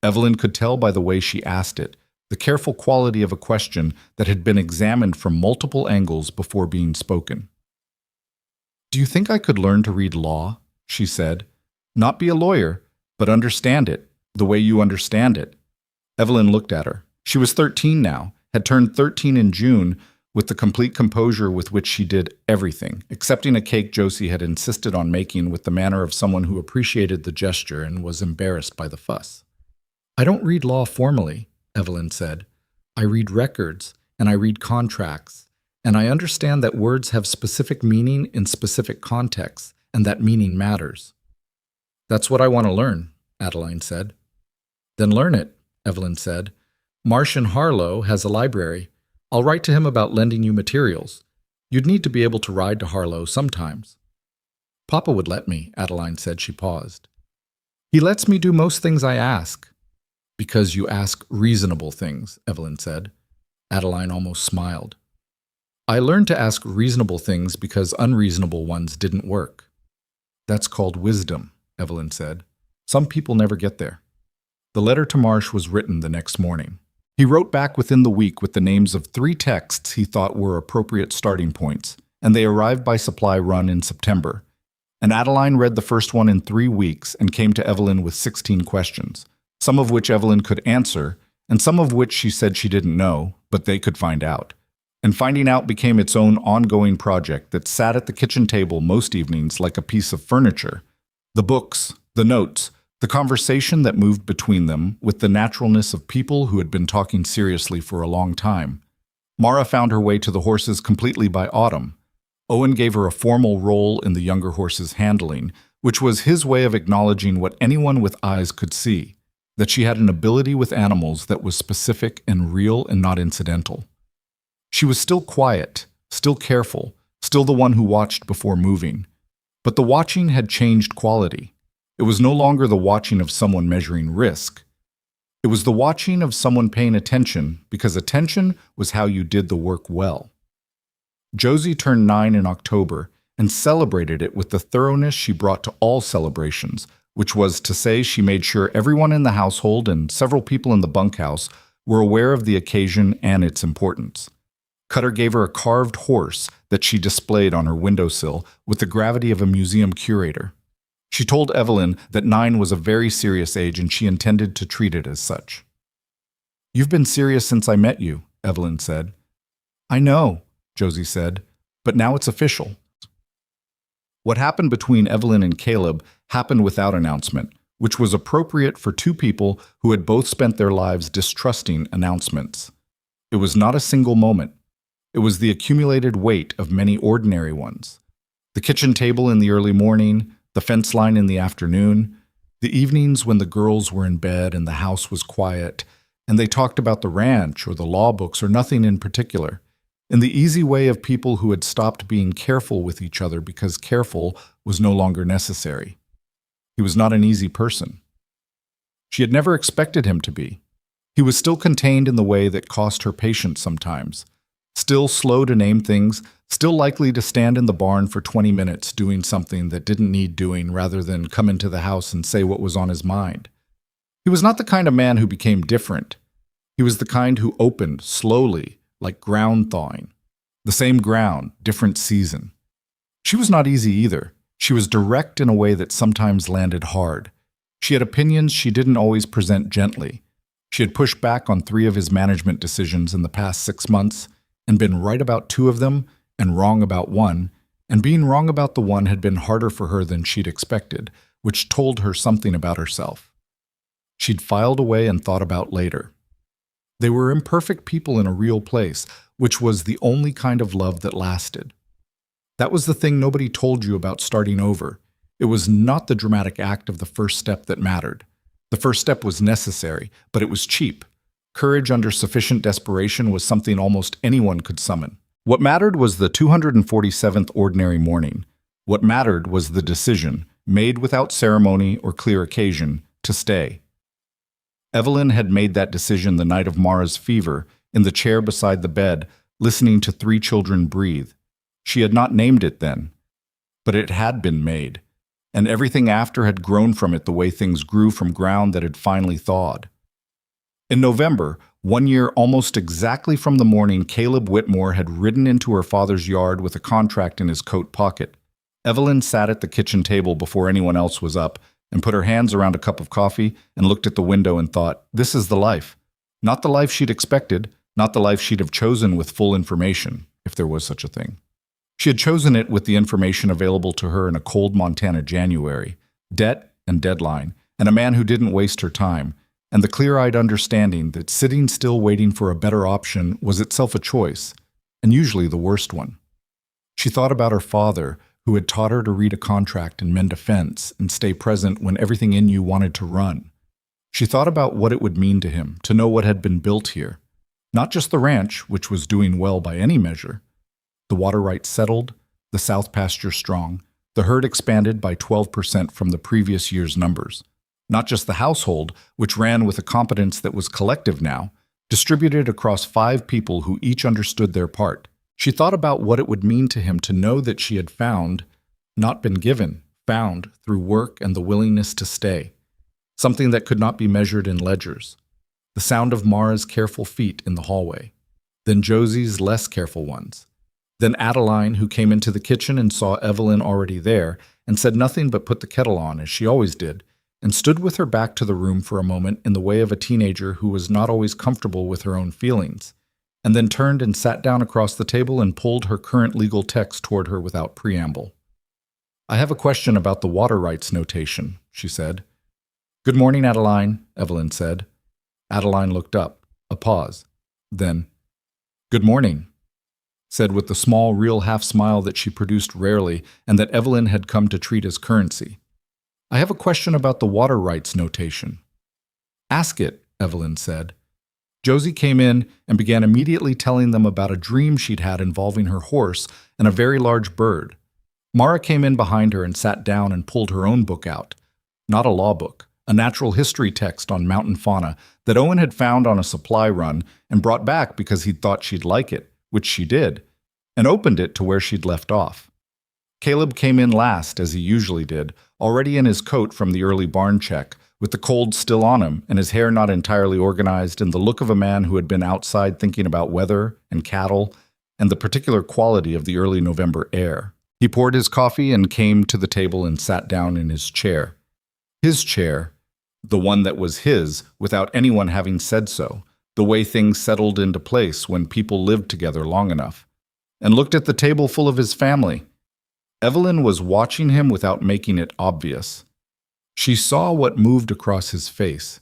Evelyn could tell by the way she asked it, the careful quality of a question that had been examined from multiple angles before being spoken. "Do you think I could learn to read law?" she said. "Not be a lawyer, but understand it, the way you understand it." Evelyn looked at her. She was 13 now, had turned 13 in June, with the complete composure with which she did everything, excepting a cake Josie had insisted on making with the manner of someone who appreciated the gesture and was embarrassed by the fuss. "I don't read law formally," Evelyn said. "I read records, and I read contracts, and I understand that words have specific meaning in specific contexts, and that meaning matters." "That's what I want to learn," Adeline said. "Then learn it," Evelyn said. "Marsh in Harlow has a library. I'll write to him about lending you materials. You'd need to be able to ride to Harlow sometimes. Papa would let me, Adeline said. She paused. He lets me do most things I ask. Because you ask reasonable things, Evelyn said. Adeline almost smiled. I learned to ask reasonable things because unreasonable ones didn't work. That's called wisdom, Evelyn said. Some people never get there. The letter to Marsh was written the next morning. He wrote back within the week with the names of 3 texts he thought were appropriate starting points, and they arrived by supply run in September. And Adeline read the first one in 3 weeks and came to Evelyn with 16 questions, some of which Evelyn could answer, and some of which she said she didn't know, but they could find out. And finding out became its own ongoing project that sat at the kitchen table most evenings like a piece of furniture. The books, the notes, the conversation that moved between them with the naturalness of people who had been talking seriously for a long time. Mara found her way to the horses completely by autumn. Owen gave her a formal role in the younger horse's handling, which was his way of acknowledging what anyone with eyes could see, that she had an ability with animals that was specific and real and not incidental. She was still quiet, still careful, still the one who watched before moving. But the watching had changed quality. It was no longer the watching of someone measuring risk. It was the watching of someone paying attention, because attention was how you did the work well. Josie turned 9 in October and celebrated it with the thoroughness she brought to all celebrations, which was to say she made sure everyone in the household and several people in the bunkhouse were aware of the occasion and its importance. Cutter gave her a carved horse that she displayed on her windowsill with the gravity of a museum curator. She told Evelyn that 9 was a very serious age and she intended to treat it as such. "You've been serious since I met you," Evelyn said. "I know," Josie said, "but now it's official." What happened between Evelyn and Caleb happened without announcement, which was appropriate for 2 people who had both spent their lives distrusting announcements. It was not a single moment. It was the accumulated weight of many ordinary ones. The kitchen table in the early morning, the fence line in the afternoon, the evenings when the girls were in bed and the house was quiet, and they talked about the ranch or the law books or nothing in particular, in the easy way of people who had stopped being careful with each other because careful was no longer necessary. He was not an easy person. She had never expected him to be. He was still contained in the way that cost her patience sometimes, still slow to name things, still likely to stand in the barn for 20 minutes doing something that didn't need doing rather than come into the house and say what was on his mind. He was not the kind of man who became different. He was the kind who opened slowly, like ground thawing. The same ground, different season. She was not easy either. She was direct in a way that sometimes landed hard. She had opinions she didn't always present gently. She had pushed back on 3 of his management decisions in the past 6 months, and been right about 2 of them and wrong about 1, and being wrong about the 1 had been harder for her than she'd expected, which told her something about herself. She'd filed away and thought about later. They were imperfect people in a real place, which was the only kind of love that lasted. That was the thing nobody told you about starting over. It was not the dramatic act of the first step that mattered. The first step was necessary, but it was cheap. Courage under sufficient desperation was something almost anyone could summon. What mattered was the 247th ordinary morning. What mattered was the decision, made without ceremony or clear occasion, to stay. Evelyn had made that decision the night of Mara's fever, in the chair beside the bed, listening to 3 children breathe. She had not named it then, but it had been made, and everything after had grown from it the way things grew from ground that had finally thawed. In November, 1 year almost exactly from the morning Caleb Whitmore had ridden into her father's yard with a contract in his coat pocket, Evelyn sat at the kitchen table before anyone else was up and put her hands around a cup of coffee and looked at the window and thought, this is the life. Not the life she'd expected, not the life she'd have chosen with full information, if there was such a thing. She had chosen it with the information available to her in a cold Montana January, debt and deadline, and a man who didn't waste her time, and the clear-eyed understanding that sitting still waiting for a better option was itself a choice, and usually the worst one. She thought about her father, who had taught her to read a contract and mend a fence and stay present when everything in you wanted to run. She thought about what it would mean to him to know what had been built here. Not just the ranch, which was doing well by any measure, The water rights settled, the south pasture strong. The herd expanded by 12% from the previous year's numbers. Not just the household, which ran with a competence that was collective now, distributed across 5 people who each understood their part. She thought about what it would mean to him to know that she had found, not been given, found through work and the willingness to stay. Something that could not be measured in ledgers. The sound of Mara's careful feet in the hallway. Then Josie's less careful ones. Then Adeline, who came into the kitchen and saw Evelyn already there, and said nothing but put the kettle on, as she always did, and stood with her back to the room for a moment in the way of a teenager who was not always comfortable with her own feelings, and then turned and sat down across the table and pulled her current legal text toward her without preamble. "I have a question about the water rights notation," she said. "Good morning, Adeline," Evelyn said. Adeline looked up, a pause. Then, "Good morning," said with the small, real half-smile that she produced rarely and that Evelyn had come to treat as currency. "I have a question about the water rights notation." "Ask it," Evelyn said. Josie came in and began immediately telling them about a dream she'd had involving her horse and a very large bird. Mara came in behind her and sat down and pulled her own book out. Not a law book, a natural history text on mountain fauna that Owen had found on a supply run and brought back because he'd thought she'd like it, which she did, and opened it to where she'd left off. Caleb came in last, as he usually did, already in his coat from the early barn check, with the cold still on him and his hair not entirely organized and the look of a man who had been outside thinking about weather and cattle and the particular quality of the early November air. He poured his coffee and came to the table and sat down in his chair. His chair, the one that was his without anyone having said so, the way things settled into place when people lived together long enough, and looked at the table full of his family. Evelyn was watching him without making it obvious. She saw what moved across his face,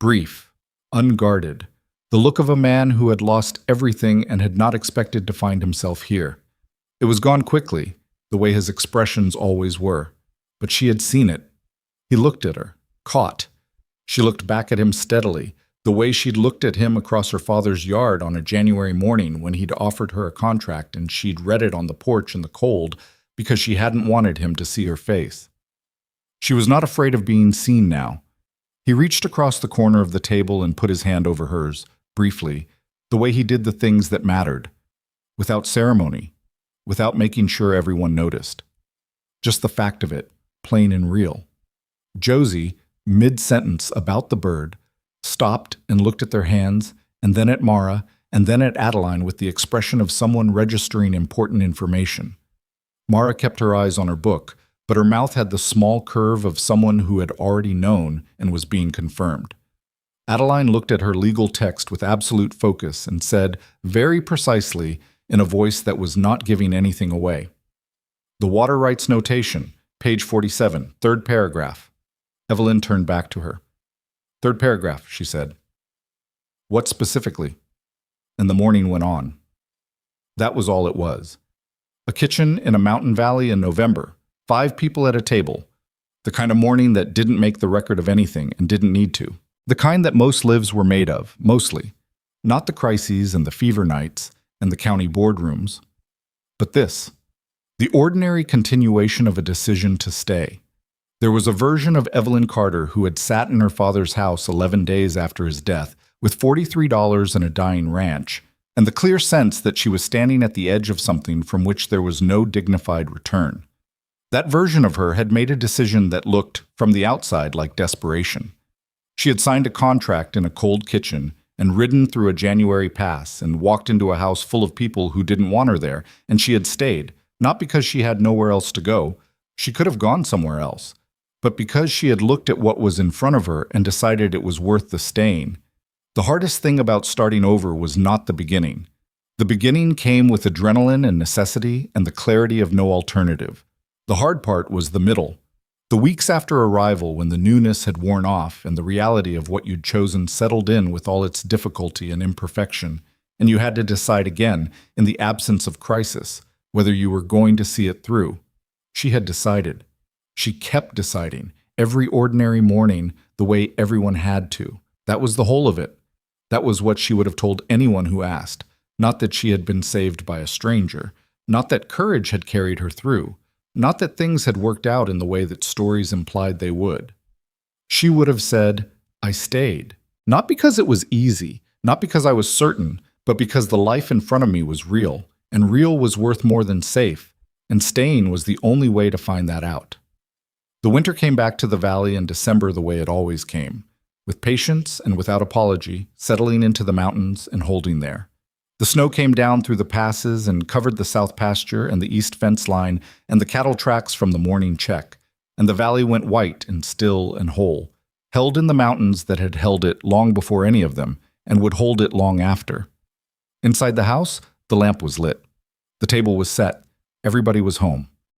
brief, unguarded, the look of a man who had lost everything and had not expected to find himself here. It was gone quickly, the way his expressions always were, but she had seen it. He looked at her, caught. She looked back at him steadily, the way she'd looked at him across her father's yard on a January morning when he'd offered her a contract and she'd read it on the porch in the cold because she hadn't wanted him to see her face. She was not afraid of being seen now. He reached across the corner of the table and put his hand over hers, briefly, the way he did the things that mattered, without ceremony, without making sure everyone noticed. Just the fact of it, plain and real. Josie, mid-sentence about the bird, stopped and looked at their hands, and then at Mara, and then at Adeline with the expression of someone registering important information. Mara kept her eyes on her book, but her mouth had the small curve of someone who had already known and was being confirmed. Adeline looked at her legal text with absolute focus and said, very precisely, in a voice that was not giving anything away, "The water rights notation, page 47, third paragraph." Evelyn turned back to her. "Third paragraph," she said. "What specifically?" And the morning went on. That was all it was. A kitchen in a mountain valley in November, 5 people at a table. The kind of morning that didn't make the record of anything and didn't need to. The kind that most lives were made of, mostly. Not the crises and the fever nights and the county boardrooms. But this. The ordinary continuation of a decision to stay. There was a version of Evelyn Carter who had sat in her father's house 11 days after his death with $43 and a dying ranch, and the clear sense that she was standing at the edge of something from which there was no dignified return. That version of her had made a decision that looked, from the outside, like desperation. She had signed a contract in a cold kitchen and ridden through a January pass and walked into a house full of people who didn't want her there, and she had stayed, not because she had nowhere else to go. She could have gone somewhere else. But because she had looked at what was in front of her and decided it was worth the staying. The hardest thing about starting over was not the beginning. The beginning came with adrenaline and necessity and the clarity of no alternative. The hard part was the middle. The weeks after arrival, when the newness had worn off and the reality of what you'd chosen settled in with all its difficulty and imperfection, and you had to decide again, in the absence of crisis, whether you were going to see it through. She had decided. She kept deciding, every ordinary morning, the way everyone had to. That was the whole of it. That was what she would have told anyone who asked. Not that she had been saved by a stranger, Not that courage had carried her through, not that things had worked out in the way that stories implied they would. She would have said, "I stayed," not because it was easy, not because I was certain, but because the life in front of me was real, and real was worth more than safe, and staying was the only way to find that out. The winter came back to the valley in December the way it always came, with patience and without apology, settling into the mountains and holding there. The snow came down through the passes and covered the south pasture and the east fence line and the cattle tracks from the morning check, and the valley went white and still and whole, held in the mountains that had held it long before any of them, and would hold it long after. Inside the house, the lamp was lit. The table was set. Everybody was home.